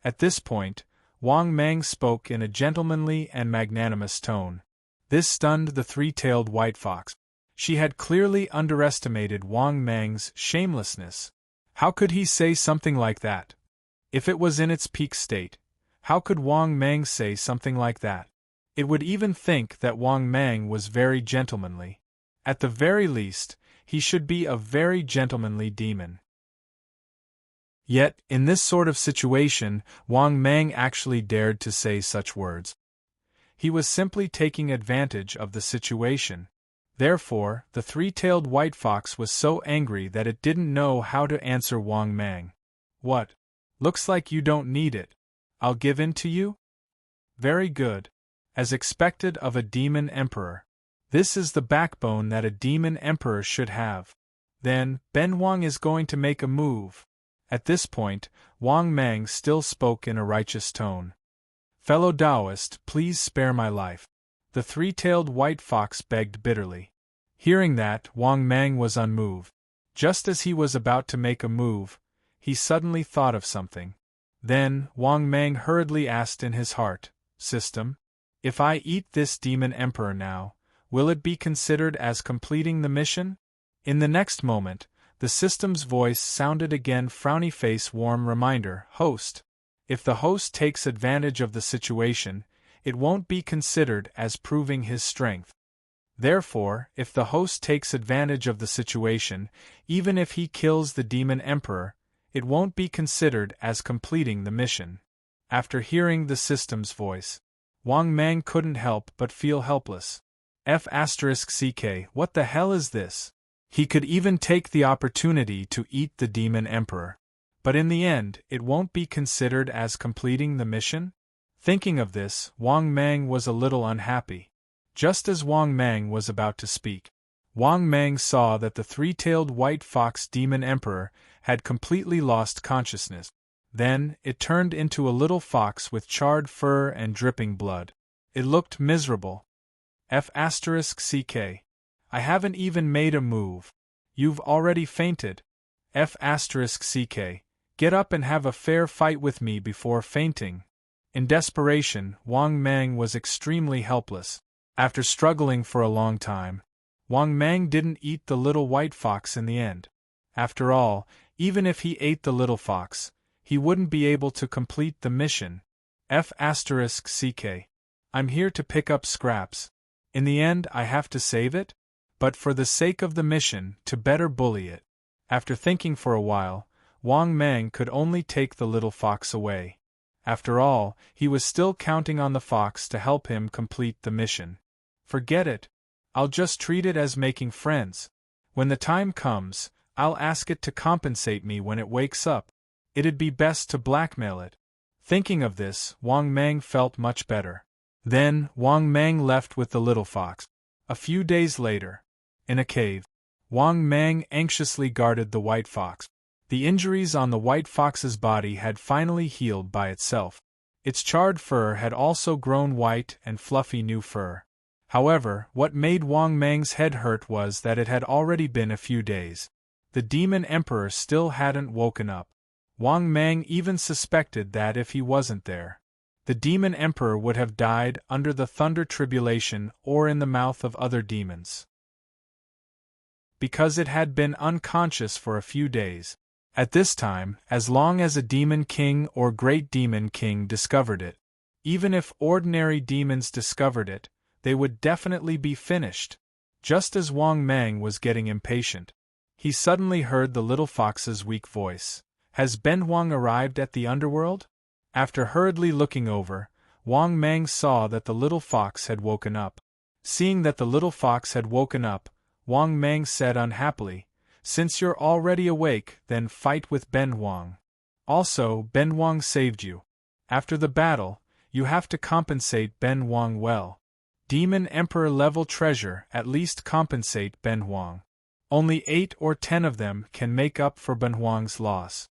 At this point, Wang Mang spoke in a gentlemanly and magnanimous tone. This stunned the three-tailed white fox. She had clearly underestimated Wang Mang's shamelessness. How could he say something like that? If it was in its peak state, how could Wang Mang say something like that? It would even think that Wang Mang was very gentlemanly. At the very least, he should be a very gentlemanly demon. Yet, in this sort of situation, Wang Mang actually dared to say such words. He was simply taking advantage of the situation. Therefore, the three-tailed white fox was so angry that it didn't know how to answer Wang Mang. "What? Looks like you don't need it. I'll give in to you?" Very good. As expected of a demon emperor. This is the backbone that a demon emperor should have. Then, Ben Huang is going to make a move. At this point, Wang Mang still spoke in a righteous tone. "Fellow Taoist, please spare my life." The three-tailed white fox begged bitterly. Hearing that, Wang Mang was unmoved. Just as he was about to make a move, he suddenly thought of something. Then, Wang Mang hurriedly asked in his heart, "System, if I eat this demon emperor now, will it be considered as completing the mission?" In the next moment, The system's voice sounded again, frowny face, warm reminder, host. If the host takes advantage of the situation, it won't be considered as proving his strength. Therefore, if the host takes advantage of the situation, even if he kills the demon emperor, it won't be considered as completing the mission. After hearing the system's voice, Wang Mang couldn't help but feel helpless. F***ck, what the hell is this? He could even take the opportunity to eat the demon emperor. But in the end, it won't be considered as completing the mission? Thinking of this, Wang Mang was a little unhappy. Just as Wang Mang was about to speak, Wang Mang saw that the three-tailed white fox demon emperor had completely lost consciousness. Then, it turned into a little fox with charred fur and dripping blood. It looked miserable. F***ck. I haven't even made a move. You've already fainted. F***ck. Get up and have a fair fight with me before fainting. In desperation, Wang Mang was extremely helpless. After struggling for a long time, Wang Mang didn't eat the little white fox in the end. After all, even if he ate the little fox, he wouldn't be able to complete the mission. F***ck. I'm here to pick up scraps. In the end, I have to save it? But for the sake of the mission, to better bully it. After thinking for a while, Wang Mang could only take the little fox away. After all, he was still counting on the fox to help him complete the mission. Forget it. I'll just treat it as making friends. When the time comes, I'll ask it to compensate me when it wakes up. It'd be best to blackmail it. Thinking of this, Wang Mang felt much better. Then, Wang Mang left with the little fox. A few days later, in a cave, Wang Mang anxiously guarded the white fox. The injuries on the white fox's body had finally healed by itself. Its charred fur had also grown white and fluffy new fur. However, what made Wang Mang's head hurt was that it had already been a few days. The demon emperor still hadn't woken up. Wang Mang even suspected that if he wasn't there, the demon emperor would have died under the thunder tribulation or in the mouth of other demons. Because it had been unconscious for a few days. At this time, as long as a demon king or great demon king discovered it, even if ordinary demons discovered it, they would definitely be finished. Just as Wang Mang was getting impatient, he suddenly heard the little fox's weak voice. Has Ben Huang arrived at the underworld? After hurriedly looking over, Wang Mang saw that the little fox had woken up. Seeing that the little fox had woken up, Wang Mang said unhappily, "Since you're already awake, then fight with Ben Huang. Also, Ben Huang saved you. After the battle, you have to compensate Ben Huang well. Demon Emperor level treasure, at least compensate Ben Huang. Only 8 or 10 of them can make up for Ben Huang's loss."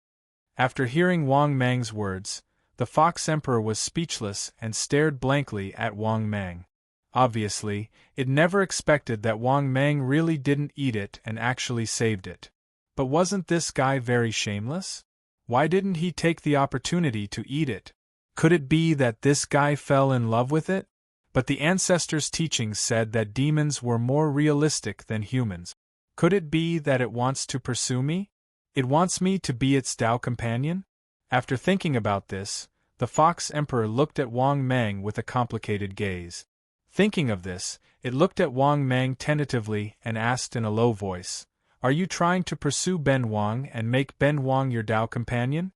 After hearing Wang Mang's words, the Fox Emperor was speechless and stared blankly at Wang Mang. Obviously, it never expected that Wang Mang really didn't eat it and actually saved it. But wasn't this guy very shameless? Why didn't he take the opportunity to eat it? Could it be that this guy fell in love with it? But the ancestors' teachings said that demons were more realistic than humans. Could it be that it wants to pursue me? It wants me to be its Tao companion? After thinking about this, the Fox Emperor looked at Wang Mang with a complicated gaze. Thinking of this, it looked at Wang Mang tentatively and asked in a low voice, "Are you trying to pursue Ben Huang and make Ben Huang your Tao companion?"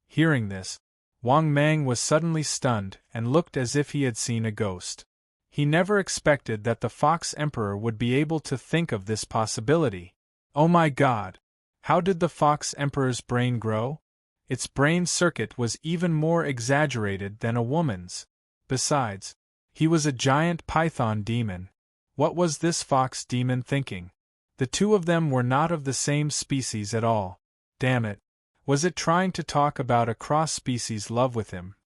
Hearing this, Wang Mang was suddenly stunned and looked as if he had seen a ghost. He never expected that the Fox Emperor would be able to think of this possibility. Oh my God! How did the Fox Emperor's brain grow? Its brain circuit was even more exaggerated than a woman's. Besides, he was a giant python demon. What was this fox demon thinking? The two of them were not of the same species at all. Damn it. Was it trying to talk about a cross-species love with him?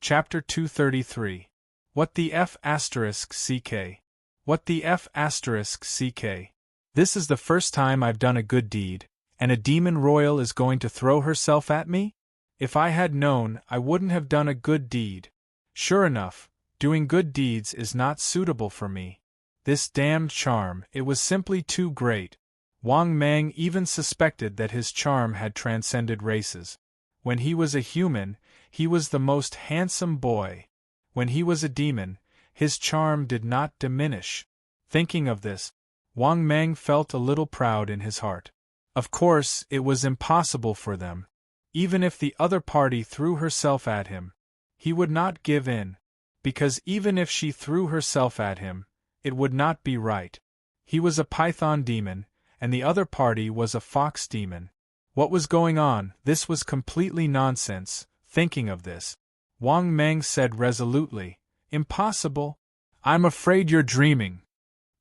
Chapter 233. What the F***ck? What the F***ck? This is the first time I've done a good deed, and a demon royal is going to throw herself at me? If I had known, I wouldn't have done a good deed. Sure enough, doing good deeds is not suitable for me. This damned charm, it was simply too great. Wang Mang even suspected that his charm had transcended races. When he was a human, he was the most handsome boy. When he was a demon, his charm did not diminish. Thinking of this, Wang Mang felt a little proud in his heart. Of course, it was impossible for them. Even if the other party threw herself at him, he would not give in. Because even if she threw herself at him, it would not be right. He was a python demon, and the other party was a fox demon. What was going on? This was completely nonsense. Thinking of this, Wang Mang said resolutely, "Impossible. I'm afraid you're dreaming.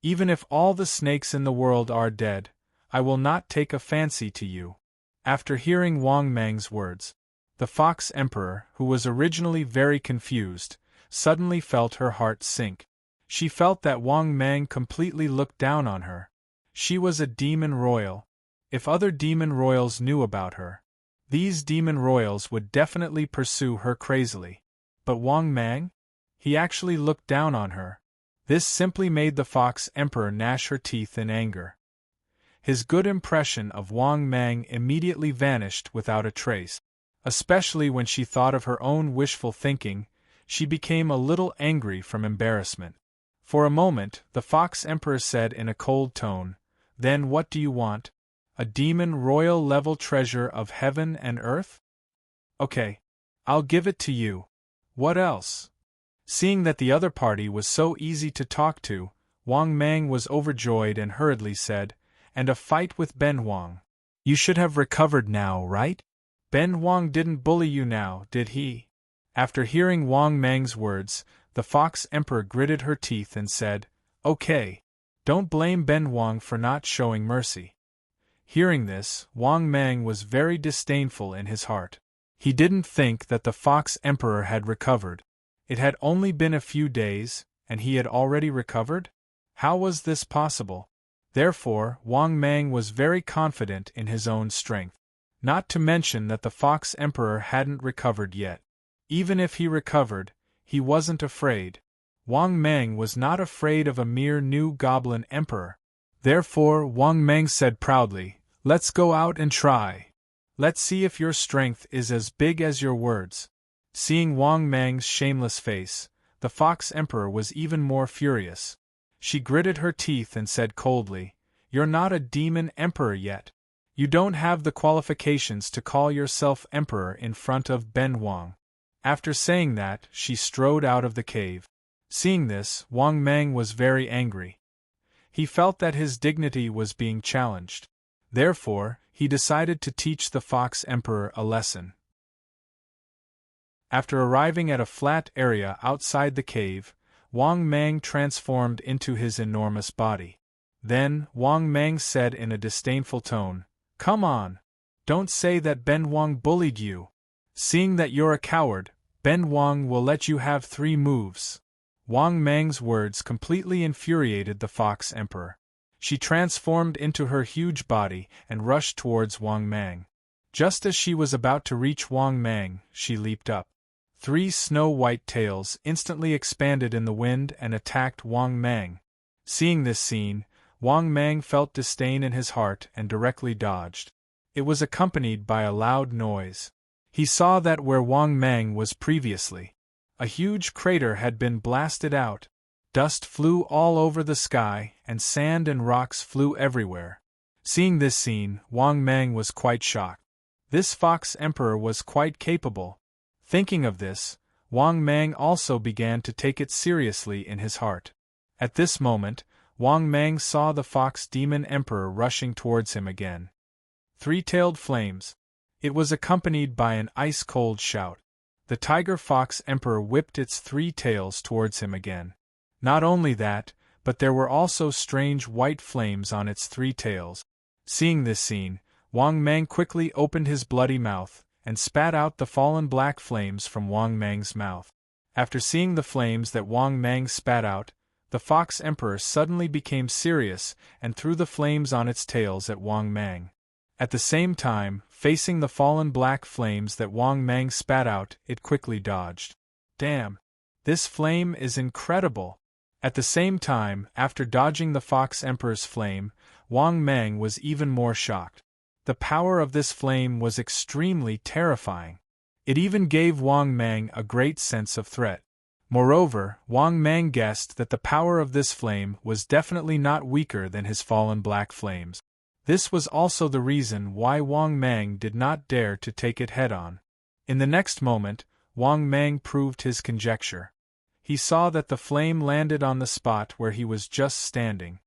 Even if all the snakes in the world are dead, I will not take a fancy to you." After hearing Wang Mang's words, the Fox Emperor, who was originally very confused, suddenly felt her heart sink. She felt that Wang Mang completely looked down on her. She was a demon royal. If other demon royals knew about her, these demon royals would definitely pursue her crazily. But Wang Mang? He actually looked down on her. This simply made the Fox Emperor gnash her teeth in anger. His good impression of Wang Mang immediately vanished without a trace. Especially when she thought of her own wishful thinking, she became a little angry from embarrassment. For a moment, the Fox Emperor said in a cold tone, "Then what do you want? A demon royal level treasure of heaven and earth? Okay, I'll give it to you. What else?" Seeing that the other party was so easy to talk to, Wang Mang was overjoyed and hurriedly said, "And a fight with Ben Wang. You should have recovered now, right? Ben Wang didn't bully you now, did he?" After hearing Wang Mang's words, the Fox Emperor gritted her teeth and said, "Okay. Don't blame Ben Wang for not showing mercy." Hearing this, Wang Mang was very disdainful in his heart. He didn't think that the Fox Emperor had recovered. It had only been a few days, and he had already recovered? How was this possible? Therefore, Wang Mang was very confident in his own strength. Not to mention that the Fox Emperor hadn't recovered yet. Even if he recovered, he wasn't afraid. Wang Mang was not afraid of a mere new goblin emperor. Therefore, Wang Mang said proudly, "Let's go out and try. Let's see if your strength is as big as your words." Seeing Wang Mang's shameless face, the Fox Emperor was even more furious. She gritted her teeth and said coldly, "You're not a demon emperor yet. You don't have the qualifications to call yourself emperor in front of Ben Wang." After saying that, she strode out of the cave. Seeing this, Wang Mang was very angry. He felt that his dignity was being challenged. Therefore, he decided to teach the Fox Emperor a lesson. After arriving at a flat area outside the cave, Wang Mang transformed into his enormous body. Then, Wang Mang said in a disdainful tone, "Come on. Don't say that Ben Wang bullied you. Seeing that you're a coward, Ben Wang will let you have 3 moves." Wang Mang's words completely infuriated the Fox Emperor. She transformed into her huge body and rushed towards Wang Mang. Just as she was about to reach Wang Mang, she leaped up. 3 snow-white tails instantly expanded in the wind and attacked Wang Mang. Seeing this scene, Wang Mang felt disdain in his heart and directly dodged. It was accompanied by a loud noise. He saw that where Wang Mang was previously, a huge crater had been blasted out. Dust flew all over the sky, and sand and rocks flew everywhere. Seeing this scene, Wang Mang was quite shocked. This Fox Emperor was quite capable. Thinking of this, Wang Mang also began to take it seriously in his heart. At this moment, Wang Mang saw the Fox Demon Emperor rushing towards him again. 3-tailed flames. It was accompanied by an ice-cold shout. The Tiger Fox Emperor whipped its 3 tails towards him again. Not only that, but there were also strange white flames on its 3 tails. Seeing this scene, Wang Mang quickly opened his bloody mouth, and spat out the fallen black flames from Wang Mang's mouth. After seeing the flames that Wang Mang spat out, the Fox Emperor suddenly became serious and threw the flames on its tails at Wang Mang. At the same time, facing the fallen black flames that Wang Mang spat out, it quickly dodged. "Damn! This flame is incredible! At the same time, after dodging the Fox Emperor's flame, Wang Mang was even more shocked. The power of this flame was extremely terrifying. It even gave Wang Mang a great sense of threat. Moreover, Wang Mang guessed that the power of this flame was definitely not weaker than his fallen black flames. This was also the reason why Wang Mang did not dare to take it head-on. In the next moment, Wang Mang proved his conjecture. He saw that the flame landed on the spot where he was just standing.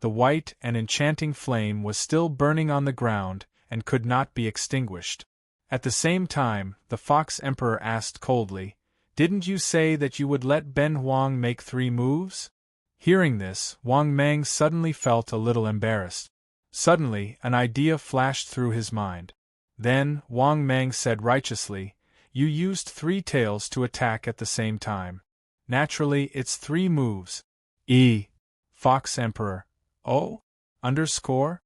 The white and enchanting flame was still burning on the ground and could not be extinguished. At the same time, the Fox Emperor asked coldly, "Didn't you say that you would let Ben Huang make 3 moves?" Hearing this, Wang Mang suddenly felt a little embarrassed. Suddenly, an idea flashed through his mind. Then, Wang Mang said righteously, "You used 3 tails to attack at the same time. Naturally, it's 3 moves." Fox Emperor. Oh? Underscore?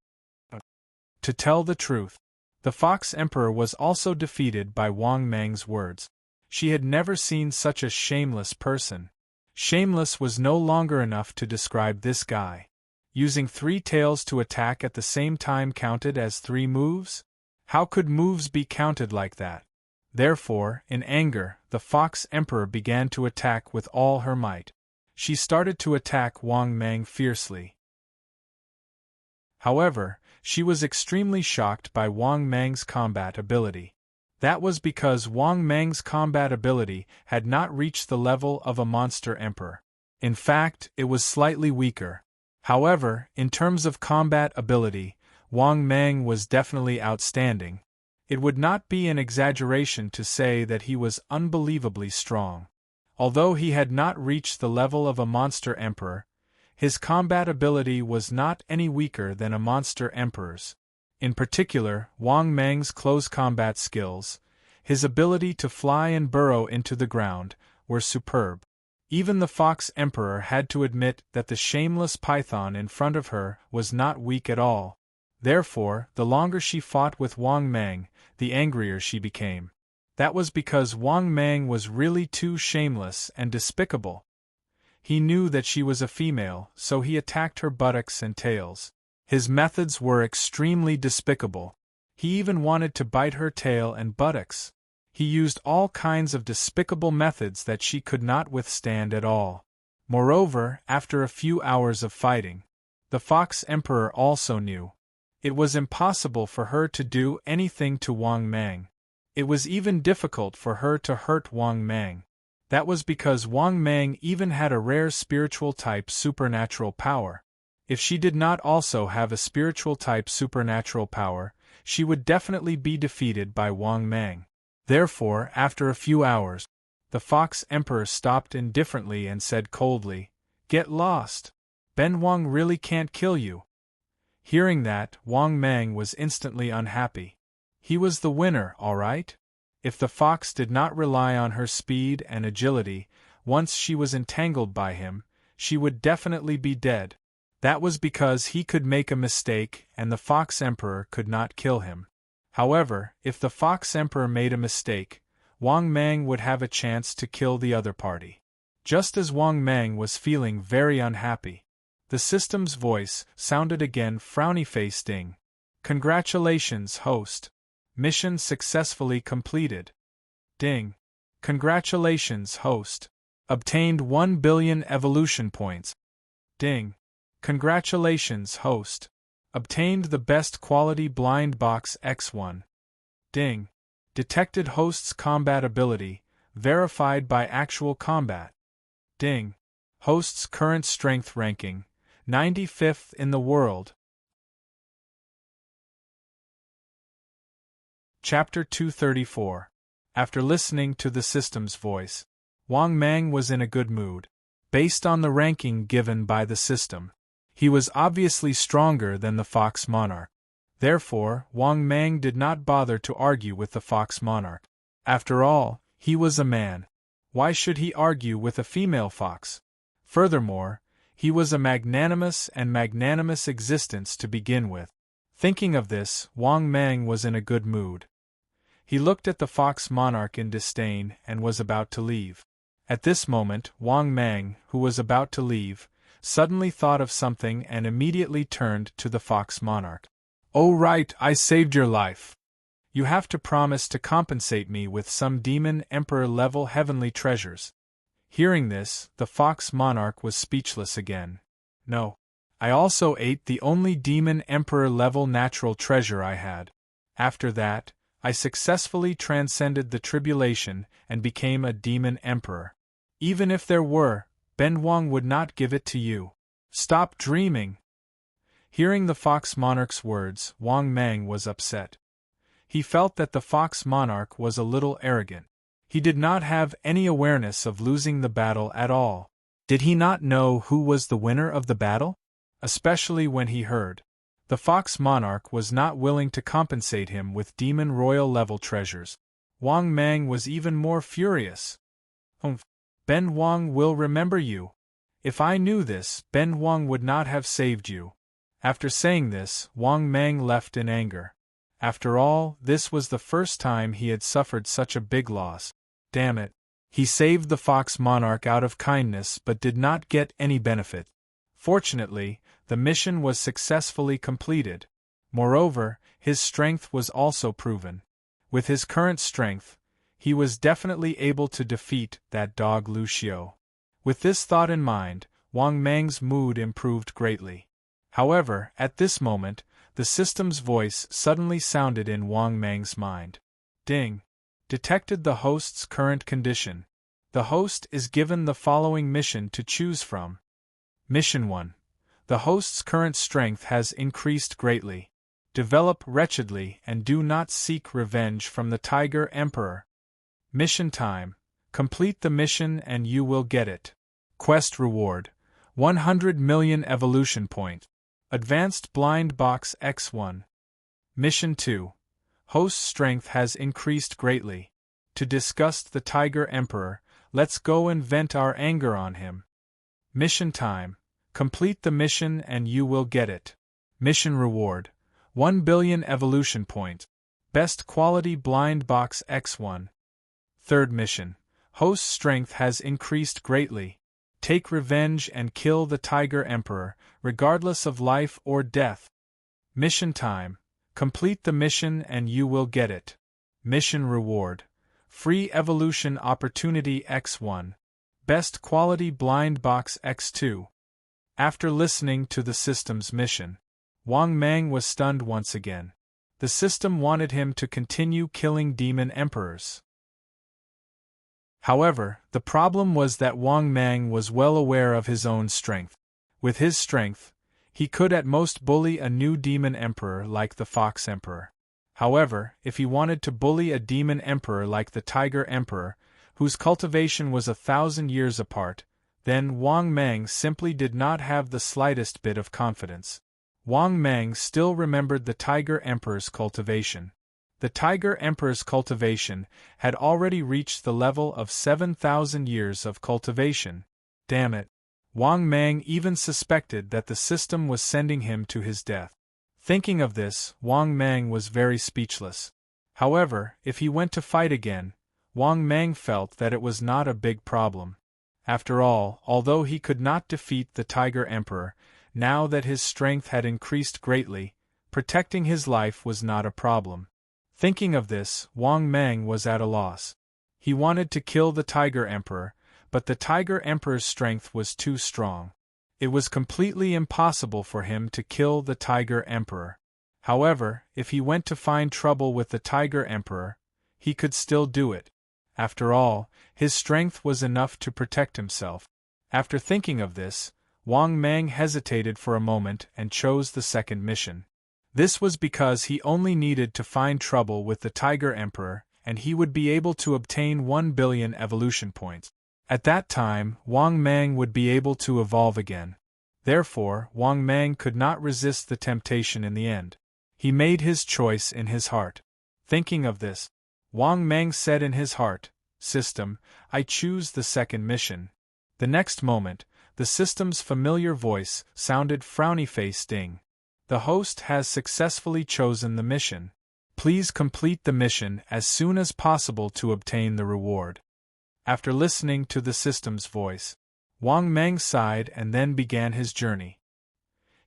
To tell the truth, the Fox Emperor was also defeated by Wang Mang's words. She had never seen such a shameless person. Shameless was no longer enough to describe this guy. Using 3 tails to attack at the same time counted as 3 moves? How could moves be counted like that? Therefore, in anger, the Fox Emperor began to attack with all her might. She started to attack Wang Mang fiercely. However, she was extremely shocked by Wang Mang's combat ability. That was because Wang Mang's combat ability had not reached the level of a monster emperor. In fact, it was slightly weaker. However, in terms of combat ability, Wang Mang was definitely outstanding. It would not be an exaggeration to say that he was unbelievably strong. Although he had not reached the level of a monster emperor, his combat ability was not any weaker than a monster emperor's. In particular, Wang Mang's close combat skills, his ability to fly and burrow into the ground, were superb. Even the Fox Emperor had to admit that the shameless python in front of her was not weak at all. Therefore, the longer she fought with Wang Mang, the angrier she became. That was because Wang Mang was really too shameless and despicable. He knew that she was a female, so he attacked her buttocks and tails. His methods were extremely despicable. He even wanted to bite her tail and buttocks. He used all kinds of despicable methods that she could not withstand at all. Moreover, after a few hours of fighting, the Fox Emperor also knew it was impossible for her to do anything to Wang Mang. It was even difficult for her to hurt Wang Mang. That was because Wang Mang even had a rare spiritual type supernatural power. If she did not also have a spiritual type supernatural power, she would definitely be defeated by Wang Mang. Therefore, after a few hours, the Fox Emperor stopped indifferently and said coldly, "Get lost. Ben Huang really can't kill you." Hearing that, Wang Mang was instantly unhappy. He was the winner, all right? If the fox did not rely on her speed and agility, once she was entangled by him, she would definitely be dead. That was because he could make a mistake and the Fox Emperor could not kill him. However, if the Fox Emperor made a mistake, Wang Mang would have a chance to kill the other party. Just as Wang Mang was feeling very unhappy, the system's voice sounded again, frowny-faced ding. "Congratulations, host. Mission successfully completed." Ding. "Congratulations, host. Obtained 1 billion evolution points." Ding. "Congratulations, host. Obtained the best quality blind box X1." Ding. "Detected host's combat ability, verified by actual combat." Ding. "Host's current strength ranking, 95th in the world." Chapter 234. After listening to the system's voice, Wang Mang was in a good mood. Based on the ranking given by the system, he was obviously stronger than the Fox Monarch. Therefore, Wang Mang did not bother to argue with the Fox Monarch. After all, he was a man. Why should he argue with a female fox? Furthermore, he was a magnanimous existence to begin with. Thinking of this, Wang Mang was in a good mood. He looked at the Fox Monarch in disdain and was about to leave. At this moment, Wang Mang, who was about to leave, suddenly thought of something and immediately turned to the Fox Monarch. "Oh right, I saved your life. You have to promise to compensate me with some demon emperor-level heavenly treasures." Hearing this, the Fox Monarch was speechless again. "No. I also ate the only demon emperor-level natural treasure I had. After that, I successfully transcended the tribulation and became a demon emperor. Even if there were, Ben Wang would not give it to you. Stop dreaming." Hearing the Fox Monarch's words, Wang Mang was upset. He felt that the Fox Monarch was a little arrogant. He did not have any awareness of losing the battle at all. Did he not know who was the winner of the battle? Especially when he heard the Fox Monarch was not willing to compensate him with demon royal level treasures. Wang Mang was even more furious. Ben Wang will remember you. If I knew this, Ben Wang would not have saved you." After saying this, Wang Mang left in anger. After all, this was the first time he had suffered such a big loss. Damn it. He saved the Fox Monarch out of kindness but did not get any benefit. Fortunately, the mission was successfully completed. Moreover, his strength was also proven. With his current strength, he was definitely able to defeat that dog Lu Xiu. With this thought in mind, Wang Mang's mood improved greatly. However, at this moment, the system's voice suddenly sounded in Wang Mang's mind. Ding! Detected the host's current condition. The host is given the following mission to choose from. Mission 1. The host's current strength has increased greatly. Develop wretchedly and do not seek revenge from the Tiger Emperor. Mission time. Complete the mission and you will get it. Quest reward: 100 million evolution point. Advanced Blind Box X1. Mission 2. Host's strength has increased greatly. To disgust the Tiger Emperor, let's go and vent our anger on him. Mission time. Complete the mission and you will get it. Mission reward: 1 billion evolution point. Best quality Blind Box X1. Third mission. Host's strength has increased greatly. Take revenge and kill the Tiger Emperor, regardless of life or death. Mission time. Complete the mission and you will get it. Mission reward: Free Evolution Opportunity X1. Best Quality Blind Box X2. After listening to the system's mission, Wang Mang was stunned once again. The system wanted him to continue killing demon emperors. However, the problem was that Wang Mang was well aware of his own strength. With his strength, he could at most bully a new demon emperor like the Fox Emperor. However, if he wanted to bully a demon emperor like the Tiger Emperor, whose cultivation was 1,000 years apart, then Wang Mang simply did not have the slightest bit of confidence. Wang Mang still remembered the Tiger Emperor's cultivation. The Tiger Emperor's cultivation had already reached the level of 7,000 years of cultivation. Damn it. Wang Mang even suspected that the system was sending him to his death. Thinking of this, Wang Mang was very speechless. However, if he went to fight again, Wang Mang felt that it was not a big problem. After all, although he could not defeat the Tiger Emperor, now that his strength had increased greatly, protecting his life was not a problem. Thinking of this, Wang Mang was at a loss. He wanted to kill the Tiger Emperor, but the Tiger Emperor's strength was too strong. It was completely impossible for him to kill the Tiger Emperor. However, if he went to find trouble with the Tiger Emperor, he could still do it. After all, his strength was enough to protect himself. After thinking of this, Wang Mang hesitated for a moment and chose the second mission. This was because he only needed to find trouble with the Tiger Emperor, and he would be able to obtain 1 billion evolution points. At that time, Wang Mang would be able to evolve again. Therefore, Wang Mang could not resist the temptation in the end. He made his choice in his heart. Thinking of this, Wang Mang said in his heart, "System, I choose the second mission." The next moment, the system's familiar voice sounded frowny-faced ding. The host has successfully chosen the mission. Please complete the mission as soon as possible to obtain the reward. After listening to the system's voice, Wang Mang sighed and then began his journey.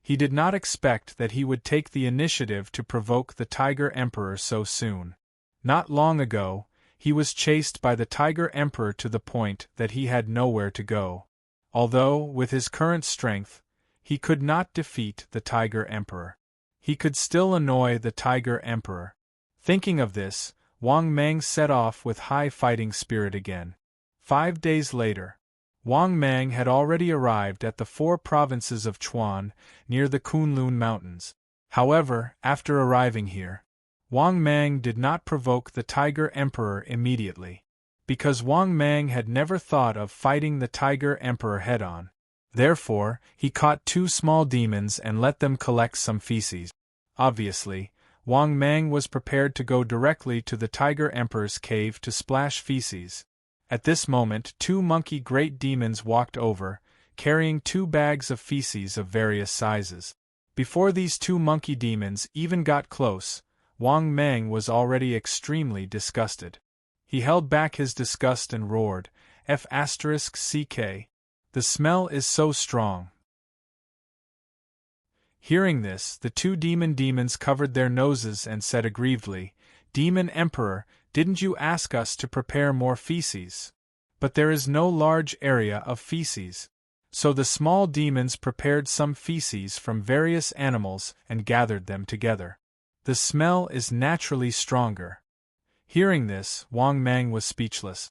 He did not expect that he would take the initiative to provoke the Tiger Emperor so soon. Not long ago, he was chased by the Tiger Emperor to the point that he had nowhere to go. Although, with his current strength, he could not defeat the Tiger Emperor, he could still annoy the Tiger Emperor. Thinking of this, Wang Mang set off with high fighting spirit again. 5 days later, Wang Mang had already arrived at the 4 provinces of Chuan, near the Kunlun Mountains. However, after arriving here, Wang Mang did not provoke the Tiger Emperor immediately, because Wang Mang had never thought of fighting the Tiger Emperor head-on. Therefore, he caught 2 small demons and let them collect some feces. Obviously, Wang Mang was prepared to go directly to the Tiger Emperor's cave to splash feces. At this moment 2 monkey great demons walked over, carrying 2 bags of feces of various sizes. Before these 2 monkey demons even got close, Wang Mang was already extremely disgusted. He held back his disgust and roared, F***ck. The smell is so strong. Hearing this, the 2 demons covered their noses and said aggrievedly, Demon Emperor, didn't you ask us to prepare more feces? But there is no large area of feces. So the small demons prepared some feces from various animals and gathered them together. The smell is naturally stronger. Hearing this, Wang Mang was speechless.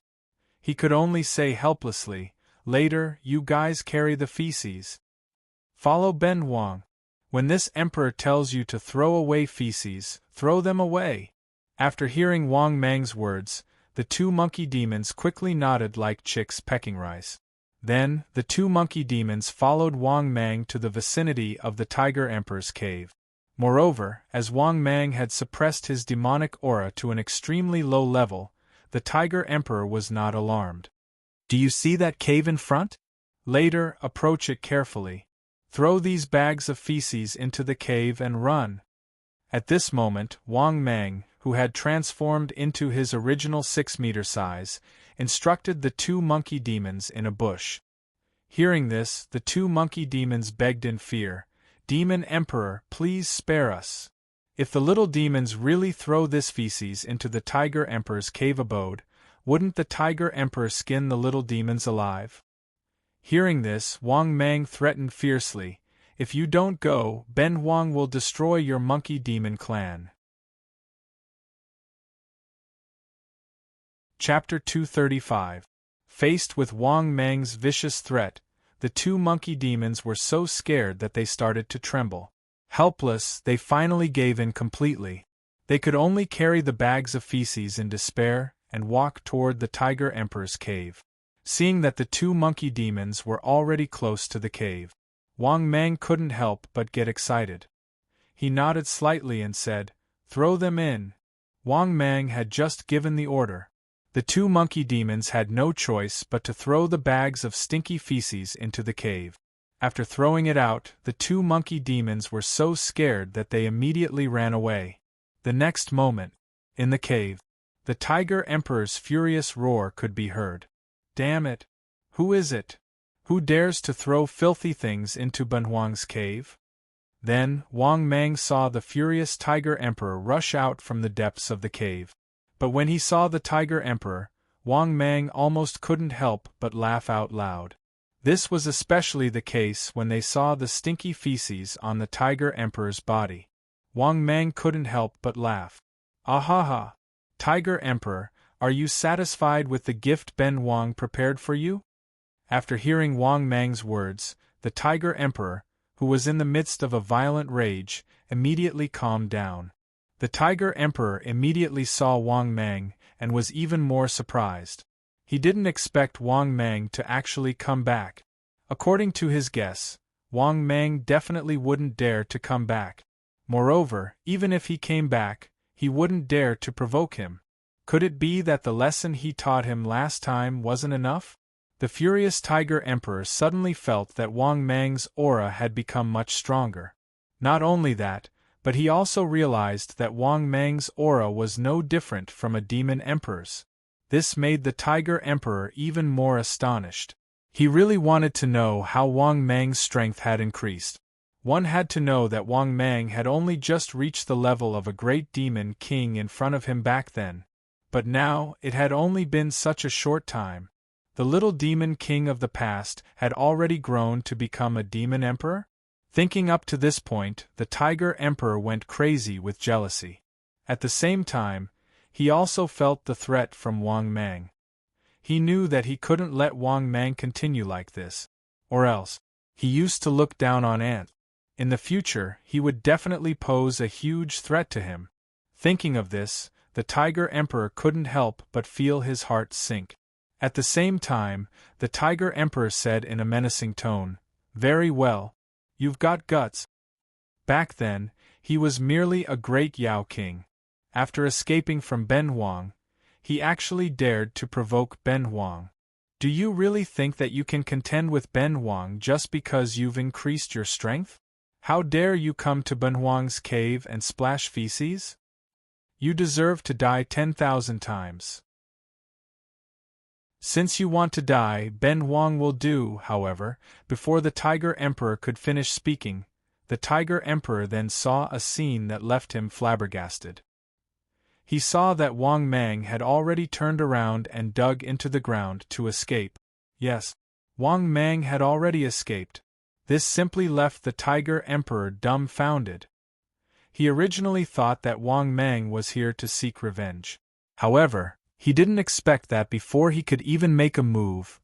He could only say helplessly, Later, you guys carry the feces. Follow Ben Wang. When this emperor tells you to throw away feces, throw them away. After hearing Wang Mang's words, the 2 monkey demons quickly nodded like chicks pecking rice. Then, the 2 monkey demons followed Wang Mang to the vicinity of the Tiger Emperor's cave. Moreover, as Wang Mang had suppressed his demonic aura to an extremely low level, the Tiger Emperor was not alarmed. Do you see that cave in front? Later, approach it carefully. Throw these bags of feces into the cave and run. At this moment, Wang Mang, who had transformed into his original 6-meter size, instructed the 2 monkey demons in a bush. Hearing this, the 2 monkey demons begged in fear, Demon Emperor, please spare us. If the little demons really throw this feces into the Tiger Emperor's cave abode, wouldn't the Tiger Emperor skin the little demons alive? Hearing this, Wang Mang threatened fiercely, If you don't go, Ben Wang will destroy your monkey demon clan. Chapter 235. Faced with Wang Mang's vicious threat, the 2 monkey demons were so scared that they started to tremble. Helpless, they finally gave in completely. They could only carry the bags of feces in despair and walk toward the Tiger Emperor's cave. Seeing that the 2 monkey demons were already close to the cave, Wang Mang couldn't help but get excited. He nodded slightly and said, Throw them in. Wang Mang had just given the order. The 2 monkey demons had no choice but to throw the bags of stinky feces into the cave. After throwing it out, the 2 monkey demons were so scared that they immediately ran away. The next moment, in the cave, the Tiger Emperor's furious roar could be heard. Damn it! Who is it? Who dares to throw filthy things into Ben Wang's cave? Then, Wang Mang saw the furious Tiger Emperor rush out from the depths of the cave. But when he saw the Tiger Emperor, Wang Mang almost couldn't help but laugh out loud. This was especially the case when they saw the stinky feces on the Tiger Emperor's body. Wang Mang couldn't help but laugh. Ahaha! Tiger Emperor, are you satisfied with the gift Ben Wang prepared for you? After hearing Wang Mang's words, the Tiger Emperor, who was in the midst of a violent rage, immediately calmed down. The Tiger Emperor immediately saw Wang Mang and was even more surprised. He didn't expect Wang Mang to actually come back. According to his guess, Wang Mang definitely wouldn't dare to come back. Moreover, even if he came back, he wouldn't dare to provoke him. Could it be that the lesson he taught him last time wasn't enough? The furious Tiger Emperor suddenly felt that Wang Mang's aura had become much stronger. Not only that, but he also realized that Wang Mang's aura was no different from a demon emperor's. This made the Tiger Emperor even more astonished. He really wanted to know how Wang Mang's strength had increased. One had to know that Wang Mang had only just reached the level of a great demon king in front of him back then. But now, it had only been such a short time. The little demon king of the past had already grown to become a demon emperor? Thinking up to this point, the Tiger Emperor went crazy with jealousy. At the same time, he also felt the threat from Wang Mang. He knew that he couldn't let Wang Mang continue like this. Or else, he used to look down on ants. In the future, he would definitely pose a huge threat to him. Thinking of this, the Tiger Emperor couldn't help but feel his heart sink. At the same time, the Tiger Emperor said in a menacing tone, "Very well. You've got guts." Back then, he was merely a great Yao king. After escaping from Ben Huang, he actually dared to provoke Ben Huang. Do you really think that you can contend with Ben Huang just because you've increased your strength? How dare you come to Ben Huang's cave and splash feces? You deserve to die 10,000 times. Since you want to die, Ben Huang will do, however. Before the Tiger Emperor could finish speaking, the Tiger Emperor then saw a scene that left him flabbergasted. He saw that Wang Mang had already turned around and dug into the ground to escape. Yes, Wang Mang had already escaped. This simply left the Tiger Emperor dumbfounded. He originally thought that Wang Mang was here to seek revenge. However, he didn't expect that before he could even make a move,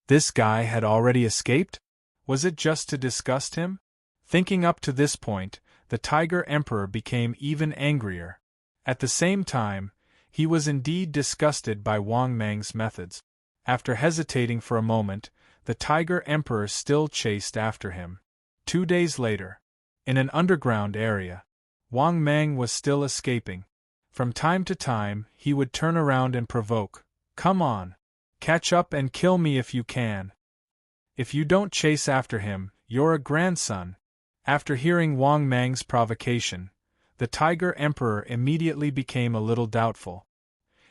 this guy had already escaped? Was it just to disgust him? Thinking up to this point, the Tiger Emperor became even angrier. At the same time, he was indeed disgusted by Wang Mang's methods. After hesitating for a moment, the Tiger Emperor still chased after him. 2 days later, in an underground area, Wang Mang was still escaping. From time to time, he would turn around and provoke, "Come on! Catch up and kill me if you can. If you don't chase after him, you're a grandson." After hearing Wang Mang's provocation, the Tiger Emperor immediately became a little doubtful.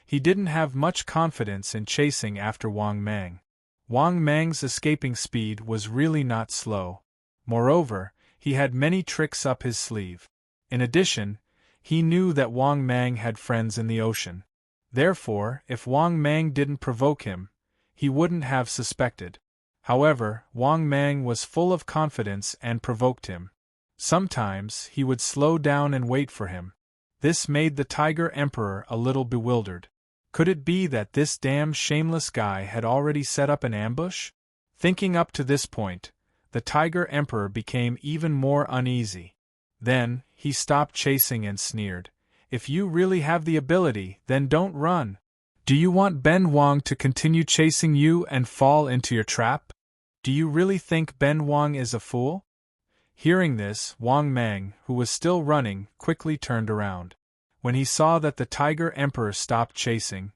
He didn't have much confidence in chasing after Wang Mang. Wang Mang's escaping speed was really not slow. Moreover, he had many tricks up his sleeve. In addition, he knew that Wang Mang had friends in the ocean. Therefore, if Wang Mang didn't provoke him, he wouldn't have suspected. However, Wang Mang was full of confidence and provoked him. Sometimes, he would slow down and wait for him. This made the Tiger Emperor a little bewildered. Could it be that this damn shameless guy had already set up an ambush? Thinking up to this point, the Tiger Emperor became even more uneasy. Then, he stopped chasing and sneered. "If you really have the ability, then don't run. Do you want Ben Huang to continue chasing you and fall into your trap? Do you really think Ben Huang is a fool?" Hearing this, Wang Mang, who was still running, quickly turned around. When he saw that the Tiger Emperor stopped chasing,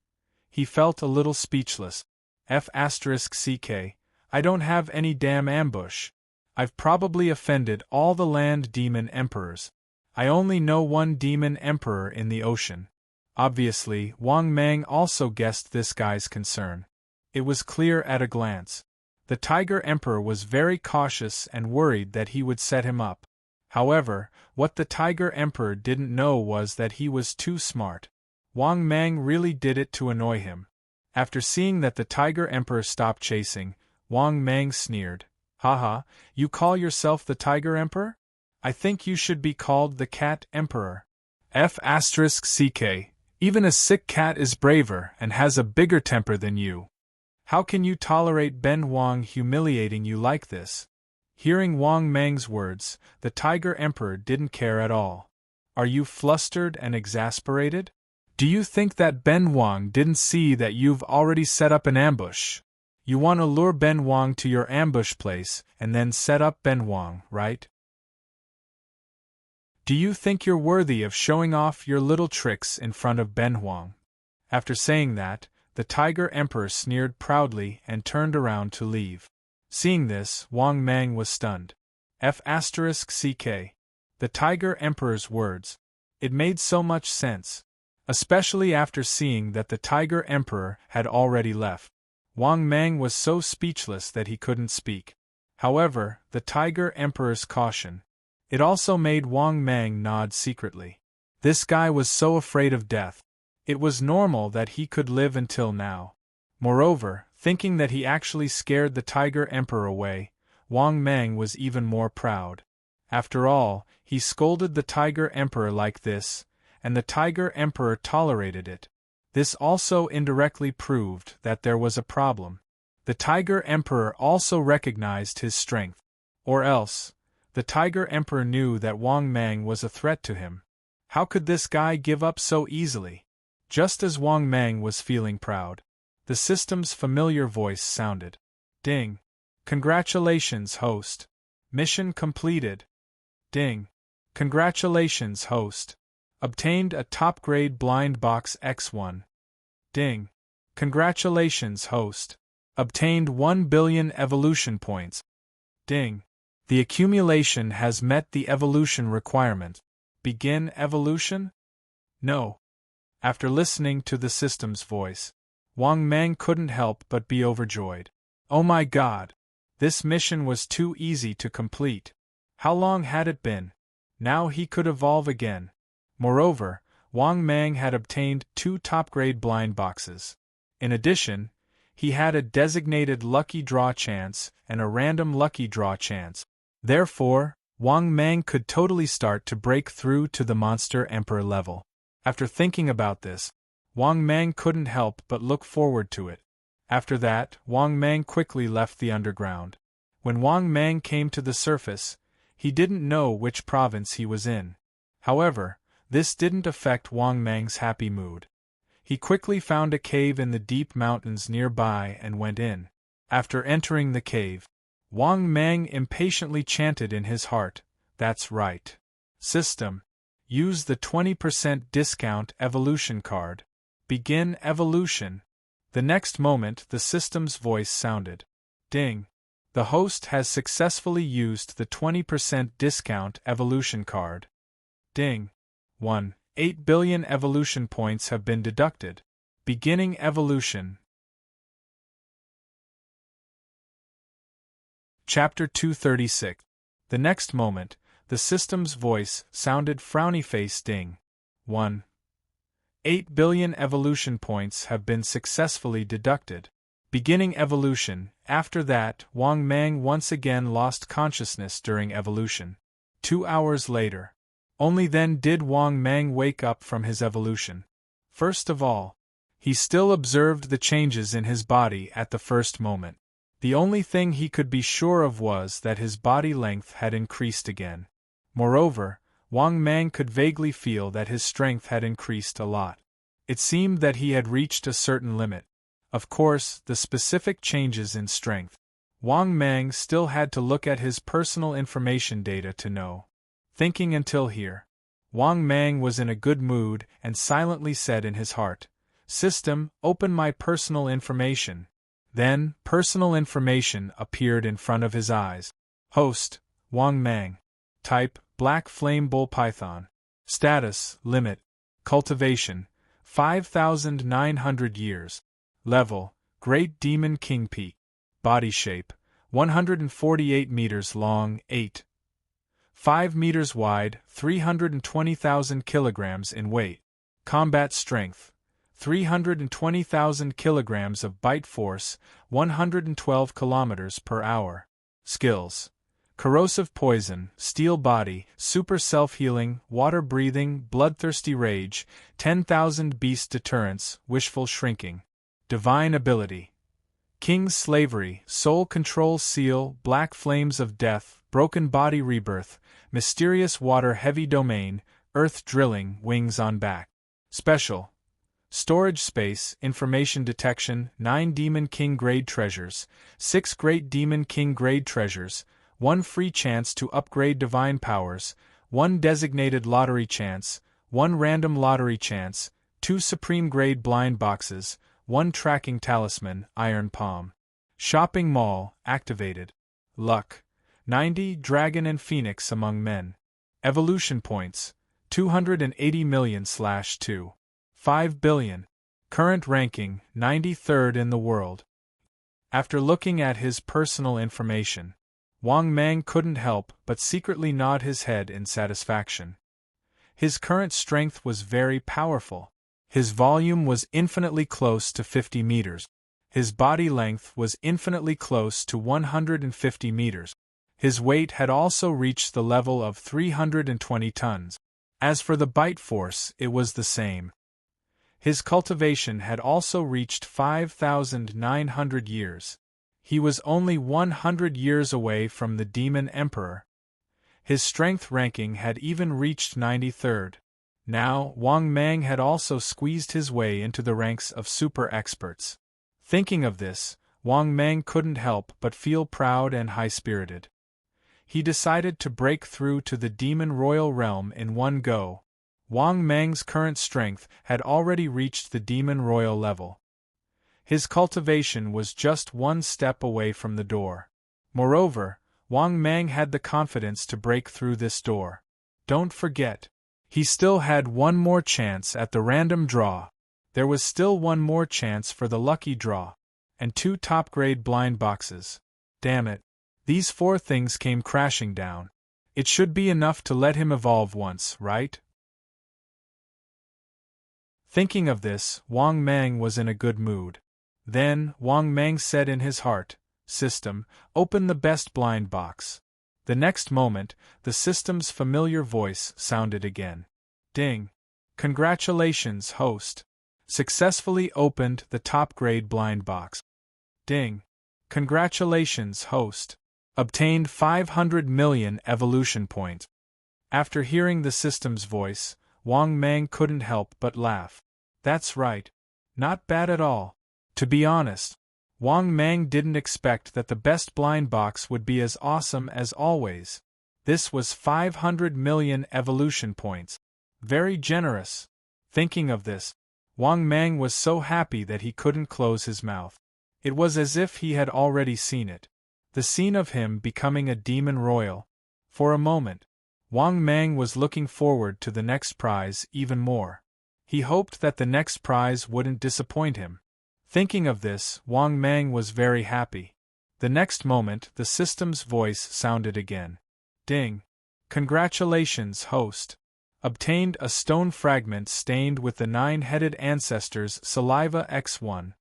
he felt a little speechless. F***ck, I don't have any damn ambush. I've probably offended all the land demon emperors. I only know one demon emperor in the ocean. Obviously, Wang Mang also guessed this guy's concern. It was clear at a glance. The Tiger Emperor was very cautious and worried that he would set him up. However, what the Tiger Emperor didn't know was that he was too smart. Wang Mang really did it to annoy him. After seeing that the Tiger Emperor stopped chasing, Wang Mang sneered. "Haha, you call yourself the Tiger Emperor? I think you should be called the Cat Emperor. F***ck, even a sick cat is braver and has a bigger temper than you. How can you tolerate Ben Huang humiliating you like this?" Hearing Wang Mang's words, the Tiger Emperor didn't care at all. "Are you flustered and exasperated? Do you think that Ben Huang didn't see that you've already set up an ambush? You want to lure Ben Huang to your ambush place and then set up Ben Huang, right? Do you think you're worthy of showing off your little tricks in front of Ben Huang?" After saying that, the Tiger Emperor sneered proudly and turned around to leave. Seeing this, Wang Mang was stunned. F***ck. The Tiger Emperor's words. It made so much sense. especially after seeing that the Tiger Emperor had already left. Wang Mang was so speechless that he couldn't speak. However, the Tiger Emperor's caution. It also made Wang Mang nod secretly. This guy was so afraid of death. It was normal that he could live until now. Moreover, thinking that he actually scared the Tiger Emperor away, Wang Mang was even more proud. After all, he scolded the Tiger Emperor like this, and the Tiger Emperor tolerated it. This also indirectly proved that there was a problem. The Tiger Emperor also recognized his strength. Or else, the Tiger Emperor knew that Wang Mang was a threat to him. How could this guy give up so easily? Just as Wang Mang was feeling proud, the system's familiar voice sounded. Ding. Congratulations, host. Mission completed. Ding. Congratulations, host. Obtained a top-grade blind box X1. Ding. Congratulations, host. Obtained 1 billion evolution points. Ding. The accumulation has met the evolution requirement. Begin evolution? No. After listening to the system's voice, Wang Mang couldn't help but be overjoyed. Oh my god! This mission was too easy to complete. How long had it been? Now he could evolve again. Moreover, Wang Mang had obtained 2 top-grade blind boxes. In addition, he had a designated lucky draw chance and a random lucky draw chance. Therefore, Wang Mang could totally start to break through to the Monster Emperor level. After thinking about this, Wang Mang couldn't help but look forward to it. After that, Wang Mang quickly left the underground. When Wang Mang came to the surface, he didn't know which province he was in. However, this didn't affect Wang Mang's happy mood. He quickly found a cave in the deep mountains nearby and went in. After entering the cave, Wang Mang impatiently chanted in his heart, "That's right. System. Use the 20% discount evolution card. Begin evolution." The next moment the system's voice sounded. Ding. The host has successfully used the 20% discount evolution card. Ding. 8 billion evolution points have been deducted. Beginning evolution. Chapter 236. The next moment, the system's voice sounded frowny-face. Ding. 8 billion evolution points have been successfully deducted. Beginning evolution. After that, Wang Mang once again lost consciousness during evolution. 2 hours later. Only then did Wang Mang wake up from his evolution. First of all, he still observed the changes in his body at the first moment. The only thing he could be sure of was that his body length had increased again. Moreover, Wang Mang could vaguely feel that his strength had increased a lot. It seemed that he had reached a certain limit. Of course, the specific changes in strength. Wang Mang still had to look at his personal information data to know. Thinking until here, Wang Mang was in a good mood and silently said in his heart, "System, open my personal information." Then, personal information appeared in front of his eyes. Host, Wang Mang. Type, Black Flame Bull Python. Status, Limit. Cultivation, 5,900 years. Level, Great Demon King Peak. Body shape, 148 meters long, 5 meters wide, 320,000 kilograms in weight. Combat strength, 320,000 kilograms of bite force, 112 kilometers per hour. Skills: corrosive poison, steel body, super self-healing, water-breathing, bloodthirsty rage, 10,000 beast deterrence, wishful shrinking. Divine ability: King's slavery, soul control seal, black flames of death, broken body rebirth, mysterious water heavy domain, earth drilling, wings on back. Special: storage space, information detection, 9 Demon King grade treasures, 6 Great Demon King grade treasures, 1 free chance to upgrade divine powers, 1 designated lottery chance, 1 random lottery chance, 2 supreme grade blind boxes, 1 tracking talisman, iron palm. Shopping mall, activated. Luck: 90 Dragon and Phoenix among men. Evolution points, 280 million/2. 5 billion. Current ranking, 93rd in the world. After looking at his personal information, Wang Mang couldn't help but secretly nod his head in satisfaction. His current strength was very powerful. His volume was infinitely close to 50 meters. His body length was infinitely close to 150 meters. His weight had also reached the level of 320 tons. As for the bite force, it was the same. His cultivation had also reached 5,900 years. He was only 100 years away from the Demon Emperor. His strength ranking had even reached 93rd. Now, Wang Mang had also squeezed his way into the ranks of super experts. Thinking of this, Wang Mang couldn't help but feel proud and high-spirited. He decided to break through to the Demon Royal Realm in one go. Wang Mang's current strength had already reached the Demon Royal level. His cultivation was just one step away from the door. Moreover, Wang Mang had the confidence to break through this door. Don't forget, he still had one more chance at the random draw. There was still one more chance for the lucky draw, and 2 top-grade blind boxes. Damn it. These 4 things came crashing down. It should be enough to let him evolve once, right? Thinking of this, Wang Mang was in a good mood. Then, Wang Mang said in his heart, "System, open the best blind box." The next moment, the system's familiar voice sounded again. Ding! Congratulations, host. Successfully opened the top-grade blind box. Ding! Congratulations, host. Obtained 500 million evolution points. After hearing the system's voice, Wang Mang couldn't help but laugh. That's right. Not bad at all. To be honest, Wang Mang didn't expect that the best blind box would be as awesome as always. This was 500 million evolution points. Very generous. Thinking of this, Wang Mang was so happy that he couldn't close his mouth. It was as if he had already seen it. The scene of him becoming a demon royal. For a moment, Wang Mang was looking forward to the next prize even more. He hoped that the next prize wouldn't disappoint him. Thinking of this, Wang Mang was very happy. The next moment, the system's voice sounded again. Ding! Congratulations, host. Obtained a stone fragment stained with the 9-headed ancestor's saliva X1.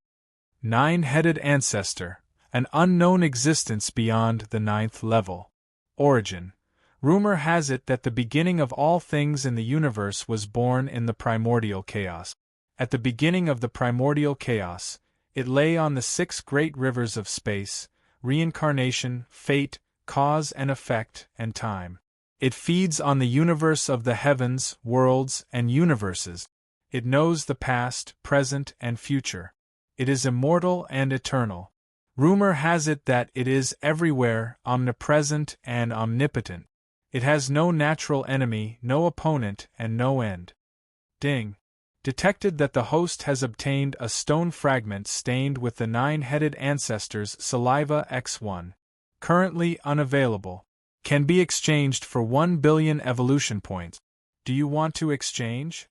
9-headed ancestor, an unknown existence beyond the 9th level. Origin. Rumor has it that the beginning of all things in the universe was born in the primordial chaos. At the beginning of the primordial chaos, it lay on the 6 great rivers of space, reincarnation, fate, cause and effect, and time. It feeds on the universe of the heavens, worlds, and universes. It knows the past, present, and future. It is immortal and eternal. Rumor has it that it is everywhere, omnipresent and omnipotent. It has no natural enemy, no opponent, and no end. Ding! Detected that the host has obtained a stone fragment stained with the 9-headed ancestor's saliva X1. Currently unavailable. Can be exchanged for 1 billion evolution points. Do you want to exchange?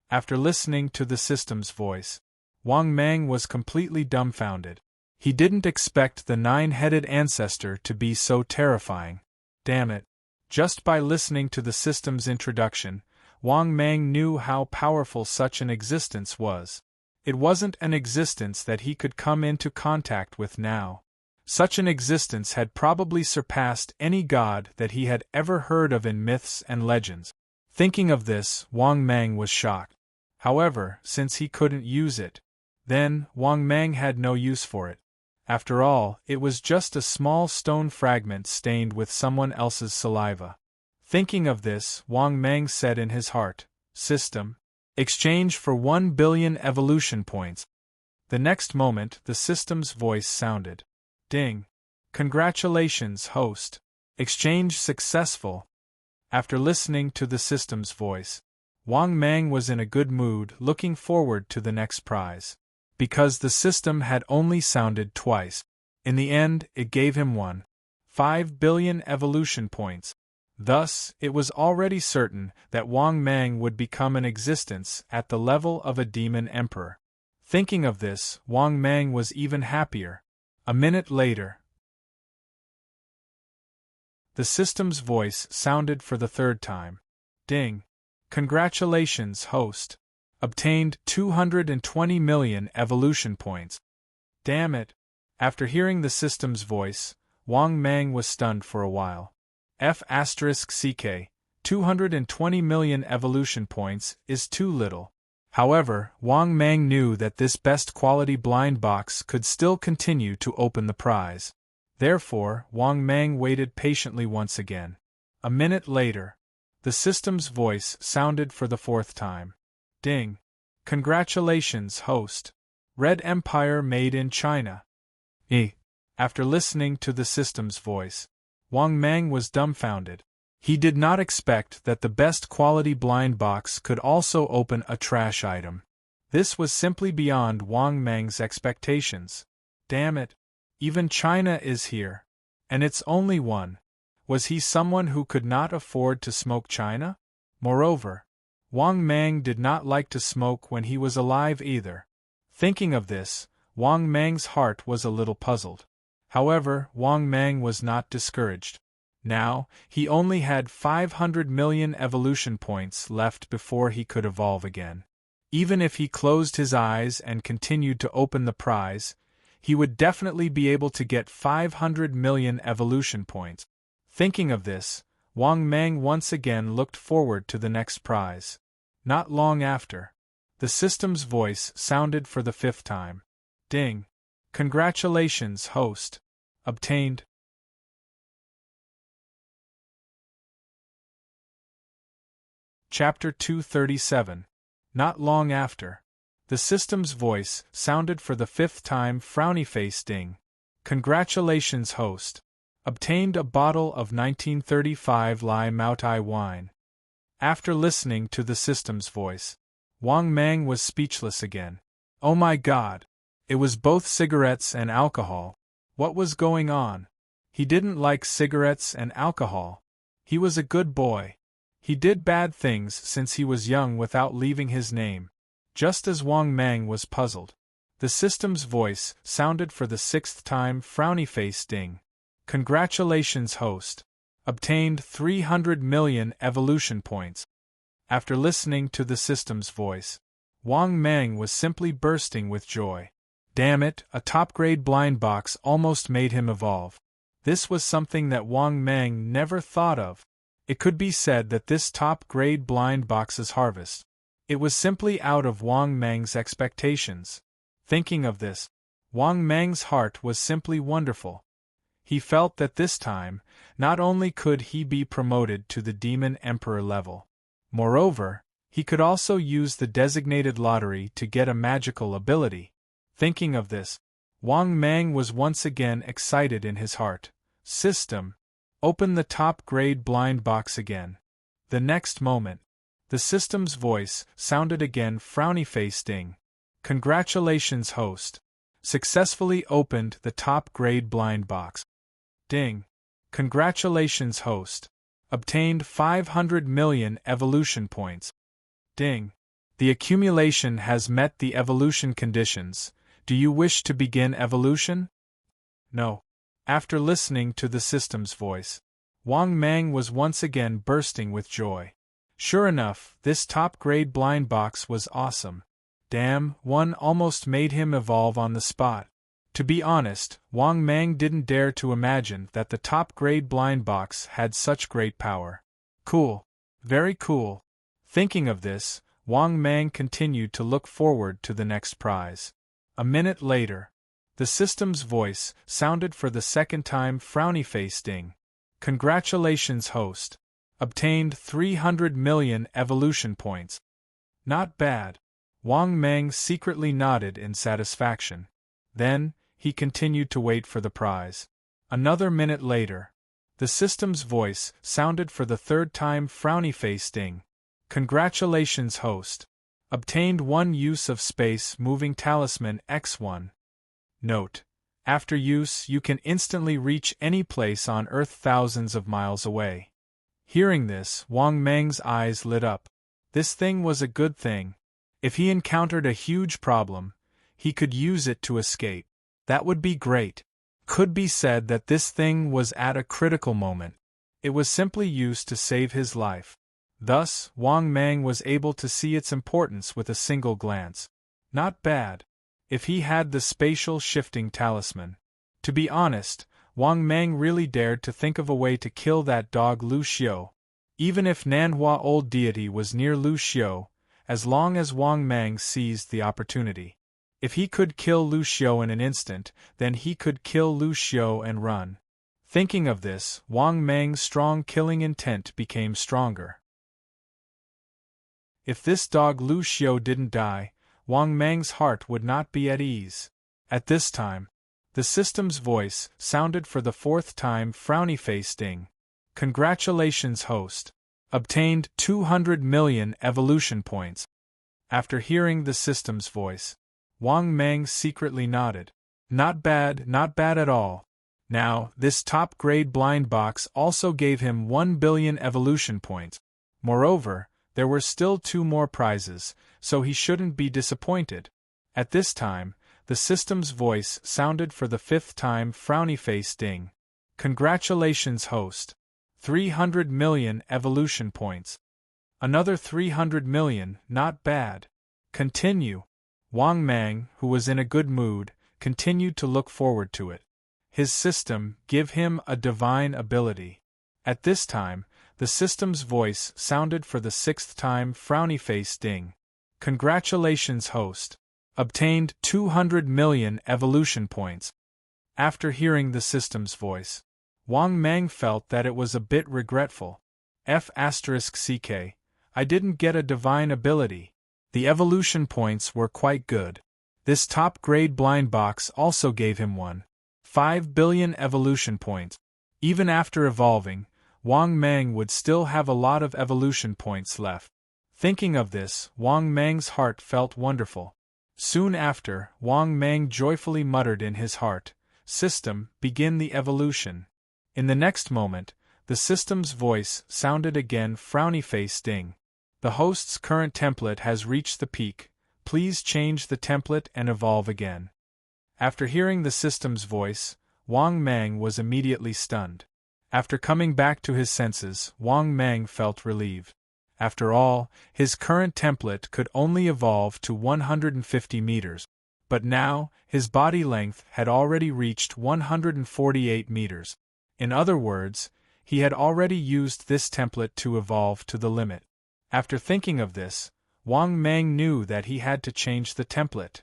After listening to the system's voice, Wang Mang was completely dumbfounded. He didn't expect the 9-headed ancestor to be so terrifying. Damn it. Just by listening to the system's introduction, Wang Mang knew how powerful such an existence was. It wasn't an existence that he could come into contact with now. Such an existence had probably surpassed any god that he had ever heard of in myths and legends. Thinking of this, Wang Mang was shocked. However, since he couldn't use it, then Wang Mang had no use for it. After all, it was just a small stone fragment stained with someone else's saliva. Thinking of this, Wang Mang said in his heart, "System, exchange for 1 billion evolution points." The next moment, the system's voice sounded. Ding! Congratulations, host. Exchange successful. After listening to the system's voice, Wang Mang was in a good mood, looking forward to the next prize. Because the system had only sounded twice. In the end, it gave him 5 billion evolution points. Thus, it was already certain that Wang Mang would become an existence at the level of a demon emperor. Thinking of this, Wang Mang was even happier. A minute later, the system's voice sounded for the third time. Ding! Congratulations, host. Obtained 220 million evolution points. Damn it! After hearing the system's voice, Wang Mang was stunned for a while. F***ck, 220 million evolution points is too little. However, Wang Mang knew that this best quality blind box could still continue to open the prize. Therefore, Wang Mang waited patiently once again. A minute later, the system's voice sounded for the fourth time. Ding! Congratulations, host. Red Empire made in China. After listening to the system's voice, Wang Mang was dumbfounded. He did not expect that the best quality blind box could also open a trash item. This was simply beyond Wang Mang's expectations. Damn it! Even China is here. And it's only one. Was he someone who could not afford to smoke China? Moreover, Wang Mang did not like to smoke when he was alive either. Thinking of this, Wang Mang's heart was a little puzzled. However, Wang Mang was not discouraged. Now, he only had 500 million evolution points left before he could evolve again. Even if he closed his eyes and continued to open the prize, he would definitely be able to get 500 million evolution points. Thinking of this, Wang Mang once again looked forward to the next prize. Not long after, the system's voice sounded for the fifth time. Ding! Congratulations, host. Obtained. Chapter 237. Not long after, the system's voice sounded for the fifth time. Frowny face. Ding! Congratulations, host. Obtained a bottle of 1935 Lai Moutai wine. After listening to the system's voice, Wang Mang was speechless again. Oh my god! It was both cigarettes and alcohol. What was going on? He didn't like cigarettes and alcohol. He was a good boy. He did bad things since he was young without leaving his name. Just as Wang Mang was puzzled, the system's voice sounded for the sixth time. Frowny face. Ding! Congratulations, host. Obtained 300 million evolution points. After listening to the system's voice, Wang Mang was simply bursting with joy. Damn it, a top-grade blind box almost made him evolve. This was something that Wang Mang never thought of. It could be said that this top-grade blind box's harvest. It was simply out of Wang Mang's expectations. Thinking of this, Wang Mang's heart was simply wonderful. He felt that this time, not only could he be promoted to the Demon Emperor level, moreover, he could also use the designated lottery to get a magical ability. Thinking of this, Wang Mang was once again excited in his heart. System, open the top-grade blind box again. The next moment, the system's voice sounded again. Frowny face. Ding! Congratulations, host. Successfully opened the top-grade blind box. Ding! Congratulations, host. Obtained 500 million evolution points. Ding! The accumulation has met the evolution conditions. Do you wish to begin evolution? No. After listening to the system's voice, Wang Mang was once again bursting with joy. Sure enough, this top-grade blind box was awesome. Damn, one almost made him evolve on the spot. To be honest, Wang Mang didn't dare to imagine that the top-grade blind box had such great power. Cool. Very cool. Thinking of this, Wang Mang continued to look forward to the next prize. A minute later, the system's voice sounded for the second time. Frowny face. Ding! Congratulations, host. Obtained 300 million evolution points. Not bad. Wang Mang secretly nodded in satisfaction. Then, he continued to wait for the prize. Another minute later, the system's voice sounded for the third time. Frowny face. Ding! Congratulations, host. Obtained one use of space moving talisman X1. Note: after use, you can instantly reach any place on Earth thousands of miles away. Hearing this, Wang Meng's eyes lit up. This thing was a good thing. If he encountered a huge problem, he could use it to escape. That would be great. Could be said that this thing was at a critical moment. It was simply used to save his life. Thus, Wang Meng was able to see its importance with a single glance. Not bad. If he had the spatial shifting talisman. To be honest, Wang Meng really dared to think of a way to kill that dog Lu Xiu. Even if Nanhua Old Deity was near Lu Xiu, as long as Wang Meng seized the opportunity. If he could kill Lu Xiu in an instant, then he could kill Lu Xiu and run. Thinking of this, Wang Meng's strong killing intent became stronger. If this dog Lu Xiu didn't die, Wang Meng's heart would not be at ease. At this time, the system's voice sounded for the fourth time. Frowny face ding. Congratulations, host. Obtained 200 million evolution points. After hearing the system's voice, Wang Meng secretly nodded. Not bad at all. Now, this top-grade blind box also gave him 1 billion evolution points. Moreover, there were still 2 more prizes, so he shouldn't be disappointed. At this time, the system's voice sounded for the 5th time. Frowny face ding. Congratulations, host. 300 million evolution points. Another 300 million, not bad. Continue. Wang Meng, who was in a good mood, continued to look forward to it. His system give him a divine ability. At this time, the system's voice sounded for the 6th time. Frowny face ding. Congratulations, host. Obtained 200 million evolution points. After hearing the system's voice, Wang Meng felt that it was a bit regretful. F***ck, I didn't get a divine ability. The evolution points were quite good. This top-grade blind box also gave him 1.5 billion evolution points. Even after evolving, Wang Meng would still have a lot of evolution points left. Thinking of this, Wang Meng's heart felt wonderful. Soon after, Wang Meng joyfully muttered in his heart, "System, begin the evolution." In the next moment, the system's voice sounded again. Frowny face ding. The host's current template has reached the peak. Please change the template and evolve again. After hearing the system's voice, Wang Meng was immediately stunned. After coming back to his senses, Wang Meng felt relieved. After all, his current template could only evolve to 150 meters. But now, his body length had already reached 148 meters. In other words, he had already used this template to evolve to the limit. After thinking of this, Wang Meng knew that he had to change the template.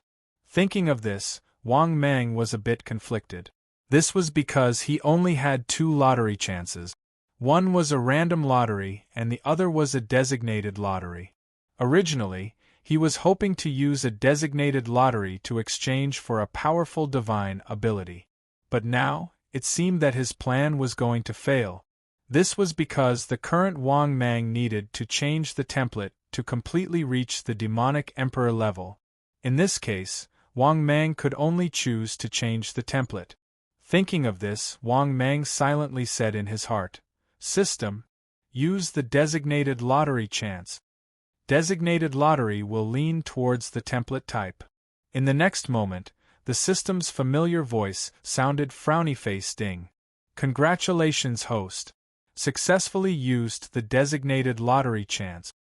Thinking of this, Wang Meng was a bit conflicted. This was because he only had 2 lottery chances. One was a random lottery and the other was a designated lottery. Originally, he was hoping to use a designated lottery to exchange for a powerful divine ability. But now, it seemed that his plan was going to fail. This was because the current Wang Meng needed to change the template to completely reach the demonic emperor level. In this case, Wang Meng could only choose to change the template. Thinking of this, Wang Meng silently said in his heart, "System, use the designated lottery chance. Designated lottery will lean towards the template type." In the next moment, the system's familiar voice sounded. Frowny face ding. Congratulations, host. Successfully used the designated lottery chance.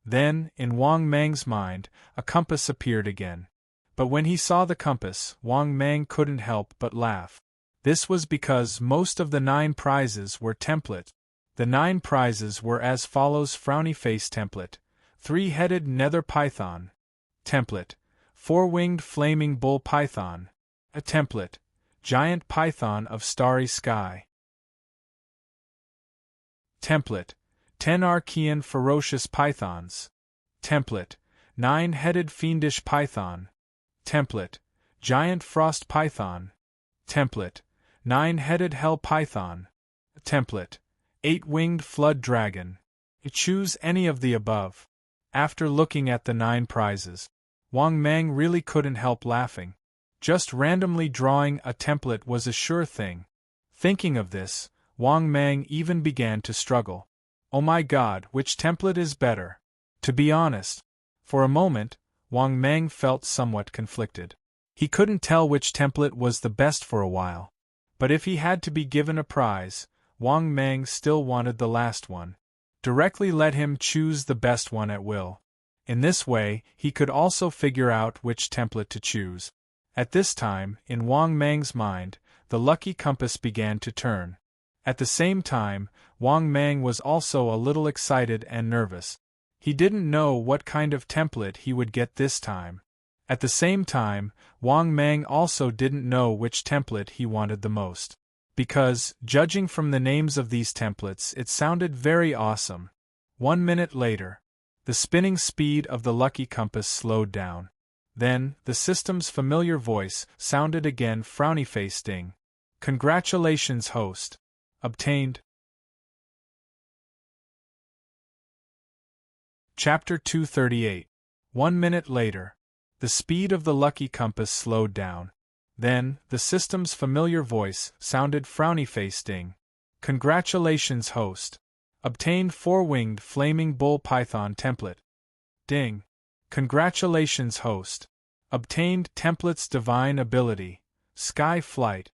Then, in Wang Meng's mind, a compass appeared again. But when he saw the compass, Wang Meng couldn't help but laugh. This was because most of the 9 prizes were template. The 9 prizes were as follows: Frowny face template, 3-headed nether python, template, 4-winged flaming bull python, a template, giant python of starry sky, template, 10 Archean ferocious pythons, template, 9-headed fiendish python, template, giant frost python, template, 9-headed hell python, template, 8-winged flood dragon. Choose any of the above. After looking at the 9 prizes, Wang Meng really couldn't help laughing. Just randomly drawing a template was a sure thing. Thinking of this, Wang Meng even began to struggle. Oh my god, which template is better? To be honest, for a moment, Wang Mang felt somewhat conflicted. He couldn't tell which template was the best for a while. But if he had to be given a prize, Wang Mang still wanted the last one. Directly let him choose the best one at will. In this way, he could also figure out which template to choose. At this time, in Wang Mang's mind, the lucky compass began to turn. At the same time, Wang Mang was also a little excited and nervous. He didn't know what kind of template he would get this time. At the same time, Wang Mang also didn't know which template he wanted the most. Because, judging from the names of these templates, it sounded very awesome. 1 minute later, the spinning speed of the lucky compass slowed down. Then, the system's familiar voice sounded again, frowny face ding. Congratulations, host. Obtained. Chapter 238. 1 minute later. The speed of the lucky compass slowed down. Then, the system's familiar voice sounded, frowny face ding. Congratulations, host. Obtained 4-winged flaming bull python template. Ding. Congratulations, host. Obtained template's divine ability, sky flight.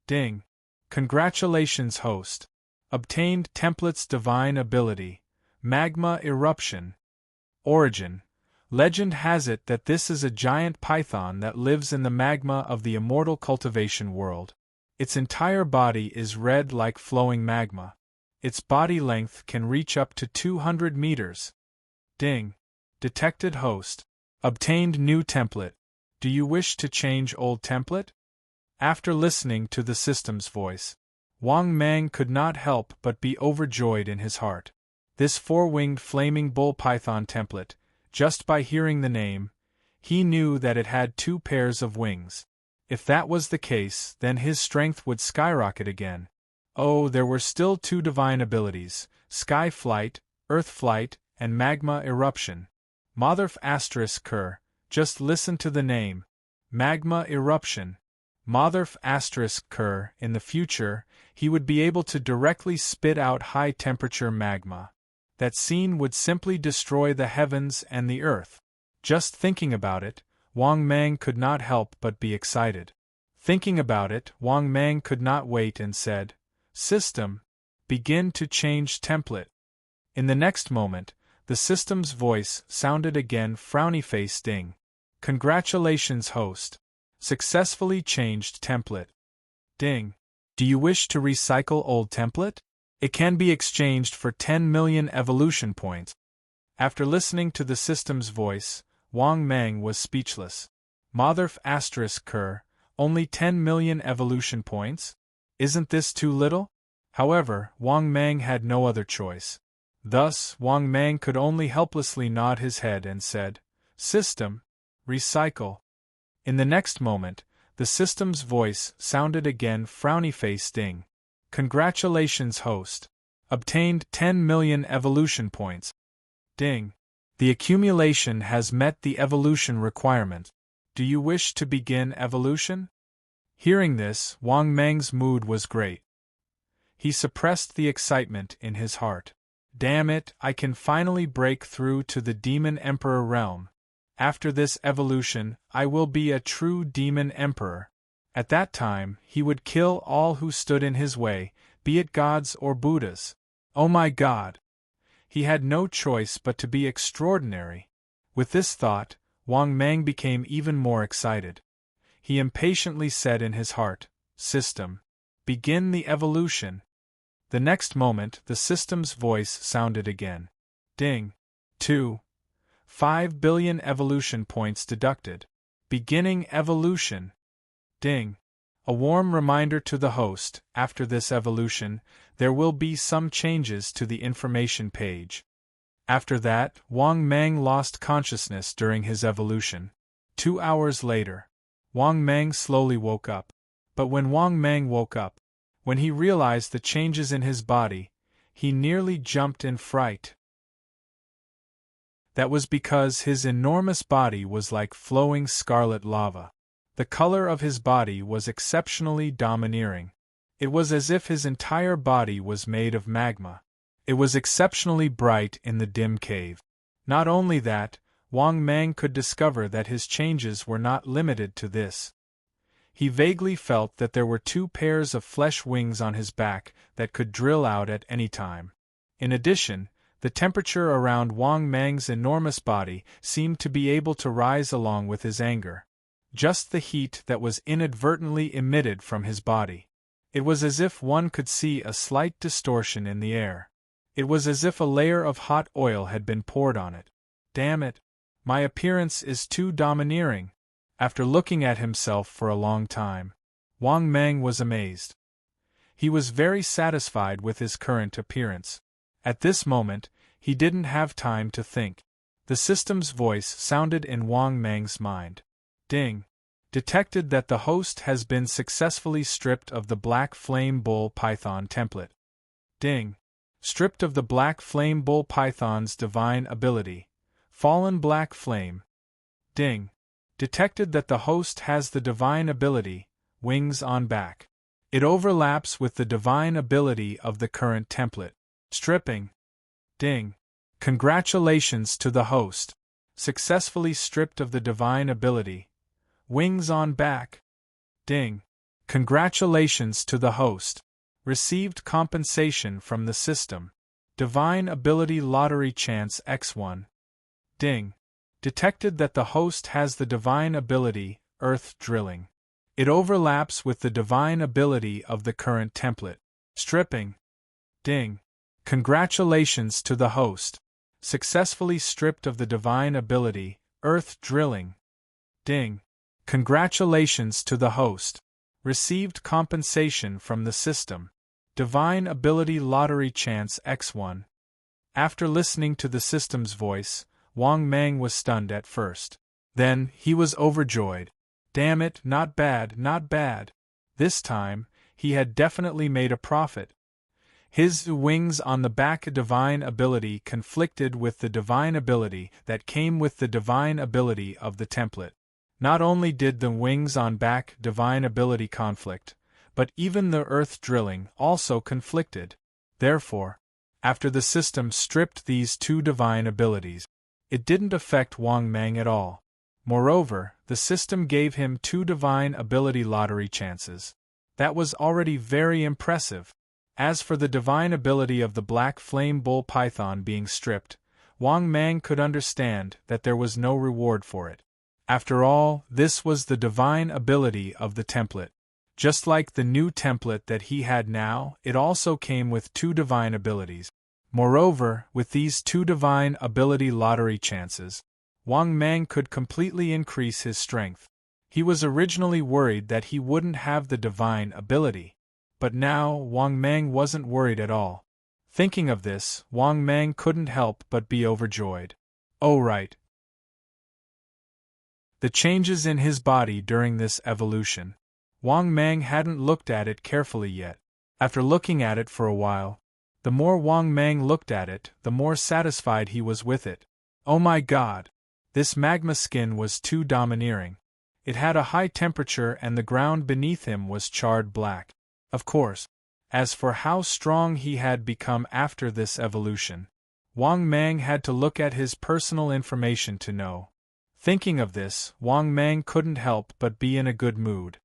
Ding. Congratulations, host. Obtained template's divine ability, magma eruption. Origin. Legend has it that this is a giant python that lives in the magma of the immortal cultivation world. Its entire body is red like flowing magma. Its body length can reach up to 200 meters. Ding. Detected host. Obtained new template. Do you wish to change old template? After listening to the system's voice, Wang Mang could not help but be overjoyed in his heart. This 4-winged flaming bull python template, just by hearing the name, he knew that it had 2 pairs of wings. If that was the case, then his strength would skyrocket again. Oh, there were still 2 divine abilities, sky flight, earth flight, and magma eruption. Motherf asterisk Ker, just listen to the name. Magma eruption. Motherf asterisk Ker, in the future, he would be able to directly spit out high-temperature magma. That scene would simply destroy the heavens and the earth. Just thinking about it, Wang Mang could not help but be excited. Thinking about it, Wang Mang could not wait and said, System, begin to change template. In the next moment, the system's voice sounded again, frowny face ding. Congratulations, host. Successfully changed template. Ding. Do you wish to recycle old template? It can be exchanged for 10 million evolution points. After listening to the system's voice, Wang Mang was speechless. Motherf asterisk Ker, only 10 million evolution points? Isn't this too little? However, Wang Mang had no other choice. Thus, Wang Mang could only helplessly nod his head and said, System, recycle. In the next moment, the system's voice sounded again, frowny face ding. Congratulations, host. Obtained 10 million evolution points. Ding. The accumulation has met the evolution requirement. Do you wish to begin evolution? Hearing this, Wang Mang's mood was great. He suppressed the excitement in his heart. Damn it, I can finally break through to the Demon Emperor realm. After this evolution, I will be a true Demon Emperor. At that time, he would kill all who stood in his way, be it gods or Buddhas. Oh my God! He had no choice but to be extraordinary. With this thought, Wang Mang became even more excited. He impatiently said in his heart, System, begin the evolution. The next moment, the system's voice sounded again. Ding. 5 billion evolution points deducted. Beginning evolution. Ding. A warm reminder to the host, after this evolution, there will be some changes to the information page. After that, Wang Mang lost consciousness during his evolution. 2 hours later, Wang Mang slowly woke up. But when Wang Mang woke up, when he realized the changes in his body, he nearly jumped in fright. That was because his enormous body was like flowing scarlet lava. The color of his body was exceptionally domineering. It was as if his entire body was made of magma. It was exceptionally bright in the dim cave. Not only that, Wang Mang could discover that his changes were not limited to this. He vaguely felt that there were 2 pairs of flesh wings on his back that could drill out at any time. In addition, the temperature around Wang Mang's enormous body seemed to be able to rise along with his anger. Just the heat that was inadvertently emitted from his body. It was as if one could see a slight distortion in the air. It was as if a layer of hot oil had been poured on it. Damn it! My appearance is too domineering. After looking at himself for a long time, Wang Mang was amazed. He was very satisfied with his current appearance. At this moment, he didn't have time to think. The system's voice sounded in Wang Mang's mind. Ding! Detected that the host has been successfully stripped of the Black Flame Bull Python template. Ding! Stripped of the Black Flame Bull Python's divine ability. Fallen Black Flame. Ding! Detected that the host has the divine ability, Wings on Back. It overlaps with the divine ability of the current template. Stripping. Ding! Congratulations to the host. Successfully stripped of the divine ability, Wings on Back. Ding! Congratulations to the host. Received compensation from the system. Divine Ability Lottery Chance X1. Ding! Detected that the host has the divine ability, Earth Drilling. It overlaps with the divine ability of the current template. Stripping. Ding! Congratulations to the host. Successfully stripped of the divine ability, Earth Drilling. Ding! Congratulations to the host. Received compensation from the system. Divine Ability Lottery Chance X1. After listening to the system's voice, Wang Mang was stunned at first. Then, he was overjoyed. Damn it, not bad, not bad. This time, he had definitely made a profit. His wings on the back divine ability conflicted with the divine ability that came with the divine ability of the template. Not only did the wings on back divine ability conflict, but even the earth drilling also conflicted. Therefore, after the system stripped these 2 divine abilities, it didn't affect Wang Mang at all. Moreover, the system gave him 2 divine ability lottery chances. That was already very impressive. As for the divine ability of the Black Flame Bull Python being stripped, Wang Mang could understand that there was no reward for it. After all, this was the divine ability of the template. Just like the new template that he had now, it also came with 2 divine abilities. Moreover, with these 2 divine ability lottery chances, Wang Mang could completely increase his strength. He was originally worried that he wouldn't have the divine ability. But now, Wang Mang wasn't worried at all. Thinking of this, Wang Mang couldn't help but be overjoyed. Oh right. The changes in his body during this evolution. Wang Mang hadn't looked at it carefully yet. After looking at it for a while, the more Wang Mang looked at it, the more satisfied he was with it. Oh my god! This magma skin was too domineering. It had a high temperature and the ground beneath him was charred black. Of course, as for how strong he had become after this evolution, Wang Mang had to look at his personal information to know. Thinking of this, Wang Mang couldn't help but be in a good mood.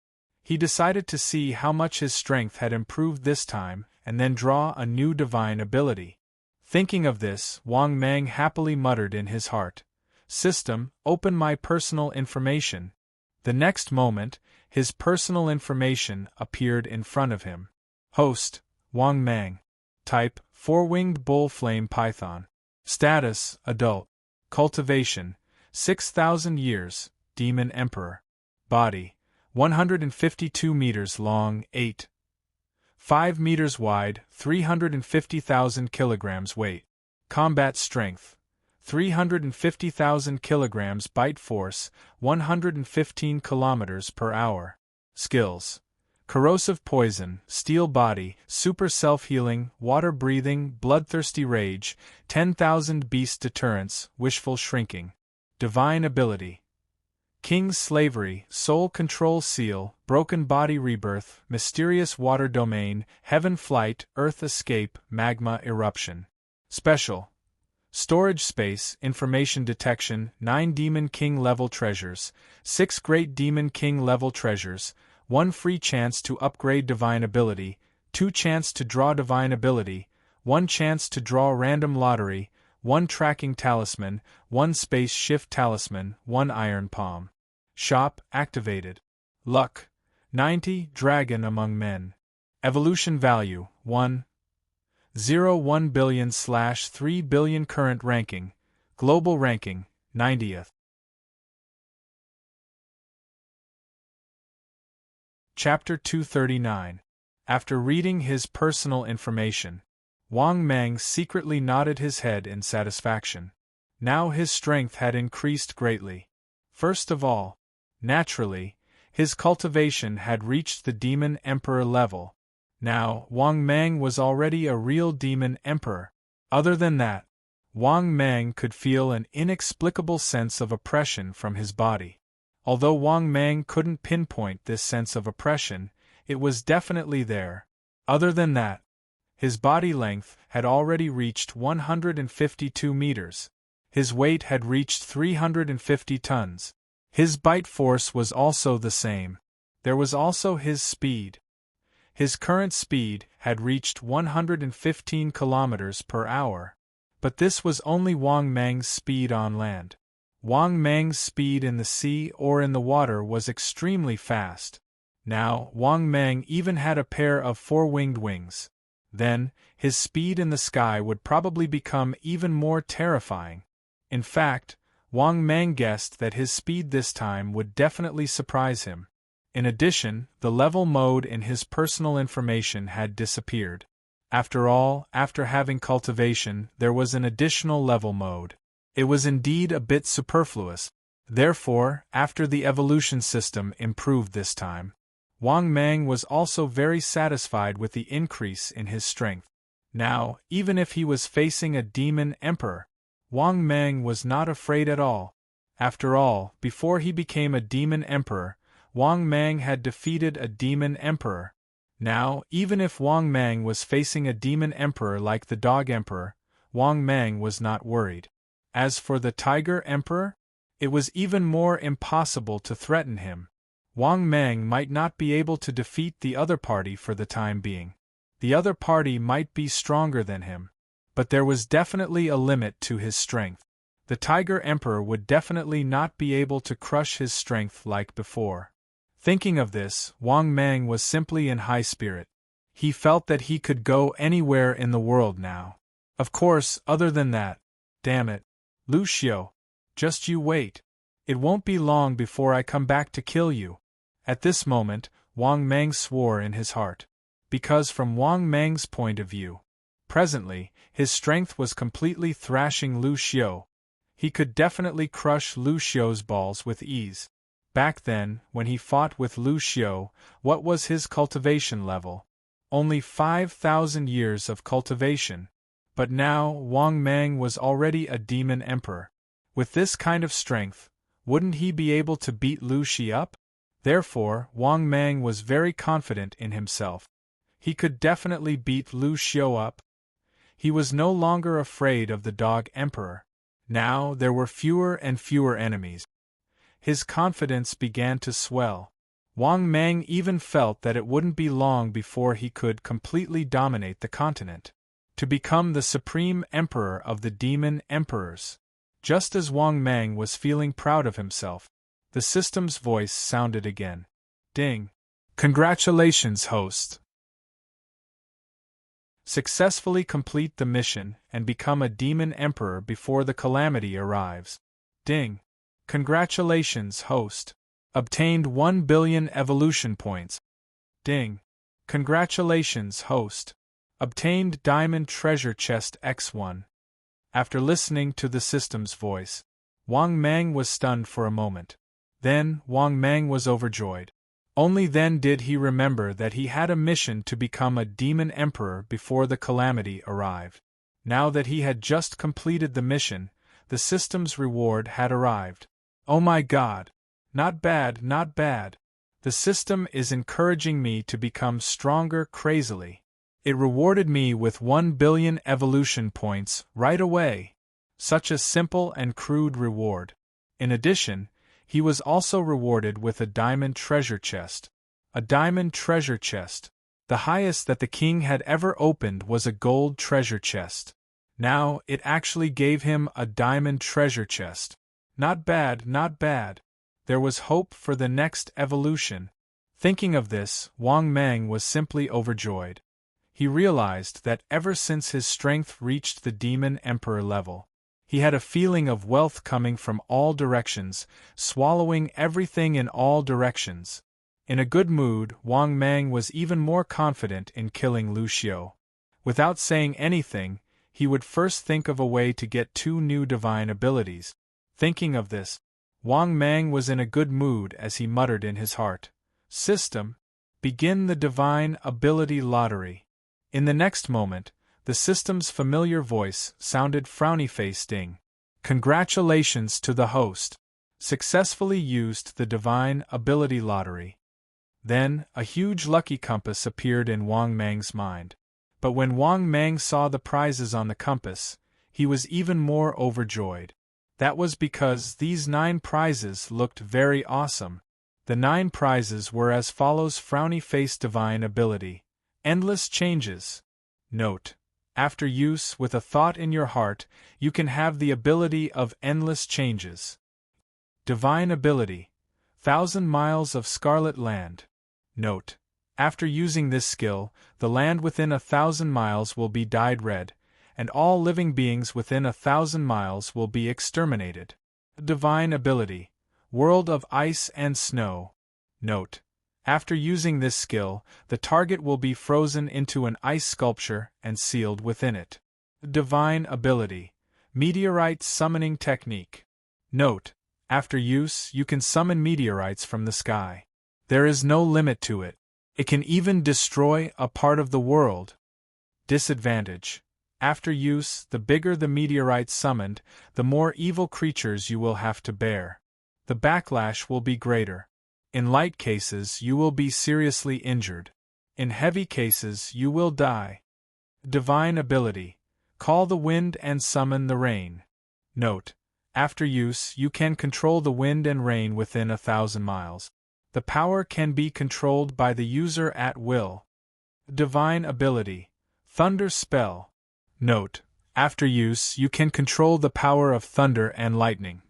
He decided to see how much his strength had improved this time, and then draw a new divine ability. Thinking of this, Wang Mang happily muttered in his heart, "System, open my personal information." The next moment, his personal information appeared in front of him. Host, Wang Mang. Type, 4-winged bull flame python. Status, adult. Cultivation, 6,000 years, demon emperor. Body, 152 meters long, 5 meters wide, 350,000 kilograms weight. Combat strength, 350,000 kilograms. Bite force, 115 kilometers per hour. Skills: corrosive poison, steel body, super self-healing, water breathing, bloodthirsty rage, 10,000 beast deterrence, wishful shrinking. Divine ability: King's slavery, soul control seal, broken body rebirth, mysterious water domain, heaven flight, earth escape, magma eruption. Special. Storage space, information detection, 9 Demon King level treasures, 6 Great Demon King level treasures, 1 free chance to upgrade divine ability, 2 chance to draw divine ability, 1 chance to draw random lottery, 1 tracking talisman, 1 space shift talisman, 1 iron palm. Shop activated. Luck 90, dragon among men. Evolution value 1.01 billion/3 billion. Current ranking, global ranking, 90th. Chapter 239. After reading his personal information, Wang Mang secretly nodded his head in satisfaction. Now his strength had increased greatly. First of all, naturally, his cultivation had reached the Demon Emperor level. Now, Wang Mang was already a real Demon Emperor. Other than that, Wang Mang could feel an inexplicable sense of oppression from his body. Although Wang Mang couldn't pinpoint this sense of oppression, it was definitely there. Other than that, his body length had already reached 152 meters. His weight had reached 350 tons. His bite force was also the same. There was also his speed. His current speed had reached 115 kilometers per hour. But this was only Wang Mang's speed on land. Wang Mang's speed in the sea or in the water was extremely fast. Now, Wang Mang even had a pair of 4-winged wings. Then, his speed in the sky would probably become even more terrifying. In fact, Wang Mang guessed that his speed this time would definitely surprise him. In addition, the level mode in his personal information had disappeared. After all, after having cultivation, there was an additional level mode. It was indeed a bit superfluous. Therefore, after the evolution system improved this time, Wang Mang was also very satisfied with the increase in his strength. Now, even if he was facing a Demon Emperor, Wang Mang was not afraid at all. After all, before he became a Demon Emperor, Wang Mang had defeated a Demon Emperor. Now, even if Wang Mang was facing a Demon Emperor like the Dog Emperor, Wang Mang was not worried. As for the Tiger Emperor, it was even more impossible to threaten him. Wang Mang might not be able to defeat the other party for the time being. The other party might be stronger than him. But there was definitely a limit to his strength. The Tiger Emperor would definitely not be able to crush his strength like before. Thinking of this, Wang Mang was simply in high spirit. He felt that he could go anywhere in the world now. Of course, other than that, damn it, Lu Xiu, just you wait. It won't be long before I come back to kill you. At this moment, Wang Mang swore in his heart. Because from Wang Mang's point of view, presently, his strength was completely thrashing Lu Xiu. He could definitely crush Lu Xiu's balls with ease. Back then, when he fought with Lu Xiu, what was his cultivation level? Only 5,000 years of cultivation. But now, Wang Mang was already a Demon Emperor. With this kind of strength, wouldn't he be able to beat Lu Xiu up? Therefore, Wang Mang was very confident in himself. He could definitely beat Lu Xiu up. He was no longer afraid of the Dog Emperor. Now there were fewer and fewer enemies. His confidence began to swell. Wang Mang even felt that it wouldn't be long before he could completely dominate the continent, to become the supreme emperor of the Demon Emperors. Just as Wang Mang was feeling proud of himself, the system's voice sounded again. Ding! Congratulations, host! Successfully complete the mission and become a Demon Emperor before the calamity arrives. Ding! Congratulations, host! Obtained 1 billion evolution points. Ding! Congratulations, host! Obtained Diamond Treasure Chest X1. After listening to the system's voice, Wang Mang was stunned for a moment. Then, Wang Mang was overjoyed. Only then did he remember that he had a mission to become a Demon Emperor before the calamity arrived. Now that he had just completed the mission, the system's reward had arrived. Oh my God! Not bad, not bad. The system is encouraging me to become stronger crazily. It rewarded me with 1 billion evolution points right away. Such a simple and crude reward. In addition, he was also rewarded with a diamond treasure chest. A diamond treasure chest. The highest that the king had ever opened was a gold treasure chest. Now, it actually gave him a diamond treasure chest. Not bad, not bad. There was hope for the next evolution. Thinking of this, Wang Mang was simply overjoyed. He realized that ever since his strength reached the Demon Emperor level, he had a feeling of wealth coming from all directions, swallowing everything in all directions. In a good mood, Wang Mang was even more confident in killing Lu Xiu. Without saying anything, he would first think of a way to get 2 new divine abilities. Thinking of this, Wang Mang was in a good mood as he muttered in his heart, "System, begin the divine ability lottery." In the next moment, the system's familiar voice sounded frowny-faced. "Congratulations to the host. Successfully used the divine ability lottery." Then, a huge lucky compass appeared in Wang Mang's mind. But when Wang Mang saw the prizes on the compass, he was even more overjoyed. That was because these 9 prizes looked very awesome. The 9 prizes were as follows: frowny-face divine ability. Endless changes. Note: after use with a thought in your heart, you can have the ability of endless changes. Divine ability. 1,000 miles of scarlet land. Note: after using this skill, the land within 1,000 miles will be dyed red, and all living beings within 1,000 miles will be exterminated. Divine ability. World of ice and snow. Note: after using this skill, the target will be frozen into an ice sculpture and sealed within it. Divine ability. Meteorite summoning technique. Note: after use, you can summon meteorites from the sky. There is no limit to it. It can even destroy a part of the world. Disadvantage. After use, the bigger the meteorites summoned, the more evil creatures you will have to bear. The backlash will be greater. In light cases, you will be seriously injured. In heavy cases, you will die. Divine ability. Call the wind and summon the rain. Note: after use, you can control the wind and rain within 1,000 miles. The power can be controlled by the user at will. Divine ability. Thunder spell. Note: after use, you can control the power of thunder and lightning.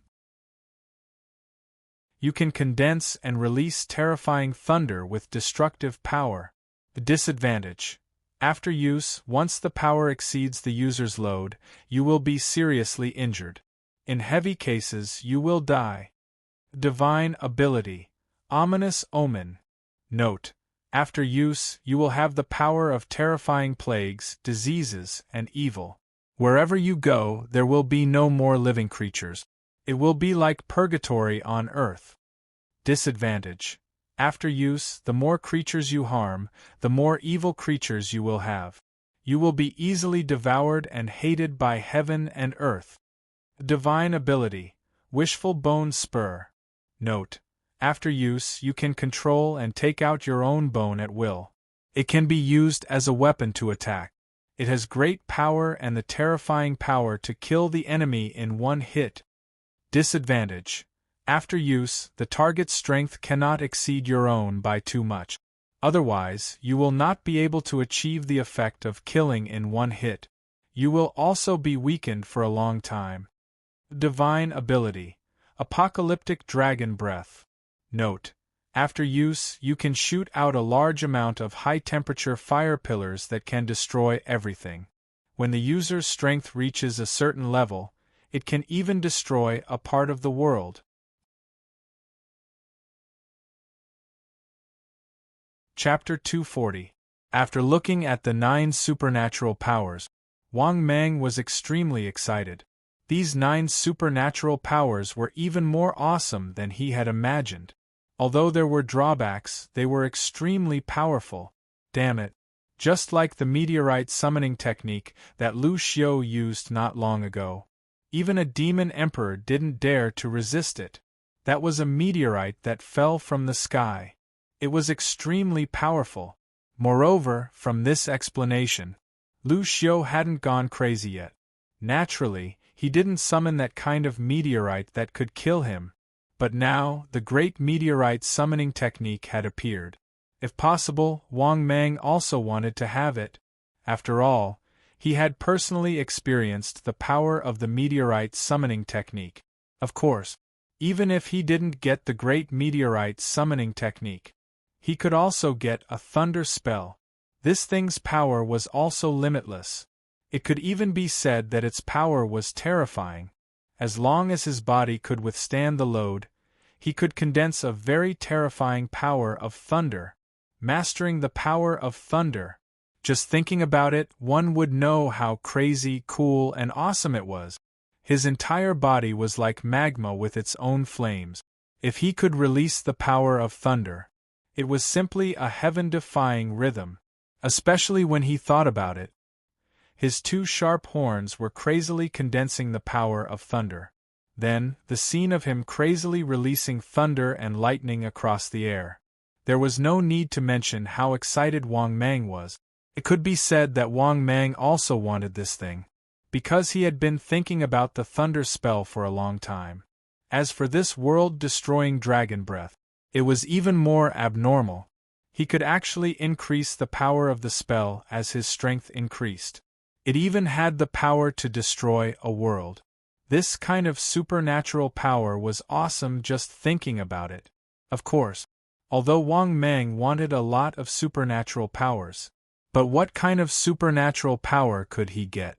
You can condense and release terrifying thunder with destructive power. Disadvantage. After use, once the power exceeds the user's load, you will be seriously injured. In heavy cases, you will die. Divine ability. Ominous omen. Note: after use, you will have the power of terrifying plagues, diseases, and evil. Wherever you go, there will be no more living creatures. It will be like purgatory on earth. Disadvantage. After use, the more creatures you harm, the more evil creatures you will have. You will be easily devoured and hated by heaven and earth. Divine ability. Wishful bone spur. Note: after use, you can control and take out your own bone at will. It can be used as a weapon to attack. It has great power and the terrifying power to kill the enemy in one hit. Disadvantage. After use, the target's strength cannot exceed your own by too much. Otherwise, you will not be able to achieve the effect of killing in one hit. You will also be weakened for a long time. Divine ability. Apocalyptic dragon breath. Note: after use, you can shoot out a large amount of high-temperature fire pillars that can destroy everything. When the user's strength reaches a certain level, it can even destroy a part of the world. Chapter 240. After looking at the 9 supernatural powers, Wang Mang was extremely excited. These 9 supernatural powers were even more awesome than he had imagined. Although there were drawbacks, they were extremely powerful. Damn it. Just like the meteorite summoning technique that Lu Xiu used not long ago. Even a demon emperor didn't dare to resist it. That was a meteorite that fell from the sky. It was extremely powerful. Moreover, from this explanation, Lu Xiu hadn't gone crazy yet. Naturally, he didn't summon that kind of meteorite that could kill him, but now the great meteorite summoning technique had appeared. If possible, Wang Mang also wanted to have it. After all, he had personally experienced the power of the meteorite summoning technique. Of course, even if he didn't get the great meteorite summoning technique, he could also get a thunder spell. This thing's power was also limitless. It could even be said that its power was terrifying. As long as his body could withstand the load, he could condense a very terrifying power of thunder. Mastering the power of thunder. Just thinking about it, one would know how crazy, cool, and awesome it was. His entire body was like magma with its own flames. If he could release the power of thunder, it was simply a heaven-defying rhythm, especially when he thought about it. His two sharp horns were crazily condensing the power of thunder. Then, the scene of him crazily releasing thunder and lightning across the air. There was no need to mention how excited Wang Mang was. It could be said that Wang Mang also wanted this thing, because he had been thinking about the thunder spell for a long time. As for this world-destroying dragon breath, it was even more abnormal. He could actually increase the power of the spell as his strength increased. It even had the power to destroy a world. This kind of supernatural power was awesome just thinking about it. Of course, although Wang Mang wanted a lot of supernatural powers, but what kind of supernatural power could he get?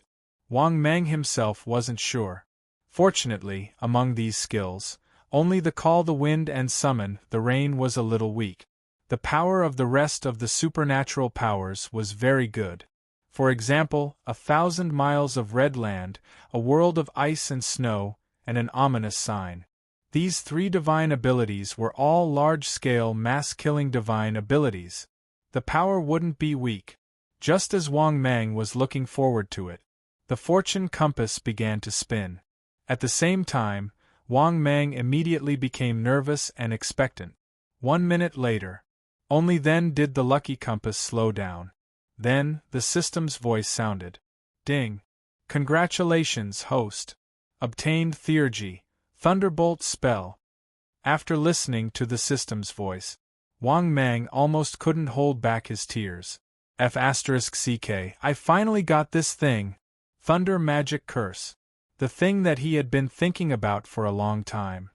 Wang Mang himself wasn't sure. Fortunately, among these skills, only the call the wind and summon the rain was a little weak. The power of the rest of the supernatural powers was very good. For example, 1,000 miles of red land, a world of ice and snow, and an ominous sign. These three divine abilities were all large-scale mass-killing divine abilities. The power wouldn't be weak. Just as Wang Mang was looking forward to it, the fortune compass began to spin. At the same time, Wang Mang immediately became nervous and expectant. 1 minute later, only then did the lucky compass slow down. Then, the system's voice sounded. Ding! Congratulations, host! Obtained Theurgy, Thunderbolt spell. After listening to the system's voice, Wang Mang almost couldn't hold back his tears. F***ck, I finally got this thing! Thunder Magic Curse. The thing that he had been thinking about for a long time.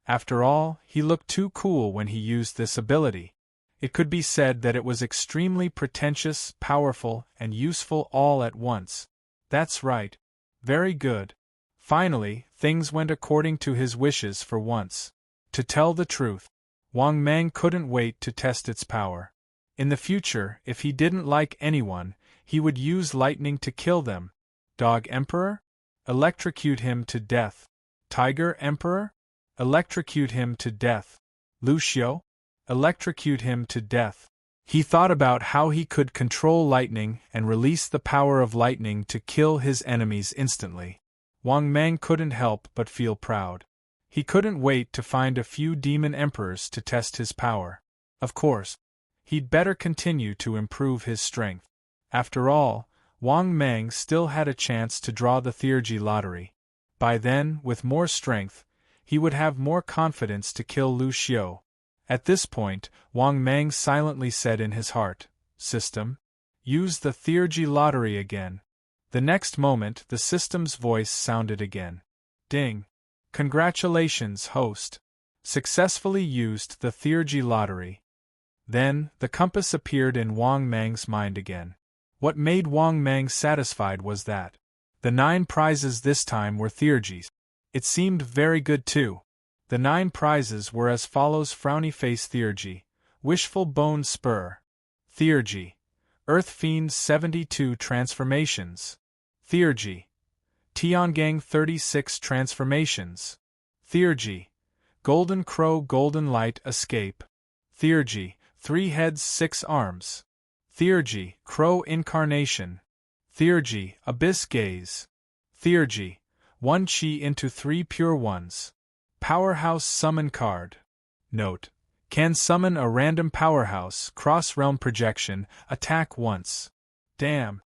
After all, he looked too cool when he used this ability. It could be said that it was extremely pretentious, powerful, and useful all at once. That's right. Very good. Finally, things went according to his wishes for once. To tell the truth, Wang Mang couldn't wait to test its power. In the future, if he didn't like anyone, he would use lightning to kill them. Dog Emperor? Electrocute him to death. Tiger Emperor? Electrocute him to death. Lu Xiu? Electrocute him to death. He thought about how he could control lightning and release the power of lightning to kill his enemies instantly. Wang Mang couldn't help but feel proud. He couldn't wait to find a few demon emperors to test his power. Of course, he'd better continue to improve his strength. After all, Wang Mang still had a chance to draw the Theurgy lottery. By then, with more strength, he would have more confidence to kill Lu Xiu. At this point, Wang Mang silently said in his heart, System, use the Theurgy lottery again. The next moment, the system's voice sounded again. Ding! Congratulations, host! Successfully used the Theurgy lottery. Then, the compass appeared in Wang Mang's mind again. What made Wang Mang satisfied was that the 9 prizes this time were Theurgys. It seemed very good too. The 9 prizes were as follows: Frowny Face Theurgy, Wishful Bone Spur, Theurgy, Earth Fiend 72 Transformations, Theurgy, Tiangang 36 Transformations, Theurgy, Golden Crow Golden Light Escape, Theurgy, 3 Heads 6 Arms, Theurgy, Crow Incarnation, Theurgy, Abyss Gaze, Theurgy, 1 Chi into 3 Pure Ones. Powerhouse Summon Card. Note: Can summon a random powerhouse, cross-realm projection, attack once. Damn.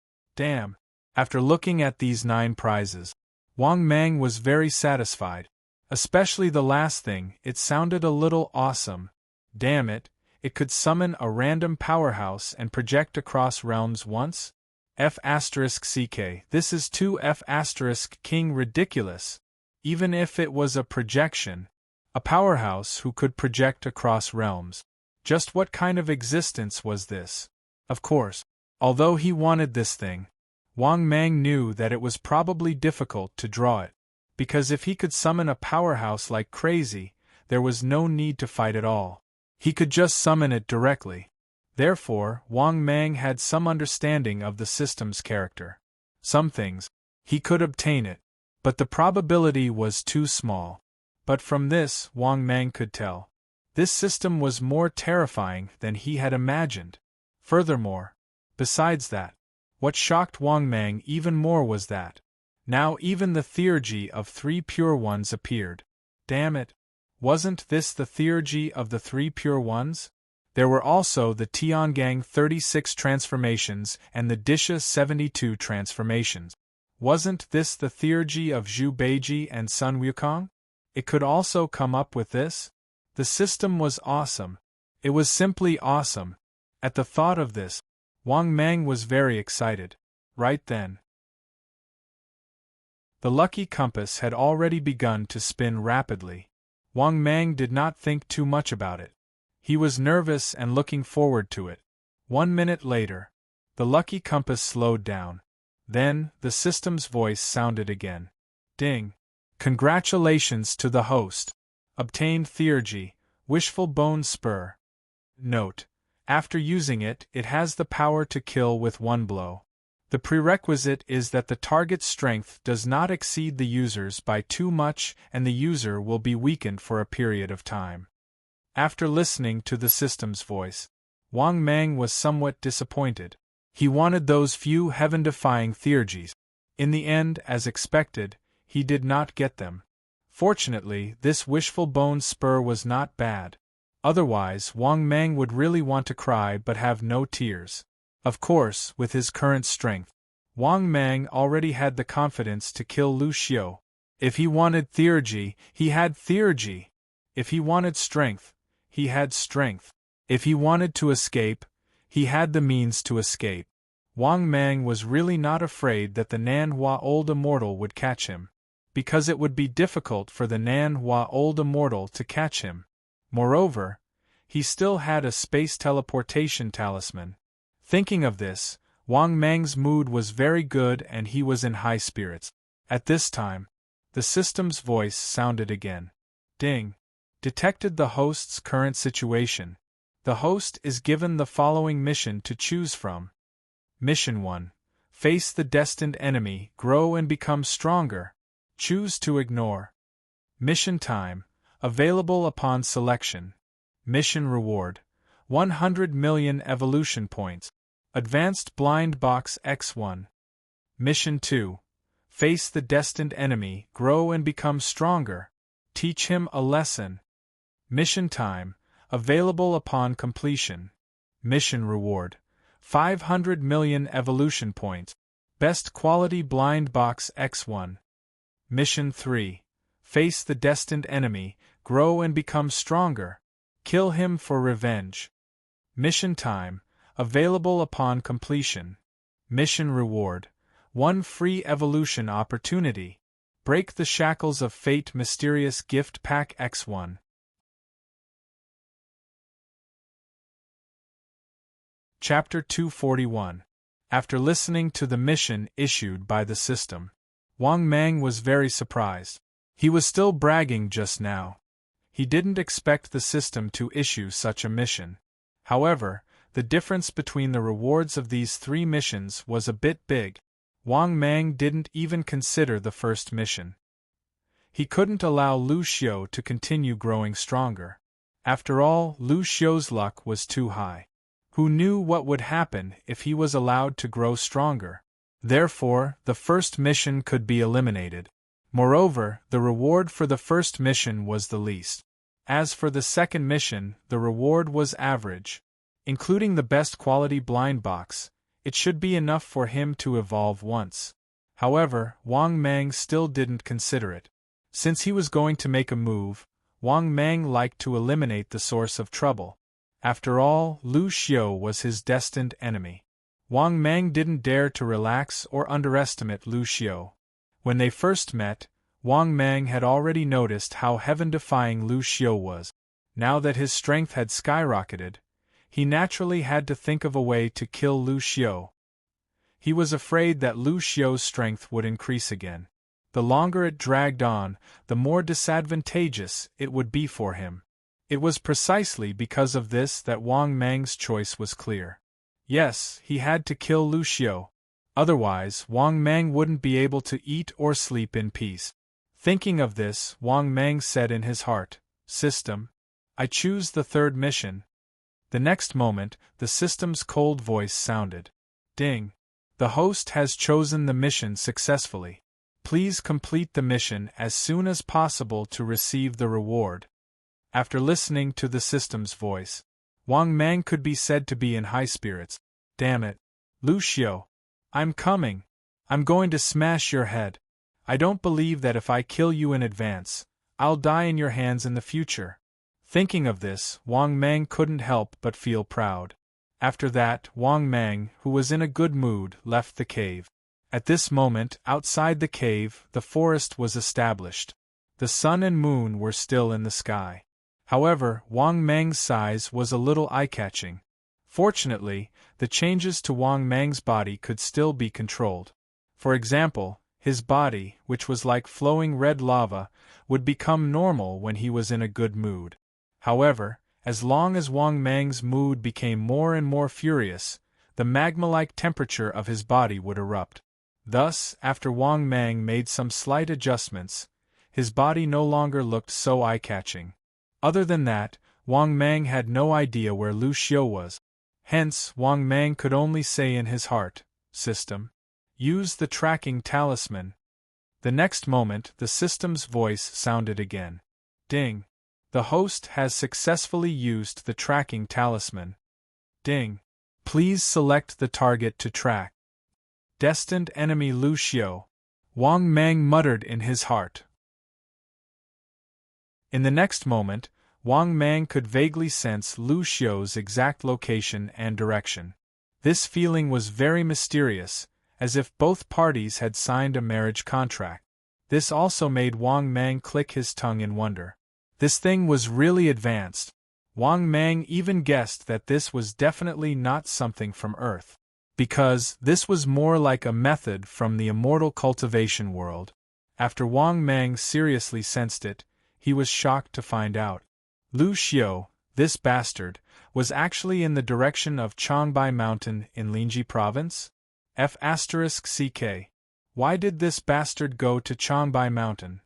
After looking at these 9 prizes, Wang Mang was very satisfied. Especially the last thing, it sounded a little awesome. Damn it, it could summon a random powerhouse and project across realms once? F*CK, this is too F*King ridiculous. Even if it was a projection, a powerhouse who could project across realms. Just what kind of existence was this? Of course, although he wanted this thing, Wang Mang knew that it was probably difficult to draw it, because if he could summon a powerhouse like crazy, there was no need to fight at all. He could just summon it directly. Therefore, Wang Mang had some understanding of the system's character. Some things, he could obtain it, but the probability was too small. But from this, Wang Mang could tell, this system was more terrifying than he had imagined. Furthermore, besides that, what shocked Wang Mang even more was that now even the theurgy of 3 pure ones appeared. Damn it! Wasn't this the theurgy of the 3 pure ones? There were also the Tiangang 36 transformations and the Disha 72 transformations. Wasn't this the theurgy of Zhu Beiji and Sun Wukong? It could also come up with this? The system was awesome. It was simply awesome. At the thought of this, Wang Mang was very excited. Right then, the lucky compass had already begun to spin rapidly. Wang Mang did not think too much about it. He was nervous and looking forward to it. 1 minute later, the lucky compass slowed down. Then, the system's voice sounded again. Ding! Congratulations to the host. Obtained theurgy, wishful bone spur. Note: after using it, it has the power to kill with 1 blow. The prerequisite is that the target's strength does not exceed the user's by too much and the user will be weakened for a period of time. After listening to the system's voice, Wang Mang was somewhat disappointed. He wanted those few heaven-defying theurgies. In the end, as expected, he did not get them. Fortunately, this wishful bone spur was not bad. Otherwise, Wang Mang would really want to cry but have no tears. Of course, with his current strength, Wang Mang already had the confidence to kill Lu Xiu. If he wanted theurgy, he had theurgy. If he wanted strength, he had strength. If he wanted to escape, he had the means to escape. Wang Mang was really not afraid that the Nanhua Old Immortal would catch him, because it would be difficult for the Nanhua Old Immortal to catch him. Moreover, he still had a space teleportation talisman. Thinking of this, Wang Mang's mood was very good and he was in high spirits. At this time, the system's voice sounded again. Ding! Detected the host's current situation. The host is given the following mission to choose from. Mission 1. Face the destined enemy, grow and become stronger. Choose to ignore. Mission time. Available upon selection. Mission reward. 100 million evolution points. Advanced blind box X1. Mission 2. Face the destined enemy, grow and become stronger. Teach him a lesson. Mission time. Available upon completion. Mission reward. 500 million evolution points. Best quality blind box X1. Mission 3. Face the destined enemy, grow and become stronger. Kill him for revenge. Mission time. Available upon completion. Mission reward. 1 free evolution opportunity. Break the shackles of fate mysterious gift pack X1. Chapter 241. After listening to the mission issued by the system, Wang Mang was very surprised. He was still bragging just now. He didn't expect the system to issue such a mission. However, the difference between the rewards of these 3 missions was a bit big. Wang Mang didn't even consider the first mission. He couldn't allow Lu Xiu to continue growing stronger. After all, Lu Xiu's luck was too high. Who knew what would happen if he was allowed to grow stronger? Therefore, the first mission could be eliminated. Moreover, the reward for the first mission was the least. As for the second mission, the reward was average. Including the best quality blind box, it should be enough for him to evolve once. However, Wang Mang still didn't consider it. Since he was going to make a move, Wang Mang liked to eliminate the source of trouble. After all, Lu Xiu was his destined enemy. Wang Mang didn't dare to relax or underestimate Lu Xiu. When they first met, Wang Mang had already noticed how heaven-defying Lu Xiu was. Now that his strength had skyrocketed, he naturally had to think of a way to kill Lu Xiu. He was afraid that Lu Xiu's strength would increase again. The longer it dragged on, the more disadvantageous it would be for him. It was precisely because of this that Wang Mang's choice was clear. Yes, he had to kill Lu Xiu. Otherwise, Wang Mang wouldn't be able to eat or sleep in peace. Thinking of this, Wang Mang said in his heart, "System, I choose the third mission." The next moment, the system's cold voice sounded. "Ding. The host has chosen the mission successfully. Please complete the mission as soon as possible to receive the reward." After listening to the system's voice, Wang Mang could be said to be in high spirits. "Damn it. Lu Xiu. I'm coming. I'm going to smash your head. I don't believe that if I kill you in advance, I'll die in your hands in the future." Thinking of this, Wang Mang couldn't help but feel proud. After that, Wang Mang, who was in a good mood, left the cave. At this moment, outside the cave, the forest was established. The sun and moon were still in the sky. However, Wang Mang's size was a little eye-catching. Fortunately, the changes to Wang Mang's body could still be controlled. For example, his body, which was like flowing red lava, would become normal when he was in a good mood. However, as long as Wang Mang's mood became more and more furious, the magma-like temperature of his body would erupt. Thus, after Wang Mang made some slight adjustments, his body no longer looked so eye-catching. Other than that, Wang Mang had no idea where Lu Xiu was. Hence, Wang Mang could only say in his heart, "System, use the tracking talisman." The next moment, the system's voice sounded again. "Ding. The host has successfully used the tracking talisman. Ding. Please select the target to track." Destined enemy Lu Xiu. Wang Mang muttered in his heart. In the next moment, Wang Mang could vaguely sense Lu Xiu's exact location and direction. This feeling was very mysterious, as if both parties had signed a marriage contract. This also made Wang Mang click his tongue in wonder. This thing was really advanced. Wang Mang even guessed that this was definitely not something from Earth, because this was more like a method from the immortal cultivation world. After Wang Mang seriously sensed it, he was shocked to find out. Lu Xiu, this bastard, was actually in the direction of Changbai Mountain in Linji Province? F***CK. Why did this bastard go to Changbai Mountain?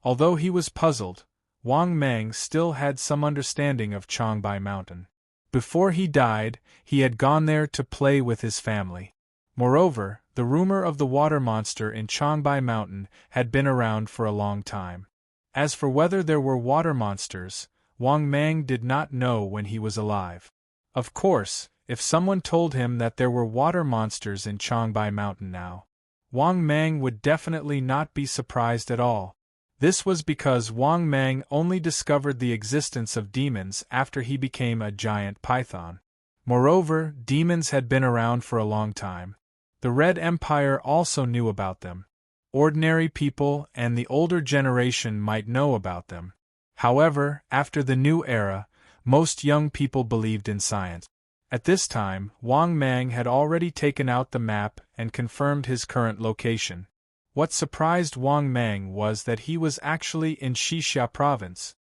Although he was puzzled, Wang Mang still had some understanding of Changbai Mountain. Before he died, he had gone there to play with his family. Moreover, the rumor of the water monster in Changbai Mountain had been around for a long time. As for whether there were water monsters, Wang Mang did not know when he was alive. Of course, if someone told him that there were water monsters in Changbai Mountain now, Wang Mang would definitely not be surprised at all. This was because Wang Mang only discovered the existence of demons after he became a giant python. Moreover, demons had been around for a long time. The Red Empire also knew about them. Ordinary people and the older generation might know about them. However, after the new era, most young people believed in science. At this time, Wang Mang had already taken out the map and confirmed his current location. What surprised Wang Mang was that he was actually in Xixia Province.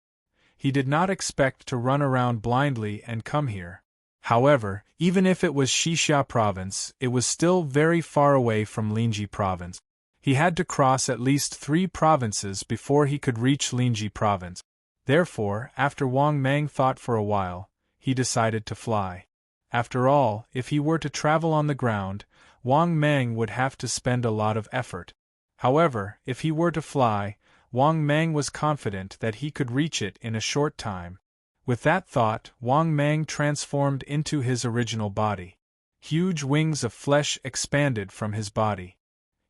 He did not expect to run around blindly and come here. However, even if it was Xixia Province, it was still very far away from Linji Province. He had to cross at least 3 provinces before he could reach Linji Province. Therefore, after Wang Mang thought for a while, he decided to fly. After all, if he were to travel on the ground, Wang Mang would have to spend a lot of effort. However, if he were to fly, Wang Mang was confident that he could reach it in a short time. With that thought, Wang Mang transformed into his original body. Huge wings of flesh expanded from his body.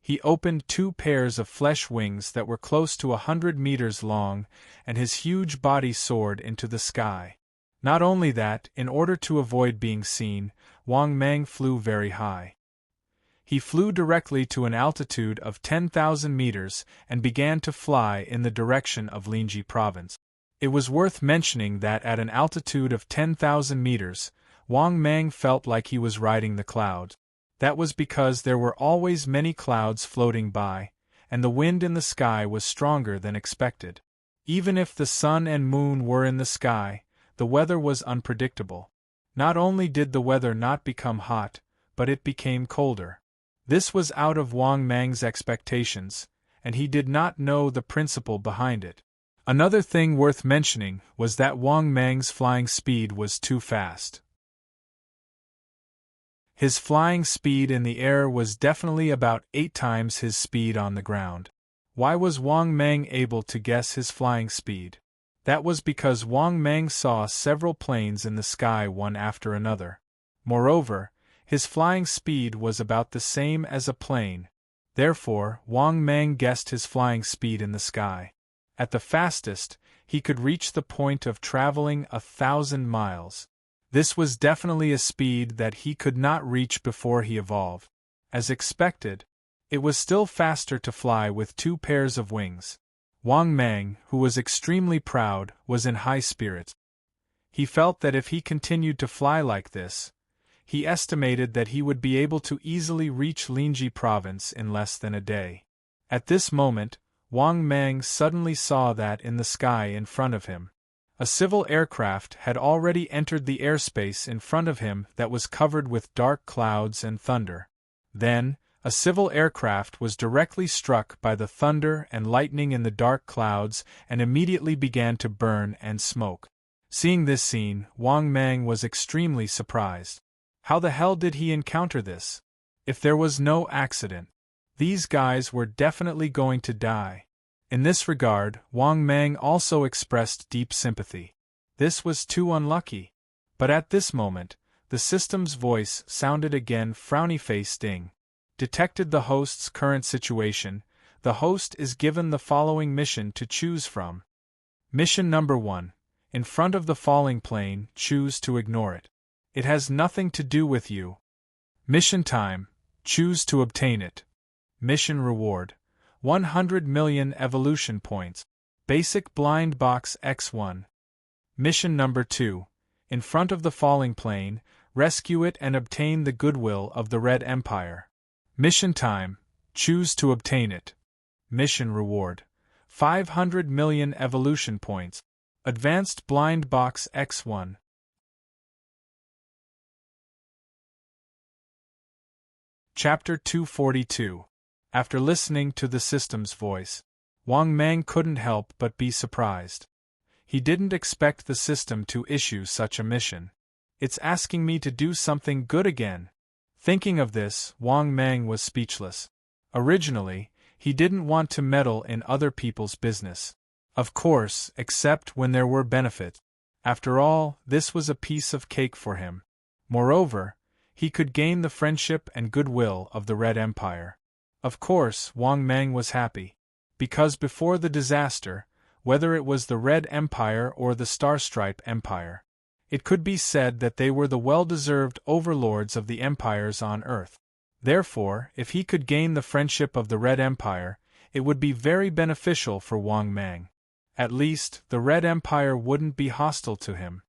He opened 2 pairs of flesh wings that were close to 100 meters long, and his huge body soared into the sky. Not only that, in order to avoid being seen, Wang Mang flew very high. He flew directly to an altitude of 10,000 meters and began to fly in the direction of Linji province. It was worth mentioning that at an altitude of 10,000 meters, Wang Mang felt like he was riding the clouds. That was because there were always many clouds floating by, and the wind in the sky was stronger than expected. Even if the sun and moon were in the sky, the weather was unpredictable. Not only did the weather not become hot, but it became colder. This was out of Wang Mang's expectations, and he did not know the principle behind it. Another thing worth mentioning was that Wang Mang's flying speed was too fast. His flying speed in the air was definitely about 8 times his speed on the ground. Why was Wang Mang able to guess his flying speed? That was because Wang Mang saw several planes in the sky one after another. Moreover, his flying speed was about the same as a plane. Therefore, Wang Mang guessed his flying speed in the sky. At the fastest, he could reach the point of traveling 1,000 miles. This was definitely a speed that he could not reach before he evolved. As expected, it was still faster to fly with 2 pairs of wings. Wang Mang, who was extremely proud, was in high spirits. He felt that if he continued to fly like this, he estimated that he would be able to easily reach Linji province in less than a day. At this moment, Wang Mang suddenly saw that in the sky in front of him, a civil aircraft had already entered the airspace in front of him that was covered with dark clouds and thunder. Then, a civil aircraft was directly struck by the thunder and lightning in the dark clouds and immediately began to burn and smoke. Seeing this scene, Wang Mang was extremely surprised. How the hell did he encounter this? If there was no accident, these guys were definitely going to die. In this regard, Wang Mang also expressed deep sympathy. This was too unlucky. But at this moment, the system's voice sounded again. Frowny face ding. Detected the host's current situation. The host is given the following mission to choose from. Mission number 1. In front of the falling plane, choose to ignore it. It has nothing to do with you. Mission time. Choose to obtain it. Mission reward. 100 million evolution points. Basic blind box X1. Mission number 2. In front of the falling plane, rescue it and obtain the goodwill of the Red Empire. Mission time. Choose to obtain it. Mission reward. 500 million evolution points. Advanced blind box X1. Chapter 242. After listening to the system's voice, Wang Mang couldn't help but be surprised. He didn't expect the system to issue such a mission. It's asking me to do something good again. Thinking of this, Wang Mang was speechless. Originally, he didn't want to meddle in other people's business. Of course, except when there were benefits. After all, this was a piece of cake for him. Moreover, he could gain the friendship and goodwill of the Red Empire. Of course, Wang Mang was happy. Because before the disaster, whether it was the Red Empire or the Starstripe Empire, it could be said that they were the well-deserved overlords of the empires on Earth. Therefore, if he could gain the friendship of the Red Empire, it would be very beneficial for Wang Mang. At least, the Red Empire wouldn't be hostile to him.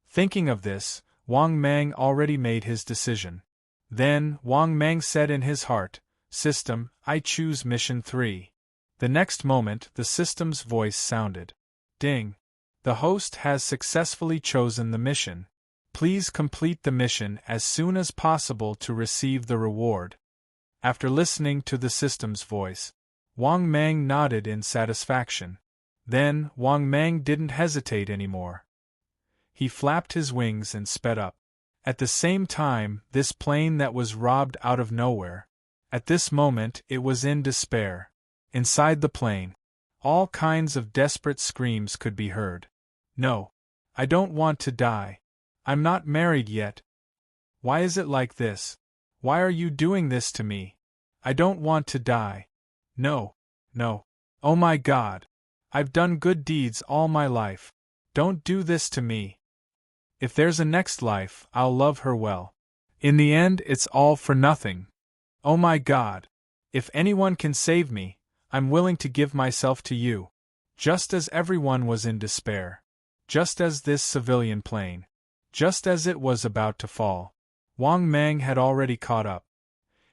Thinking of this, Wang Mang already made his decision. Then, Wang Mang said in his heart, "System, I choose Mission 3. The next moment, the system's voice sounded. Ding. The host has successfully chosen the mission. Please complete the mission as soon as possible to receive the reward. After listening to the system's voice, Wang Mang nodded in satisfaction. Then, Wang Mang didn't hesitate anymore. He flapped his wings and sped up. At the same time, this plane that was robbed out of nowhere. At this moment, it was in despair. Inside the plane, All kinds of desperate screams could be heard. No. I don't want to die. I'm not married yet. Why is it like this? Why are you doing this to me? I don't want to die. No. No. Oh my God. I've done good deeds all my life. Don't do this to me. If there's a next life, I'll love her well. In the end, it's all for nothing. Oh my God. If anyone can save me, I'm willing to give myself to you. Just as everyone was in despair. Just as this civilian plane. Just as it was about to fall. Wang Mang had already caught up.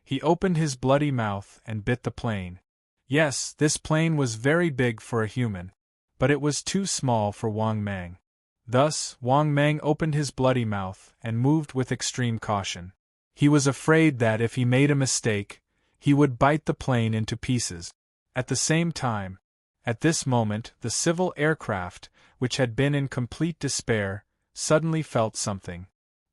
He opened his bloody mouth and bit the plane. Yes, this plane was very big for a human, but it was too small for Wang Mang. Thus, Wang Mang opened his bloody mouth and moved with extreme caution. He was afraid that if he made a mistake, he would bite the plane into pieces. At the same time, at this moment, the civil aircraft, which had been in complete despair, suddenly felt something.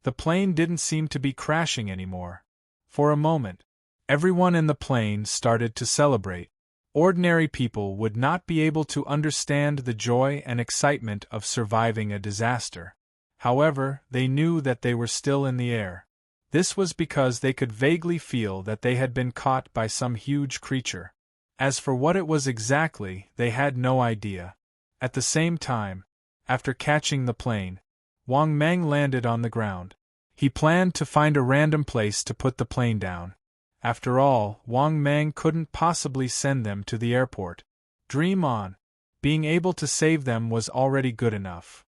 The plane didn't seem to be crashing anymore. For a moment, everyone in the plane started to celebrate. Ordinary people would not be able to understand the joy and excitement of surviving a disaster. However, they knew that they were still in the air. This was because they could vaguely feel that they had been caught by some huge creature. As for what it was exactly, they had no idea. At the same time, after catching the plane, Wang Mang landed on the ground. He planned to find a random place to put the plane down. After all, Wang Mang couldn't possibly send them to the airport. Dream on. Being able to save them was already good enough.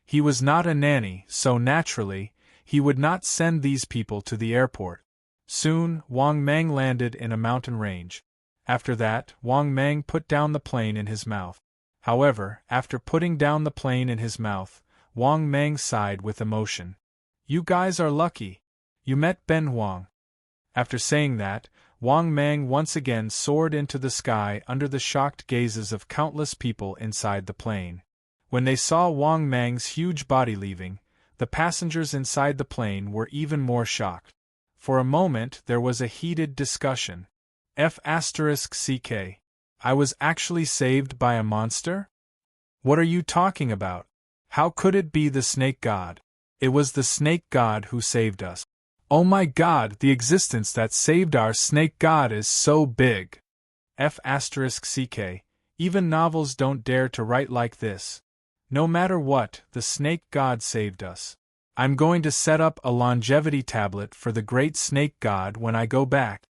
He was not a nanny, so naturally, he would not send these people to the airport. Soon, Wang Mang landed in a mountain range. After that, Wang Mang put down the plane in his mouth. However, after putting down the plane in his mouth, Wang Mang sighed with emotion. You guys are lucky. You met Ben Huang. After saying that, Wang Mang once again soared into the sky under the shocked gazes of countless people inside the plane. When they saw Wang Mang's huge body leaving, the passengers inside the plane were even more shocked. For a moment there was a heated discussion. F***ck. I was actually saved by a monster? What are you talking about? How could it be the snake god? It was the snake god who saved us. Oh my God, the existence that saved our snake god is so big. F***ck. Even novels don't dare to write like this. No matter what, the snake god saved us. I'm going to set up a longevity tablet for the great snake god when I go back.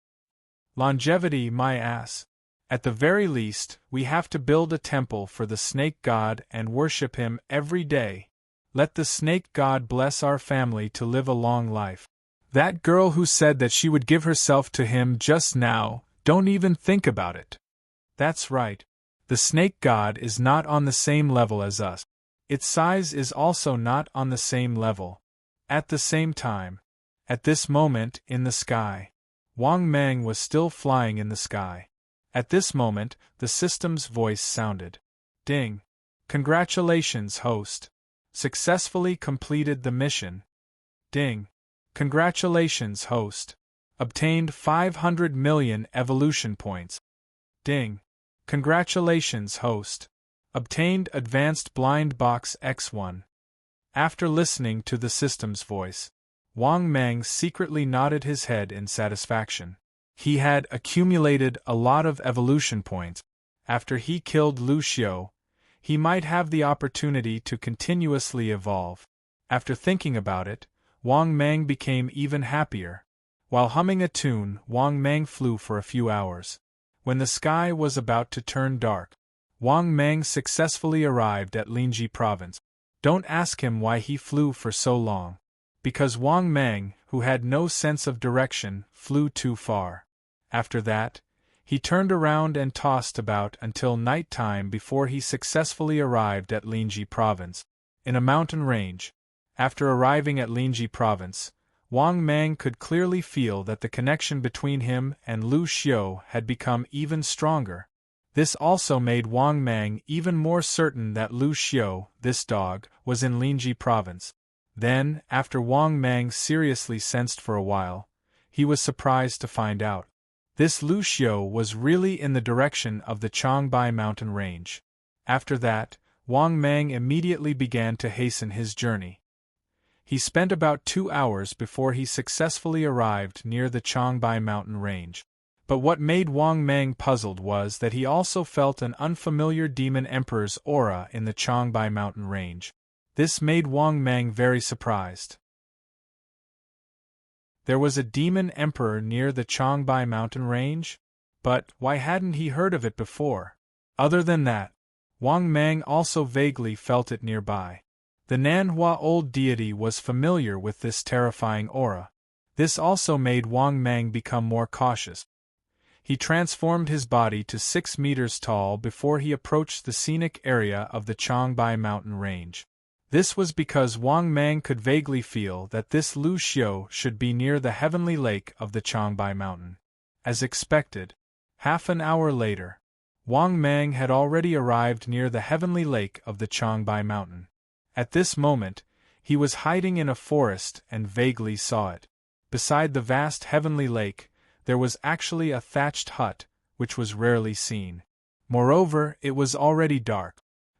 Longevity, my ass. At the very least, we have to build a temple for the snake god and worship him every day. Let the snake god bless our family to live a long life. That girl who said that she would give herself to him just now, don't even think about it. That's right. The snake god is not on the same level as us. Its size is also not on the same level. At the same time, at this moment, in the sky, Wang Mang was still flying in the sky. At this moment, the system's voice sounded. Ding. Congratulations, host. Successfully completed the mission. Ding. Congratulations, host. Obtained 500 million evolution points. Ding. Congratulations, host. Obtained Advanced Blind Box X1. After listening to the system's voice, Wang Mang secretly nodded his head in satisfaction. He had accumulated a lot of evolution points. After he killed Lu Xiu, he might have the opportunity to continuously evolve. After thinking about it, Wang Mang became even happier. While humming a tune, Wang Mang flew for a few hours. When the sky was about to turn dark, Wang Mang successfully arrived at Linji province. Don't ask him why he flew for so long. Because Wang Mang, who had no sense of direction, flew too far. After that, he turned around and tossed about until night time before he successfully arrived at Linji province, in a mountain range. After arriving at Linji province, Wang Mang could clearly feel that the connection between him and Lu Xiu had become even stronger. This also made Wang Mang even more certain that Lu Xiu, this dog, was in Linji province. Then, after Wang Mang seriously sensed for a while, he was surprised to find out. This Lu Xiu was really in the direction of the Changbai mountain range. After that, Wang Mang immediately began to hasten his journey. He spent about 2 hours before he successfully arrived near the Changbai mountain range. But what made Wang Mang puzzled was that he also felt an unfamiliar demon emperor's aura in the Changbai mountain range. This made Wang Mang very surprised. There was a demon emperor near the Changbai mountain range? But why hadn't he heard of it before? Other than that, Wang Mang also vaguely felt it nearby. The Nanhua old deity was familiar with this terrifying aura. This also made Wang Mang become more cautious. He transformed his body to 6 meters tall before he approached the scenic area of the Changbai mountain range. This was because Wang Mang could vaguely feel that this Lu Xiu should be near the heavenly lake of the Changbai mountain. As expected, half an hour later, Wang Mang had already arrived near the heavenly lake of the Changbai mountain. At this moment, he was hiding in a forest and vaguely saw it. Beside the vast heavenly lake, there was actually a thatched hut, which was rarely seen. Moreover, it was already dark,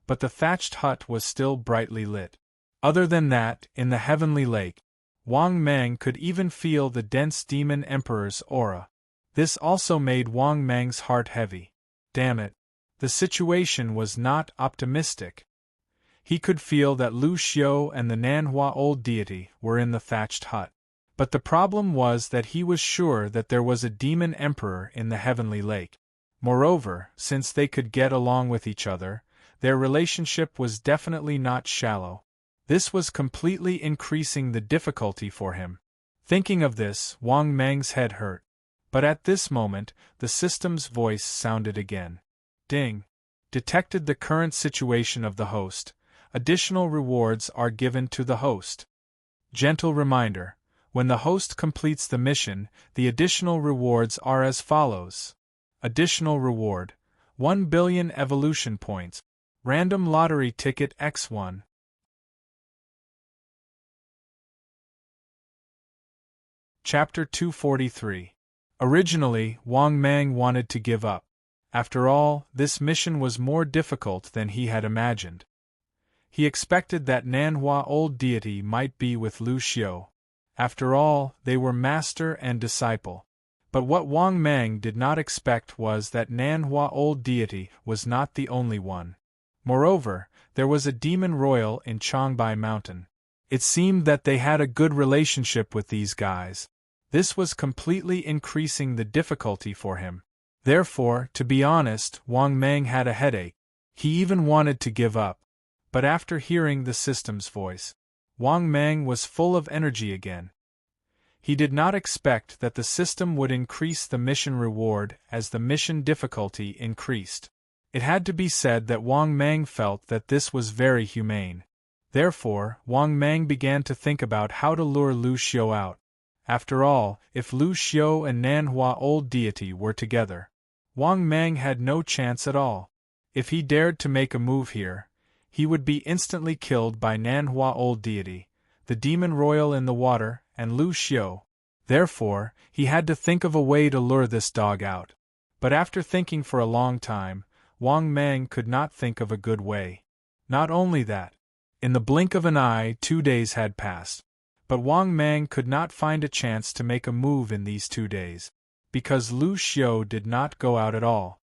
but the thatched hut was still brightly lit. Other than that, in the heavenly lake, Wang Mang could even feel the dense demon emperor's aura. This also made Wang Mang's heart heavy. Damn it. The situation was not optimistic. He could feel that Lu Xiu and the Nanhua old deity were in the thatched hut. But the problem was that he was sure that there was a demon emperor in the heavenly lake. Moreover, since they could get along with each other, their relationship was definitely not shallow. This was completely increasing the difficulty for him. Thinking of this, Wang Mang's head hurt. But at this moment, the system's voice sounded again. Ding. Detected the current situation of the host. Additional rewards are given to the host. Gentle reminder. When the host completes the mission, the additional rewards are as follows. Additional reward: 1 billion evolution points. Random lottery ticket X1. Chapter 243. Originally, Wang Mang wanted to give up. After all, this mission was more difficult than he had imagined. He expected that Nanhua old deity might be with Lu Xiu. After all, they were master and disciple. But what Wang Mang did not expect was that Nanhua old deity was not the only one. Moreover, there was a demon royal in Changbai mountain. It seemed that they had a good relationship with these guys. This was completely increasing the difficulty for him. Therefore, to be honest, Wang Mang had a headache. He even wanted to give up. But after hearing the system's voice, Wang Mang was full of energy again. He did not expect that the system would increase the mission reward as the mission difficulty increased. It had to be said that Wang Mang felt that this was very humane. Therefore, Wang Mang began to think about how to lure Lu Xiu out. After all, if Lu Xiu and Nanhua old deity were together, Wang Mang had no chance at all. If he dared to make a move here, he would be instantly killed by Nanhua old deity, the demon royal in the water, and Lu Xiu. Therefore, he had to think of a way to lure this dog out. But after thinking for a long time, Wang Mang could not think of a good way. Not only that, in the blink of an eye 2 days had passed. But Wang Mang could not find a chance to make a move in these 2 days, because Lu Xiu did not go out at all.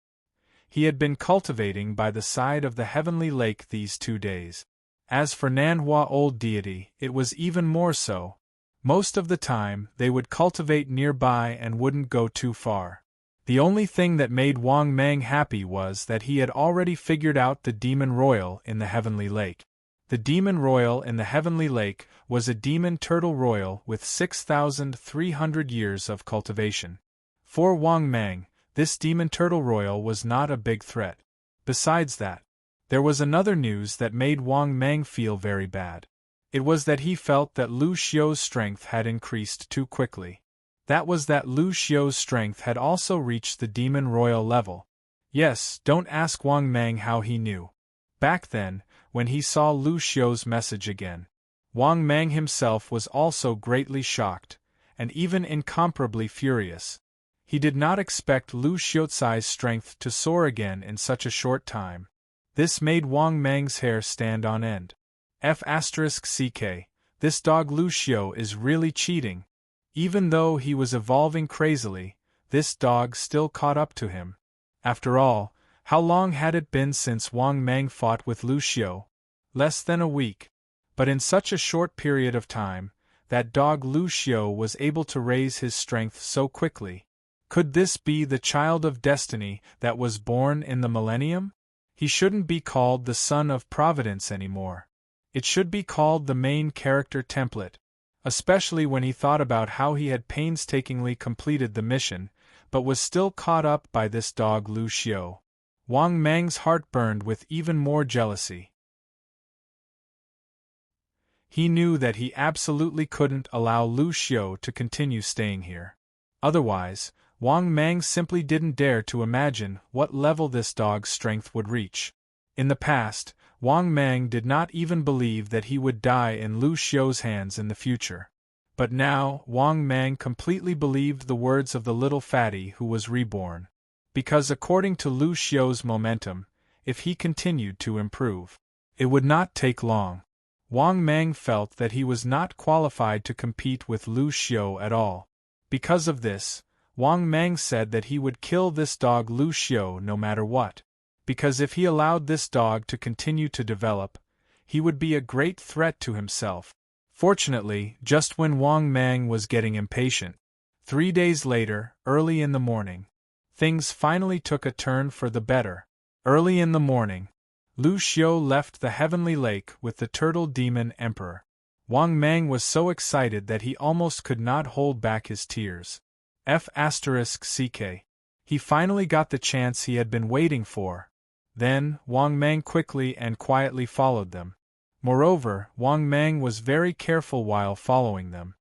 He had been cultivating by the side of the heavenly lake these 2 days. As for Nanhua old deity, it was even more so. Most of the time, they would cultivate nearby and wouldn't go too far. The only thing that made Wang Mang happy was that he had already figured out the demon royal in the heavenly lake. The demon royal in the heavenly lake was a demon turtle royal with 6,300 years of cultivation. For Wang Mang, this demon turtle royal was not a big threat. Besides that, there was another news that made Wang Mang feel very bad. It was that he felt that Lu Xiu's strength had increased too quickly. That was that Lu Xiu's strength had also reached the demon royal level. Yes, don't ask Wang Mang how he knew. Back then, when he saw Lu Xiu's message again, Wang Mang himself was also greatly shocked, and even incomparably furious. He did not expect Lu Xiaocai's strength to soar again in such a short time. This made Wang Mang's hair stand on end. F***ck, this dog Lu Xiao is really cheating. Even though he was evolving crazily, this dog still caught up to him. After all, how long had it been since Wang Mang fought with Lu Xiao? Less than a week. But in such a short period of time, that dog Lu Xiao was able to raise his strength so quickly. Could this be the child of destiny that was born in the millennium? He shouldn't be called the son of Providence anymore. It should be called the main character template, especially when he thought about how he had painstakingly completed the mission, but was still caught up by this dog Lu Xiao. Wang Mang's heart burned with even more jealousy. He knew that he absolutely couldn't allow Lu Xiao to continue staying here. Otherwise, Wang Mang simply didn't dare to imagine what level this dog's strength would reach. In the past, Wang Mang did not even believe that he would die in Lu Xiao's hands in the future. But now, Wang Mang completely believed the words of the little fatty who was reborn. Because according to Lu Xiao's momentum, if he continued to improve, it would not take long. Wang Mang felt that he was not qualified to compete with Lu Xiao at all. Because of this, Wang Mang said that he would kill this dog Lu Xiao no matter what. Because if he allowed this dog to continue to develop, he would be a great threat to himself. Fortunately, just when Wang Mang was getting impatient, 3 days later, early in the morning, things finally took a turn for the better. Early in the morning, Lu Xiao left the heavenly lake with the turtle demon emperor. Wang Mang was so excited that he almost could not hold back his tears. F***ck. He finally got the chance he had been waiting for. Then, Wang Mang quickly and quietly followed them. Moreover, Wang Mang was very careful while following them.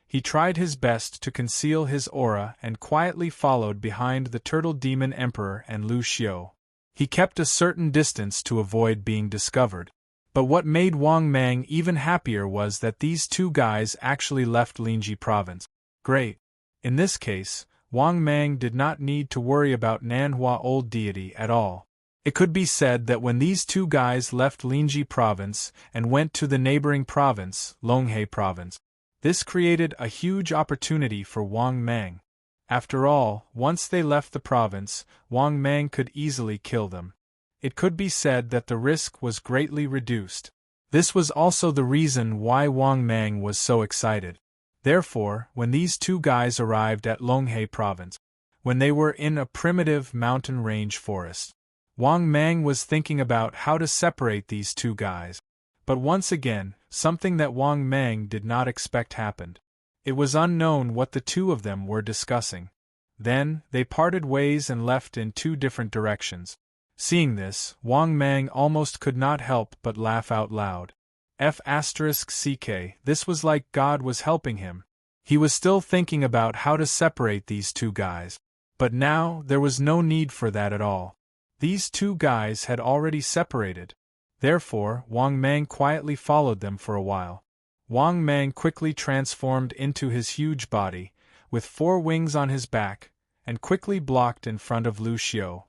He tried his best to conceal his aura and quietly followed behind the turtle demon emperor and Lu Xiao. He kept a certain distance to avoid being discovered. But what made Wang Mang even happier was that these two guys actually left Linji province. Great. In this case, Wang Mang did not need to worry about Nanhua old deity at all. It could be said that when these two guys left Linji province and went to the neighboring province, Longhai province, this created a huge opportunity for Wang Mang. After all, once they left the province, Wang Mang could easily kill them. It could be said that the risk was greatly reduced. This was also the reason why Wang Mang was so excited. Therefore, when these two guys arrived at Longhai province, when they were in a primitive mountain range forest, Wang Mang was thinking about how to separate these two guys. But once again, something that Wang Mang did not expect happened. It was unknown what the two of them were discussing. Then, they parted ways and left in two different directions. Seeing this, Wang Mang almost could not help but laugh out loud. F***ck, this was like God was helping him. He was still thinking about how to separate these two guys. But now, there was no need for that at all. These two guys had already separated. Therefore, Wang Mang quietly followed them for a while. Wang Mang quickly transformed into his huge body, with 4 wings on his back, and quickly blocked in front of Lu Xiao.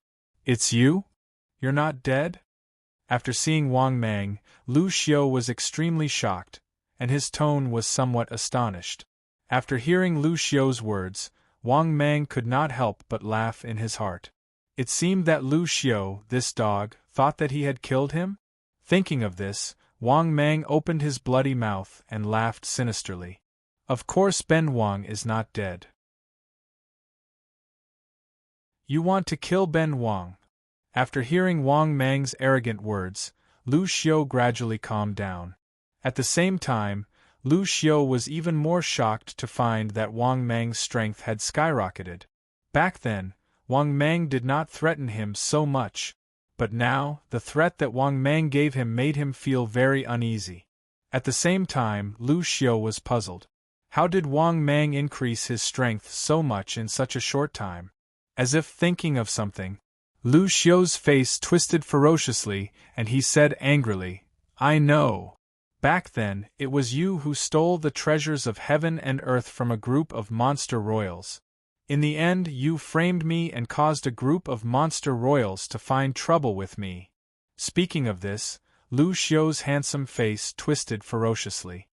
"It's you? You're not dead?" After seeing Wang Mang, Lu Xiao was extremely shocked, and his tone was somewhat astonished. After hearing Lu Xiao's words, Wang Mang could not help but laugh in his heart. It seemed that Lu Xiao, this dog, thought that he had killed him? Thinking of this, Wang Mang opened his bloody mouth and laughed sinisterly. Of course Ben Wang is not dead. You want to kill Ben Wang? After hearing Wang Mang's arrogant words, Lu Xiao gradually calmed down. At the same time, Lu Xiao was even more shocked to find that Wang Mang's strength had skyrocketed. Back then, Wang Mang did not threaten him so much, but now, the threat that Wang Mang gave him made him feel very uneasy. At the same time, Lu Xiao was puzzled. How did Wang Mang increase his strength so much in such a short time? As if thinking of something, Lu Xiao's face twisted ferociously, and he said angrily, "I know. Back then, it was you who stole the treasures of heaven and earth from a group of monster royals. In the end, you framed me and caused a group of monster royals to find trouble with me. Speaking of this, Lu Xiu's handsome face twisted ferociously.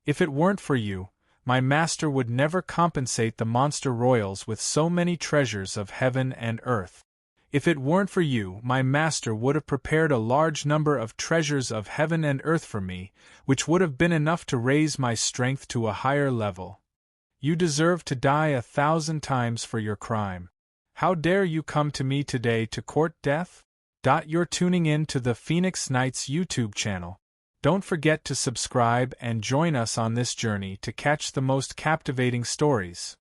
If it weren't for you, my master would never compensate the monster royals with so many treasures of heaven and earth. If it weren't for you, my master would have prepared a large number of treasures of heaven and earth for me, which would have been enough to raise my strength to a higher level. You deserve to die 1,000 times for your crime. How dare you come to me today to court death? You're tuning in to the Phoenix Knights YouTube channel. Don't forget to subscribe and join us on this journey to catch the most captivating stories.